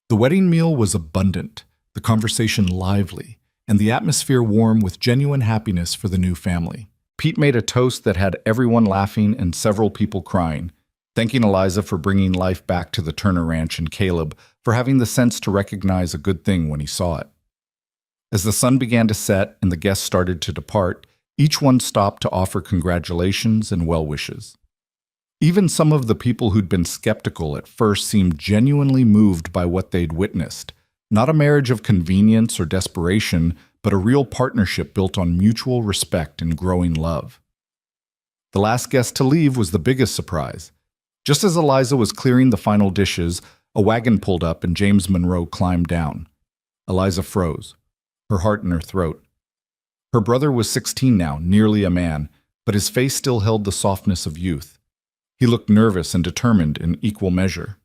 The wedding meal was abundant, the conversation lively, and the atmosphere warm with genuine happiness for the new family. Pete made a toast that had everyone laughing and several people crying, thanking Eliza for bringing life back to the Turner Ranch and Caleb for having the sense to recognize a good thing when he saw it. As the sun began to set and the guests started to depart, each one stopped to offer congratulations and well wishes. Even some of the people who'd been skeptical at first seemed genuinely moved by what they'd witnessed. Not a marriage of convenience or desperation, but a real partnership built on mutual respect and growing love. The last guest to leave was the biggest surprise. Just as Eliza was clearing the final dishes, a wagon pulled up and James Monroe climbed down. Eliza froze, her heart in her throat. Her brother was 16 now, nearly a man, but his face still held the softness of youth. He looked nervous and determined in equal measure.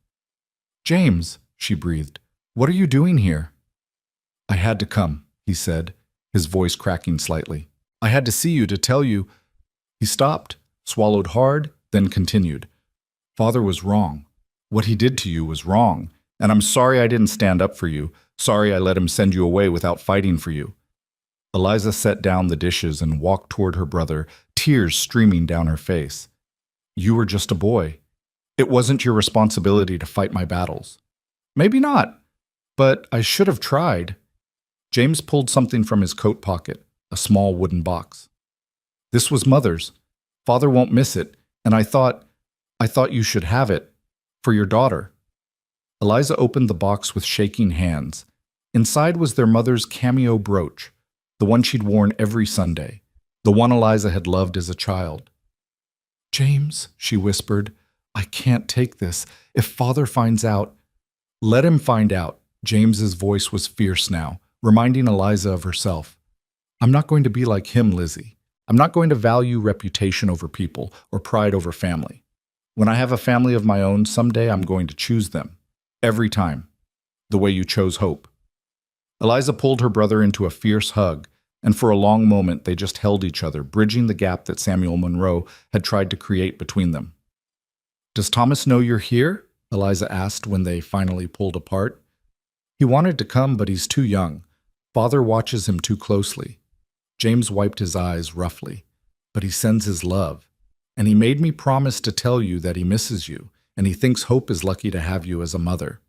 "James," she breathed, "what are you doing here?" "I had to come," he said, his voice cracking slightly. "I had to see you to tell you." He stopped, swallowed hard, then continued. "Father was wrong. What he did to you was wrong, and I'm sorry I didn't stand up for you. Sorry I let him send you away without fighting for you." Eliza set down the dishes and walked toward her brother, tears streaming down her face. "You were just a boy. It wasn't your responsibility to fight my battles." "Maybe not, but I should have tried." James pulled something from his coat pocket, a small wooden box. "This was Mother's. Father won't miss it, and I thought you should have it for your daughter." Eliza opened the box with shaking hands. Inside was their mother's cameo brooch, the one she'd worn every Sunday, the one Eliza had loved as a child. "James," she whispered, "I can't take this. If Father finds out—" "Let him find out." James's voice was fierce now, reminding Eliza of herself. "I'm not going to be like him, Lizzie. I'm not going to value reputation over people or pride over family. When I have a family of my own, someday I'm going to choose them. Every time. The way you chose Hope." Eliza pulled her brother into a fierce hug, and for a long moment they just held each other, bridging the gap that Samuel Monroe had tried to create between them. "Does Thomas know you're here?" Eliza asked when they finally pulled apart. "He wanted to come, but he's too young. Father watches him too closely." James wiped his eyes roughly. "But he sends his love. And he made me promise to tell you that he misses you, and he thinks Hope is lucky to have you as a mother."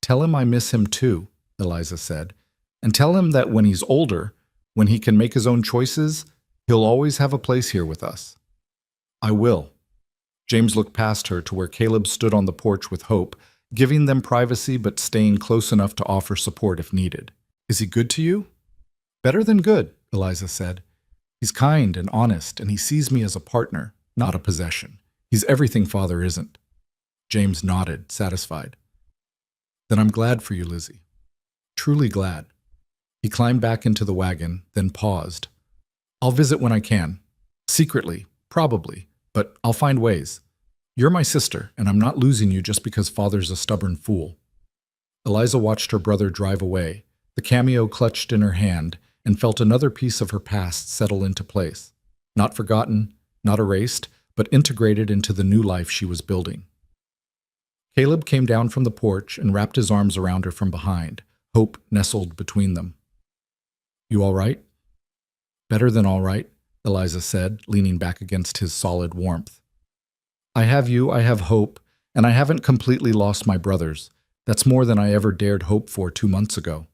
"Tell him I miss him too," Eliza said. "And tell him that when he's older, when he can make his own choices, he'll always have a place here with us." "I will." James looked past her to where Caleb stood on the porch with Hope, giving them privacy but staying close enough to offer support if needed. "Is he good to you?" "Better than good," Eliza said. "He's kind and honest, and he sees me as a partner, not a possession. He's everything Father isn't." James nodded, satisfied. "Then I'm glad for you, Lizzie. Truly glad." He climbed back into the wagon, then paused. "I'll visit when I can. Secretly, probably, but I'll find ways. You're my sister, and I'm not losing you just because Father's a stubborn fool." Eliza watched her brother drive away, the cameo clutched in her hand, and felt another piece of her past settle into place. Not forgotten, not erased, but integrated into the new life she was building. Caleb came down from the porch and wrapped his arms around her from behind, Hope nestled between them. "You all right?" "Better than all right," Eliza said, leaning back against his solid warmth. "I have you, I have Hope, and I haven't completely lost my brothers. That's more than I ever dared hope for 2 months ago."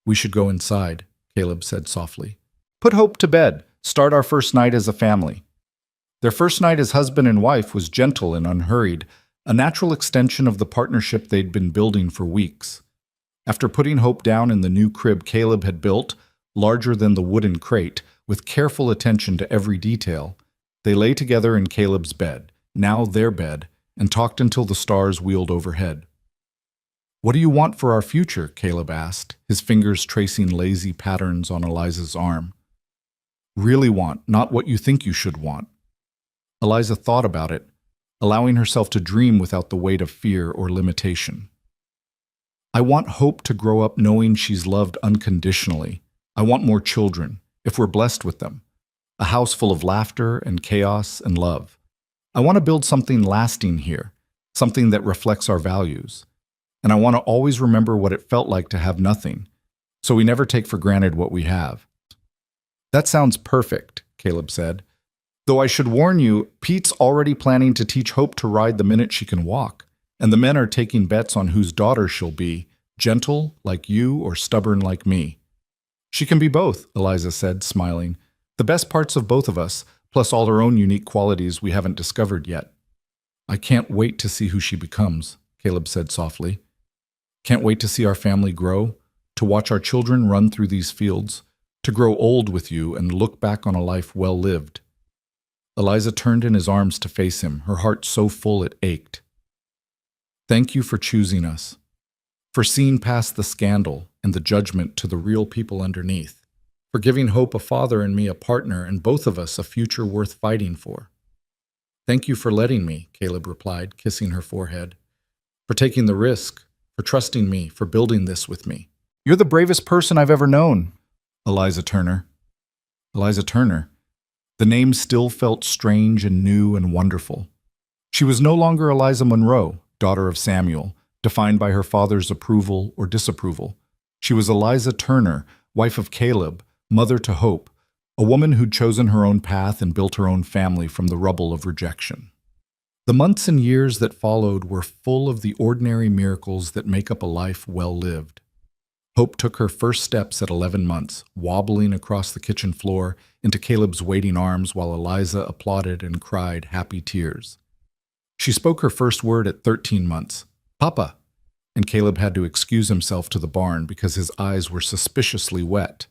"We should go inside," Caleb said softly. "Put Hope to bed. Start our first night as a family." Their first night as husband and wife was gentle and unhurried, a natural extension of the partnership they'd been building for weeks. After putting Hope down in the new crib Caleb had built, larger than the wooden crate, with careful attention to every detail, they lay together in Caleb's bed, now their bed, and talked until the stars wheeled overhead. "What do you want for our future?" Caleb asked, his fingers tracing lazy patterns on Eliza's arm. "Really want, not what you think you should want." Eliza thought about it, allowing herself to dream without the weight of fear or limitation. I want Hope to grow up knowing she's loved unconditionally. I want more children, if we're blessed with them. A house full of laughter and chaos and love. I want to build something lasting here, something that reflects our values. And I want to always remember what it felt like to have nothing, so we never take for granted what we have." "That sounds perfect," Caleb said. "Though I should warn you, Pete's already planning to teach Hope to ride the minute she can walk, and the men are taking bets on whose daughter she'll be, gentle like you or stubborn like me." "She can be both," Eliza said, smiling. "The best parts of both of us, plus all her own unique qualities we haven't discovered yet." "I can't wait to see who she becomes," Caleb said softly. "Can't wait to see our family grow, to watch our children run through these fields, to grow old with you and look back on a life well lived." Eliza turned in his arms to face him, her heart so full it ached. "Thank you for choosing us, for seeing past the scandal and the judgment to the real people underneath, for giving Hope a father and me a partner and both of us a future worth fighting for." "Thank you for letting me," Caleb replied, kissing her forehead. "For taking the risk, for trusting me, for building this with me." "You're the bravest person I've ever known, Eliza Turner." Eliza Turner. The name still felt strange and new and wonderful. She was no longer Eliza Monroe, daughter of Samuel, defined by her father's approval or disapproval. She was Eliza Turner, wife of Caleb, mother to Hope, a woman who'd chosen her own path and built her own family from the rubble of rejection. The months and years that followed were full of the ordinary miracles that make up a life well lived. Hope took her first steps at 11 months, wobbling across the kitchen floor into Caleb's waiting arms while Eliza applauded and cried happy tears. She spoke her first word at 13 months, "Papa," and Caleb had to excuse himself to the barn because his eyes were suspiciously wet.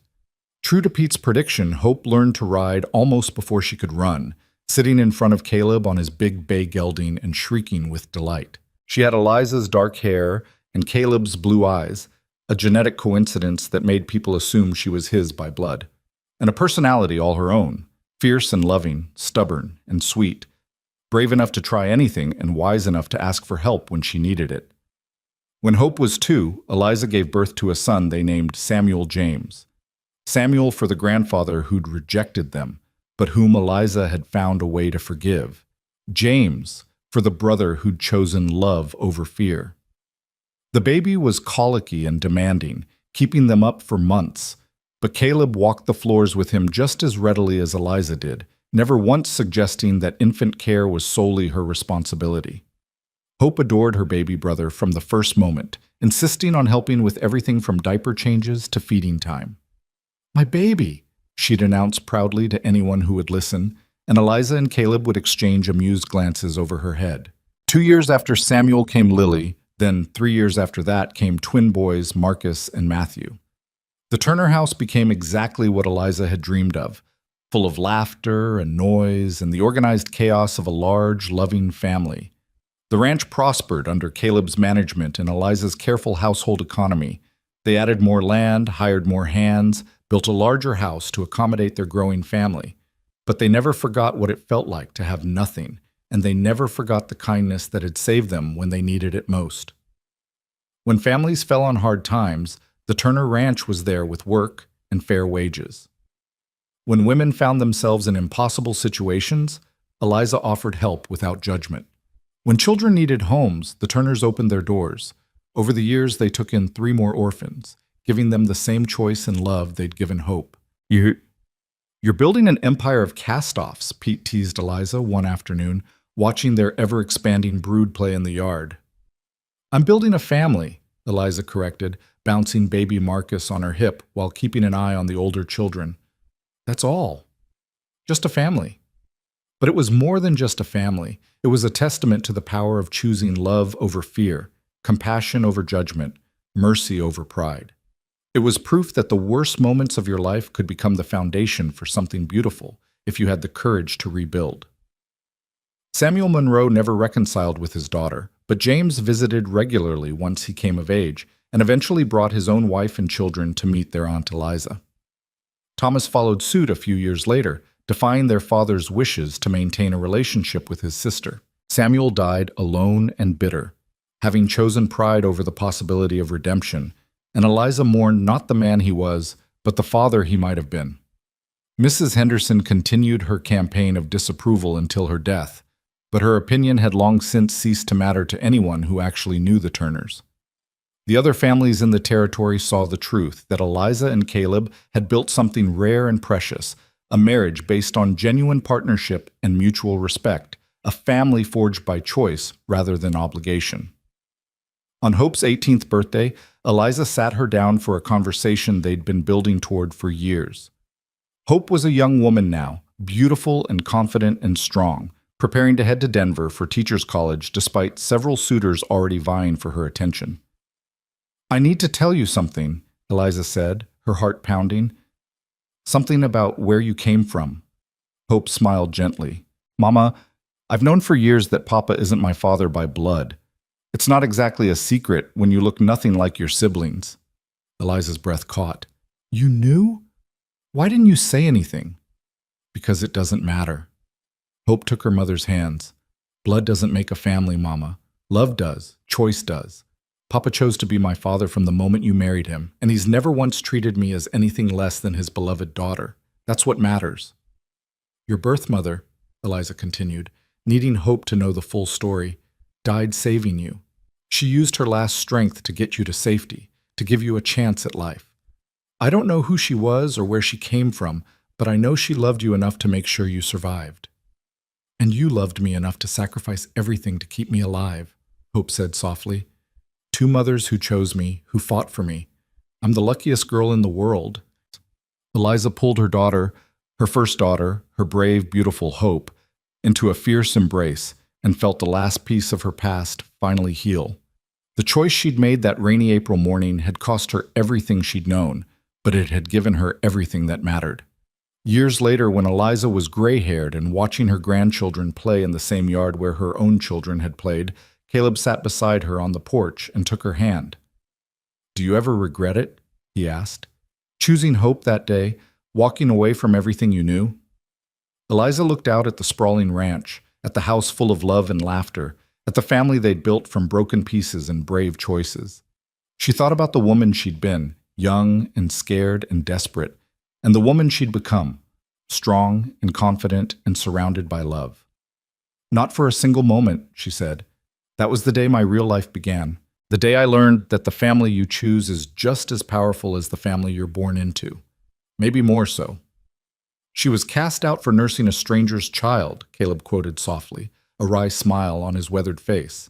True to Pete's prediction, Hope learned to ride almost before she could run, sitting in front of Caleb on his big bay gelding and shrieking with delight. She had Eliza's dark hair and Caleb's blue eyes, a genetic coincidence that made people assume she was his by blood, and a personality all her own, fierce and loving, stubborn and sweet, brave enough to try anything and wise enough to ask for help when she needed it. When Hope was 2, Eliza gave birth to a son they named Samuel James. Samuel for the grandfather who'd rejected them, but whom Eliza had found a way to forgive. James for the brother who'd chosen love over fear. The baby was colicky and demanding, keeping them up for months, but Caleb walked the floors with him just as readily as Eliza did, never once suggesting that infant care was solely her responsibility. Hope adored her baby brother from the first moment, insisting on helping with everything from diaper changes to feeding time. "My baby," she'd announce proudly to anyone who would listen, and Eliza and Caleb would exchange amused glances over her head. 2 years after Samuel came Lily, then 3 years after that came twin boys Marcus and Matthew. The Turner house became exactly what Eliza had dreamed of, full of laughter and noise and the organized chaos of a large, loving family. The ranch prospered under Caleb's management and Eliza's careful household economy. They added more land, hired more hands, built a larger house to accommodate their growing family. But they never forgot what it felt like to have nothing, and they never forgot the kindness that had saved them when they needed it most. When families fell on hard times, the Turner Ranch was there with work and fair wages. When women found themselves in impossible situations, Eliza offered help without judgment. When children needed homes, the Turners opened their doors. Over the years, they took in 3 more orphans, giving them the same choice and love they'd given Hope. You're building an empire of cast-offs, Pete teased Eliza one afternoon, watching their ever-expanding brood play in the yard. "I'm building a family," Eliza corrected, bouncing baby Marcus on her hip while keeping an eye on the older children. "That's all. Just a family." But it was more than just a family. It was a testament to the power of choosing love over fear, compassion over judgment, mercy over pride. It was proof that the worst moments of your life could become the foundation for something beautiful if you had the courage to rebuild. Samuel Monroe never reconciled with his daughter, but James visited regularly once he came of age and eventually brought his own wife and children to meet their Aunt Eliza. Thomas followed suit a few years later, defying their father's wishes to maintain a relationship with his sister. Samuel died alone and bitter, having chosen pride over the possibility of redemption, and Eliza mourned not the man he was, but the father he might have been. Mrs. Henderson continued her campaign of disapproval until her death, but her opinion had long since ceased to matter to anyone who actually knew the Turners. The other families in the territory saw the truth that Eliza and Caleb had built something rare and precious, a marriage based on genuine partnership and mutual respect, a family forged by choice rather than obligation. On Hope's 18th birthday, Eliza sat her down for a conversation they'd been building toward for years. Hope was a young woman now, beautiful and confident and strong, preparing to head to Denver for Teachers College despite several suitors already vying for her attention. "I need to tell you something," Eliza said, her heart pounding. "Something about where you came from." Hope smiled gently. "Mama, I've known for years that Papa isn't my father by blood. It's not exactly a secret when you look nothing like your siblings." Eliza's breath caught. "You knew? Why didn't you say anything?" "Because it doesn't matter." Hope took her mother's hands. "Blood doesn't make a family, Mama. Love does. Choice does. Papa chose to be my father from the moment you married him, and he's never once treated me as anything less than his beloved daughter. That's what matters." "Your birth mother," Eliza continued, needing Hope to know the full story, "died saving you. She used her last strength to get you to safety, to give you a chance at life. I don't know who she was or where she came from, but I know she loved you enough to make sure you survived." "And you loved me enough to sacrifice everything to keep me alive," Hope said softly. "Two mothers who chose me, who fought for me. I'm the luckiest girl in the world." Eliza pulled her daughter, her first daughter, her brave, beautiful Hope, into a fierce embrace and felt the last piece of her past finally heal. The choice she'd made that rainy April morning had cost her everything she'd known, but it had given her everything that mattered. Years later, when Eliza was gray-haired and watching her grandchildren play in the same yard where her own children had played, Caleb sat beside her on the porch and took her hand. "Do you ever regret it?" he asked. "Choosing Hope that day, walking away from everything you knew?" Eliza looked out at the sprawling ranch, at the house full of love and laughter, at the family they'd built from broken pieces and brave choices. She thought about the woman she'd been, young and scared and desperate, and the woman she'd become, strong and confident and surrounded by love. "Not for a single moment," she said. "That was the day my real life began, the day I learned that the family you choose is just as powerful as the family you're born into, maybe more so." "She was cast out for nursing a stranger's child," Caleb quoted softly, a wry smile on his weathered face.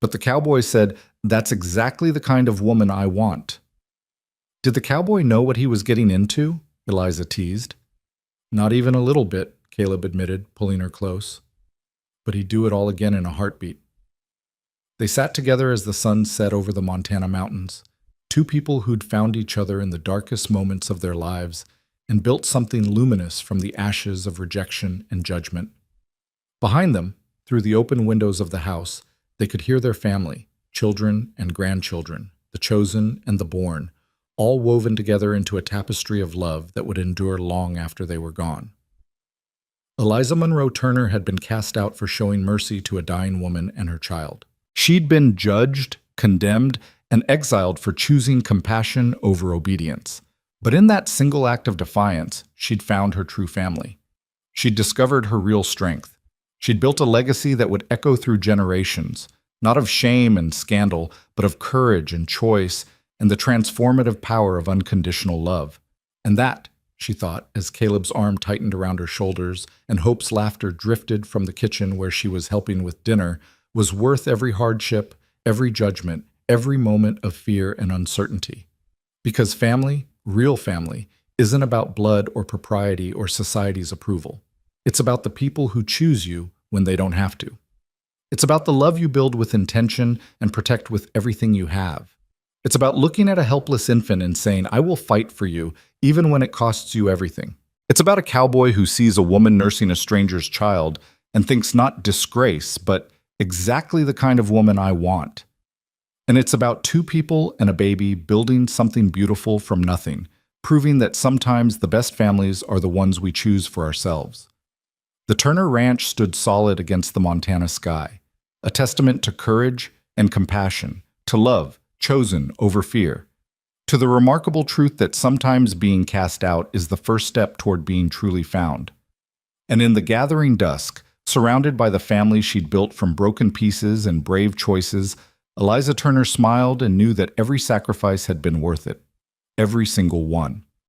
"But the cowboy said, 'That's exactly the kind of woman I want.'" "Did the cowboy know what he was getting into?" Eliza teased. "Not even a little bit," Caleb admitted, pulling her close. "But he'd do it all again in a heartbeat." They sat together as the sun set over the Montana mountains, two people who'd found each other in the darkest moments of their lives and built something luminous from the ashes of rejection and judgment. Behind them, through the open windows of the house, they could hear their family, children and grandchildren, the chosen and the born, all woven together into a tapestry of love that would endure long after they were gone. Eliza Monroe Turner had been cast out for showing mercy to a dying woman and her child. She'd been judged, condemned, and exiled for choosing compassion over obedience. But in that single act of defiance, she'd found her true family. She'd discovered her real strength. She'd built a legacy that would echo through generations, not of shame and scandal, but of courage and choice and the transformative power of unconditional love. And that, she thought, as Caleb's arm tightened around her shoulders and Hope's laughter drifted from the kitchen where she was helping with dinner, was worth every hardship, every judgment, every moment of fear and uncertainty. Because family, real family, isn't about blood or propriety or society's approval. It's about the people who choose you when they don't have to. It's about the love you build with intention and protect with everything you have. It's about looking at a helpless infant and saying, "I will fight for you, even when it costs you everything." It's about a cowboy who sees a woman nursing a stranger's child and thinks not disgrace, but exactly the kind of woman I want. And it's about two people and a baby building something beautiful from nothing, proving that sometimes the best families are the ones we choose for ourselves. The Turner Ranch stood solid against the Montana sky, a testament to courage and compassion, to love, chosen over fear, to the remarkable truth that sometimes being cast out is the first step toward being truly found. And in the gathering dusk, surrounded by the family she'd built from broken pieces and brave choices, Eliza Turner smiled and knew that every sacrifice had been worth it. Every single one.